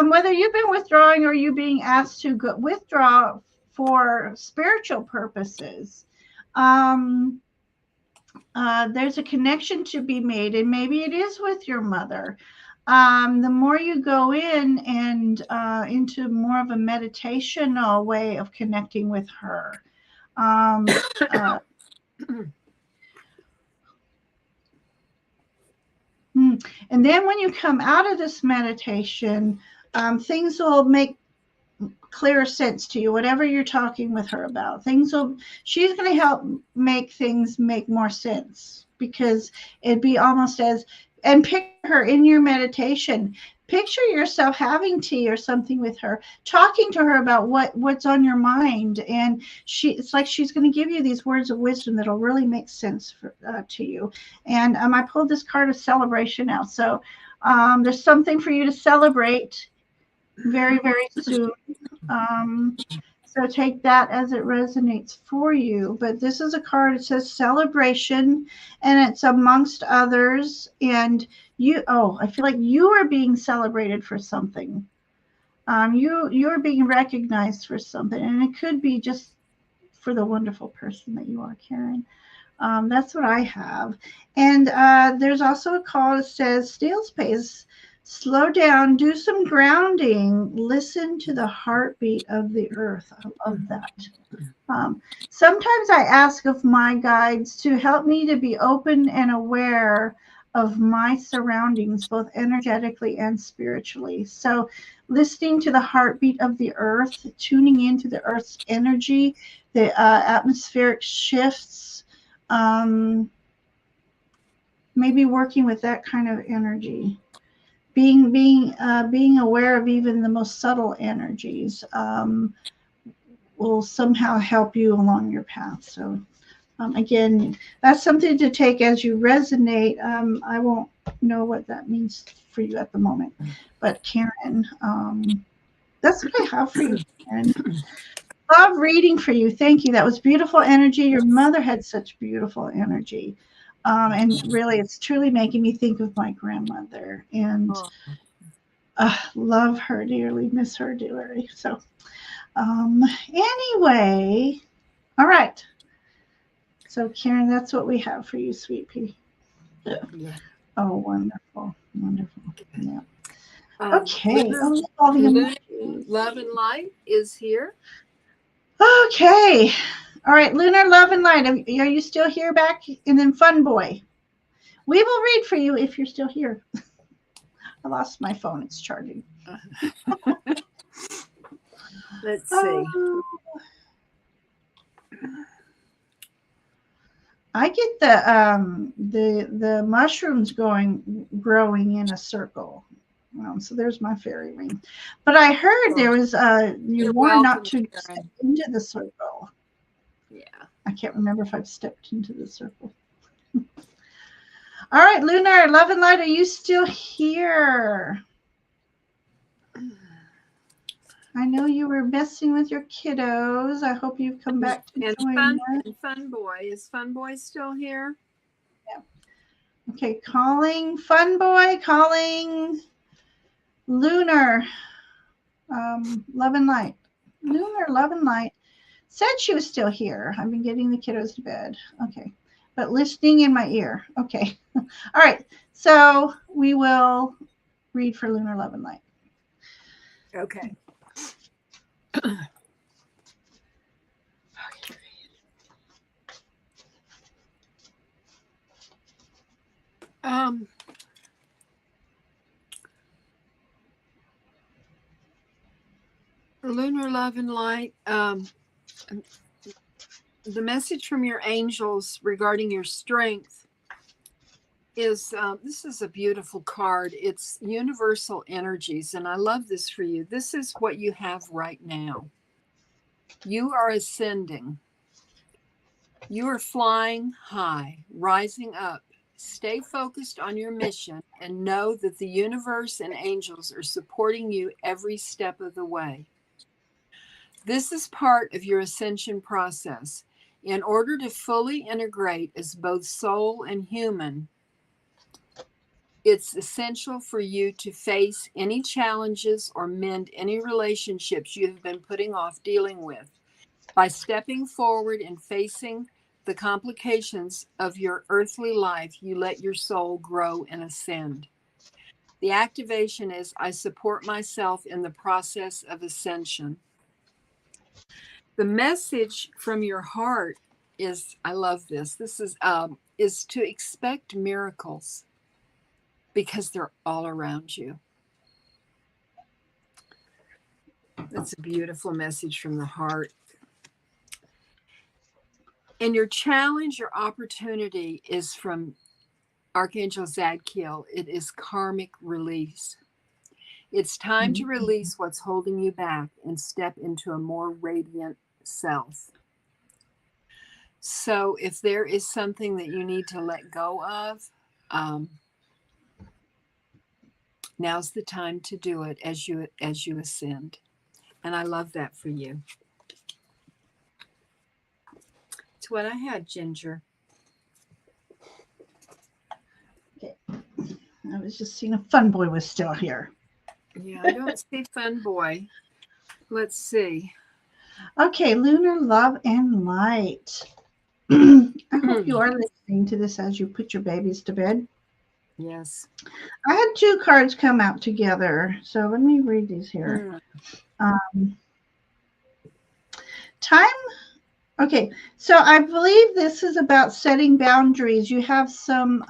Whether you've been withdrawing or you being asked to withdraw for spiritual purposes, um, there's a connection to be made, and maybe it is with your mother. The more you go in and into more of a meditational way of connecting with her, um, uh, and then when you come out of this meditation, things will make clearer sense to you. Whatever you're talking with her about, she's going to help make things make more sense, because it'd be almost as, and picture her in your meditation. Picture yourself having tea or something with her, talking to her about what's on your mind, and it's like she's going to give you these words of wisdom that'll really make sense to you. And I pulled this card of celebration out, so there's something for you to celebrate very, very soon. Um, so take that as it resonates for you. But this is a card. It says celebration, and it's amongst others. And I feel like you are being celebrated for something. You're being recognized for something, and it could be just for the wonderful person that you are, Karen. That's what I have. And there's also a call that says steel space, slow down, do some grounding, listen to the heartbeat of the earth. I love that. Sometimes I ask of my guides to help me to be open and aware of my surroundings, both energetically and spiritually. So, listening to the heartbeat of the earth, tuning into the earth's energy, the atmospheric shifts, maybe working with that kind of energy, being aware of even the most subtle energies, will somehow help you along your path. So again, that's something to take as you resonate. I won't know what that means for you at the moment, but Karen, that's what I have for you, Karen. Love reading for you. Thank you. That was beautiful energy. Your mother had such beautiful energy. And really, it's truly making me think of my grandmother, and love her dearly, miss her dearly. So, anyway, all right. So, Karen, that's what we have for you, sweet pea. Yeah. Oh, wonderful. Wonderful. Yeah. Okay. All the Love and Light is here. Okay. All right. Lunar Love and Light. Are you still here back? And then Fun Boy. We will read for you if you're still here. I lost my phone. It's charging. Let's see. I get the mushrooms growing in a circle. So there's my fairy ring. But I heard there was you warned not to step into the circle. Yeah. I can't remember if I've stepped into the circle. All right, Lunar, Love and Light, are you still here? I know you were messing with your kiddos. I hope you've come back to join us. And Fun Boy. Is Fun Boy still here? Yeah. Okay, calling Fun Boy, calling Lunar, Love and Light. Lunar, Love and Light said she was still here. I've been getting the kiddos to bed. Okay, but listening in my ear. Okay. All right. So we will read for lunar love and light. Okay. Um, lunar love and light. The message from your angels regarding your strength is this is a beautiful card. It's universal energies, and I love this for you. This is what you have right now. You are ascending. You are flying high, rising up. Stay focused on your mission and know that the universe and angels are supporting you every step of the way. This is part of your ascension process. In order to fully integrate as both soul and human, it's essential for you to face any challenges or mend any relationships you have been putting off dealing with. By stepping forward and facing the complications of your earthly life, you let your soul grow and ascend. The activation is, I support myself in the process of ascension. The message from your heart is, I love this. This is to expect miracles because they're all around you. That's a beautiful message from the heart. And your challenge, your opportunity is from Archangel Zadkiel. It is karmic release. It's time to release what's holding you back and step into a more radiant self. So if there is something that you need to let go of, now's the time to do it as you ascend. And I love that for you. It's what I had, Ginger. Okay. I was just seeing if Fun Boy was still here. Yeah, I don't see Fun Boy. Let's see. Okay, lunar love and light. I hope you are listening to this as you put your babies to bed. Yes. I had two cards come out together, so let me read these here. Time. Okay, so I believe this is about setting boundaries. You have some,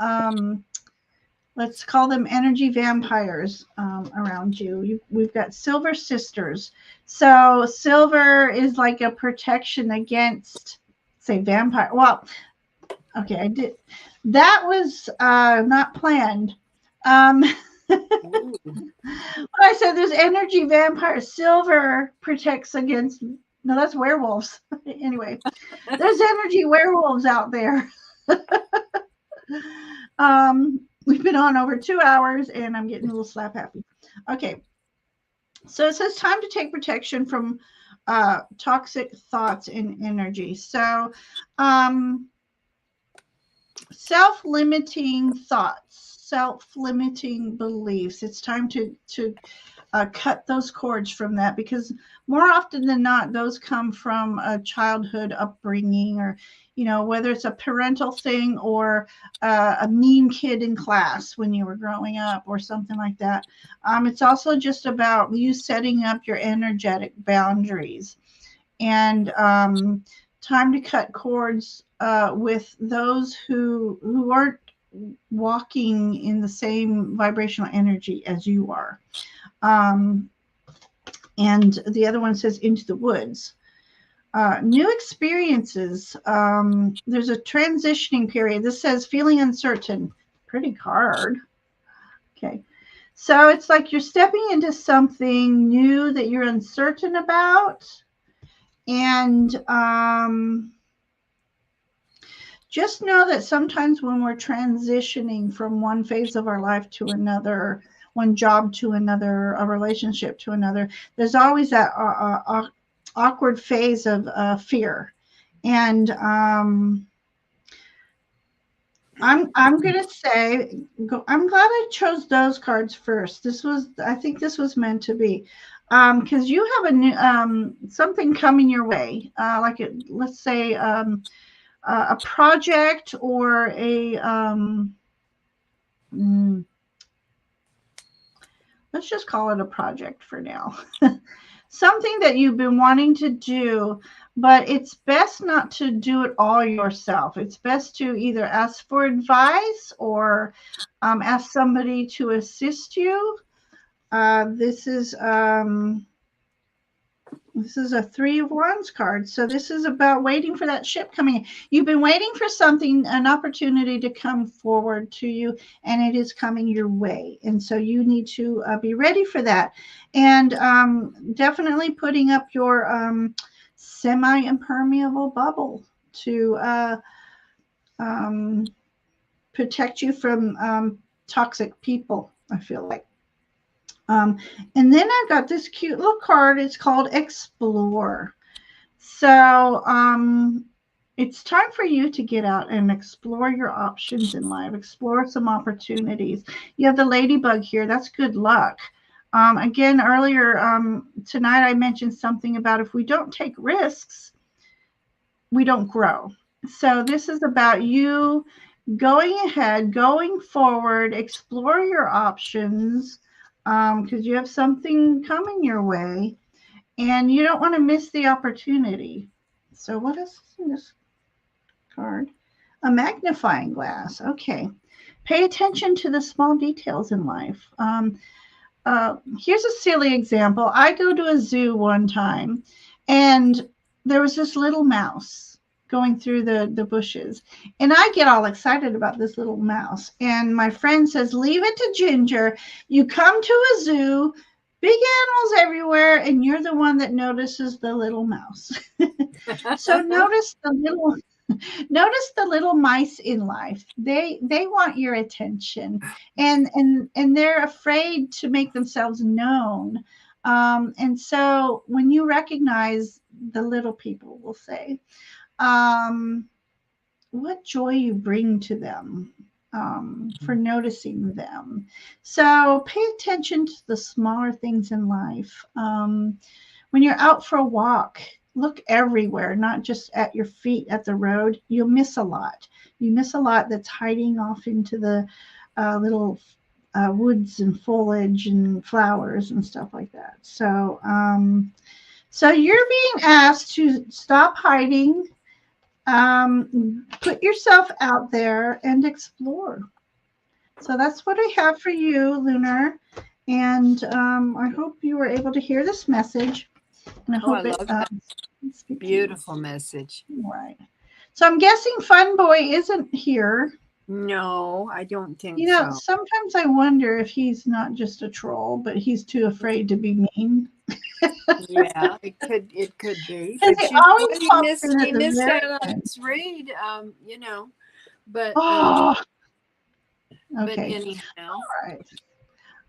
let's call them energy vampires around you. We've got silver sisters. So silver is like a protection against, say, vampire. Well, okay, I did. That was not planned. When I said there's energy vampires, silver protects against. No, that's werewolves. Anyway, there's energy werewolves out there. We've been on over 2 hours, and I'm getting a little slap happy. Okay, so it says time to take protection from toxic thoughts and energy. So, self-limiting thoughts, self-limiting beliefs. It's time to cut those cords from that, because more often than not, those come from a childhood upbringing, or, whether it's a parental thing or a mean kid in class when you were growing up or something like that. It's also just about you setting up your energetic boundaries, and time to cut cords with those who aren't walking in the same vibrational energy as you are. And the other one says into the woods. New experiences. There's a transitioning period. This says feeling uncertain. Pretty card. Okay. So it's like you're stepping into something new that you're uncertain about. And just know that sometimes when we're transitioning from one phase of our life to another, one job to another, a relationship to another, there's always that awkward phase of fear. And I'm gonna say, I'm glad I chose those cards first. I think this was meant to be, because you have a new something coming your way, let's say a project or a let's just call it a project for now. Something that you've been wanting to do, but it's best not to do it all yourself. It's best to either ask for advice or ask somebody to assist you. This is this is a Three of Wands card. So this is about waiting for that ship coming in. You've been waiting for something, an opportunity to come forward to you, and it is coming your way. And so you need to be ready for that. And definitely putting up your semi-impermeable bubble to um, protect you from toxic people, I feel like. Um, and then I got this cute little card. It's called Explore. So it's time for you to get out and explore your options in life, explore some opportunities. You have the ladybug here. That's good luck. Again, earlier tonight, I mentioned something about if we don't take risks, we don't grow. So this is about you going ahead, going forward, explore your options because you have something coming your way and you don't want to miss the opportunity. So what is in this card? A magnifying glass. Okay. Pay attention to the small details in life. Here's a silly example. I go to a zoo one time and there was this little mouse going through the bushes. And I get all excited about this little mouse. And my friend says, leave it to Ginger. You come to a zoo, big animals everywhere, and you're the one that notices the little mouse. So notice the little mice in life. They want your attention, and they're afraid to make themselves known. And so when you recognize the little people, we'll say, um, what joy you bring to them for noticing them. So pay attention to the smaller things in life. When you're out for a walk, look everywhere, not just at your feet at the road. You'll miss a lot. You miss a lot that's hiding off into the little woods and foliage and flowers and stuff like that. So, so you're being asked to stop hiding, put yourself out there and explore. So that's what I have for you, Lunar. And I hope you were able to hear this message. And I hope I love that. Beautiful message. Right. So I'm guessing Fun Boy isn't here. No, I don't think You know, so. sometimes I wonder if he's not just a troll, but he's too afraid to be mean. Yeah, it could be. Because But he you know always what? pops in He at the missed very out on end. his read. You know, but Oh, but okay. anyhow. All right.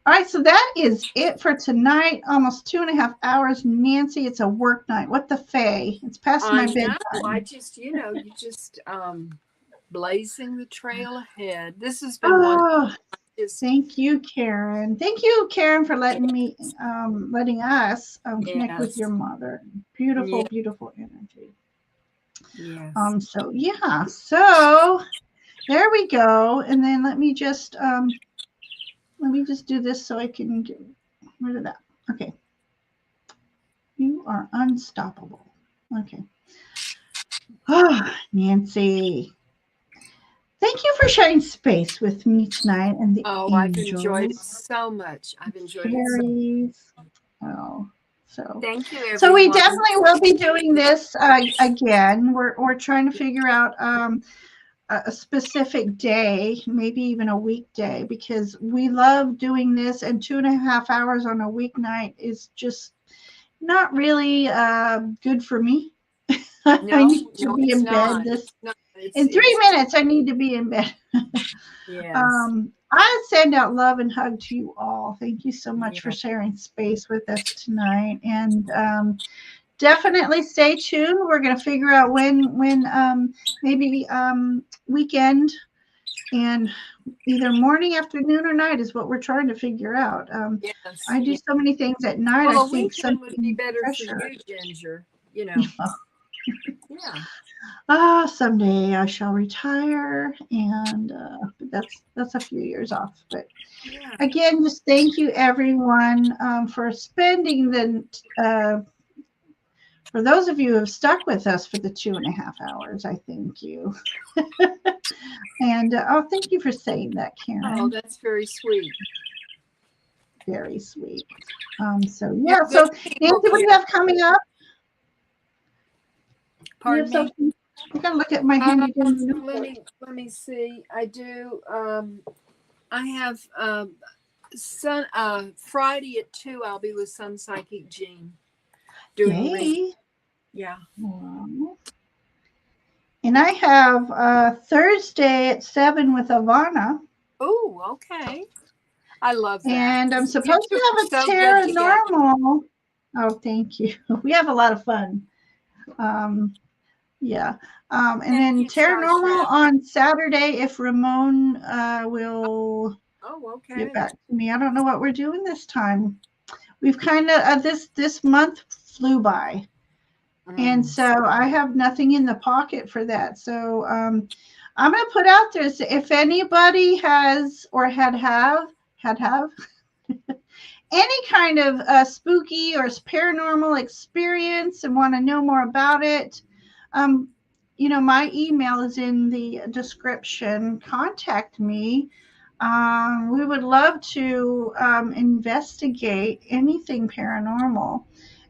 All right, so that is it for tonight. Almost 2.5 hours. Nancy, it's a work night. What the fay? It's past my I bedtime. know. I just, you know, you just blazing the trail ahead. This has been one. Oh, Just thank you, Karen. Thank you, Karen, for letting me, letting us connect with yes, your mother. Beautiful, yes, beautiful energy. yes. So yeah, so there we go. And then let me just do this so I can get rid of that. Okay. You are unstoppable. Okay. Oh, Nancy. Thank you for sharing space with me tonight and the Oh, I've enjoyed it angels, so much. I've enjoyed it so. fairies. Oh, so Thank you, so we everyone. definitely will be doing this again. We're trying to figure out a specific day, maybe even a weekday, because we love doing this, and 2.5 hours on a weeknight is just not really good for me. I No, need to no, be it's in bed not. this It's not. in three minutes. I need to be in bed. Yes, I send out love and hug to you all. Thank you so much for yes. sharing space with us tonight, and definitely stay tuned. We're going to figure out when maybe weekend and either morning, afternoon, or night is what we're trying to figure out. Yes. I do Yeah. so many things at night. I Well, a think weekend would be something better for pressure. you, Ginger. You know. Someday I shall retire, and but that's a few years off. But Yeah. again, just thank you everyone for spending the. For those of you who have stuck with us for the 2.5 hours, I thank you. And thank you for saying that, Karen. Oh, that's very sweet. Very sweet. So You're yeah. good So people, Nancy, what do you Karen. have coming up? You have Pardon me. something? I'm gonna look at my handy dandy notebook. Let me see. I do. I have Friday at 2. I'll be with Sun Psychic Jean doing a reading. Yay! Yeah. Wow. And I have Thursday at 7 with Ivana. Oh, okay. I love that. And I'm You supposed two to are have so a good together. paranormal. Oh, thank you. We have a lot of fun. Yeah. And Thank then you, Star paranormal Chef. on Saturday if Ramon will Oh, okay. get back to me. I don't know what we're doing this time. We've kind of this month flew by. And so I have nothing in the pocket for that. So I'm going to put out there, so if anybody has or had any kind of spooky or paranormal experience and want to know more about it, my email is in the description. Contact me. We would love to investigate anything paranormal.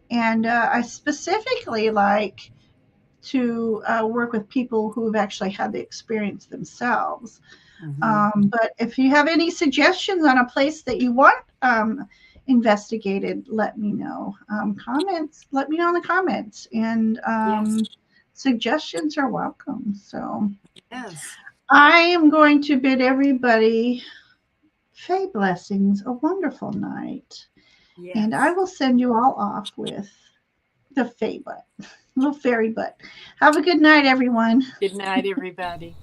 And I specifically like to work with people who have actually had the experience themselves. But if you have any suggestions on a place that you want investigated, let me know. Comments, let me know in the comments. And Yes. suggestions are welcome. So Yes. I am going to bid everybody Faye blessings, a wonderful night. And I Yes. will send you all off with the Faye butt, little fairy butt. Have a good night, everyone. Good night, everybody.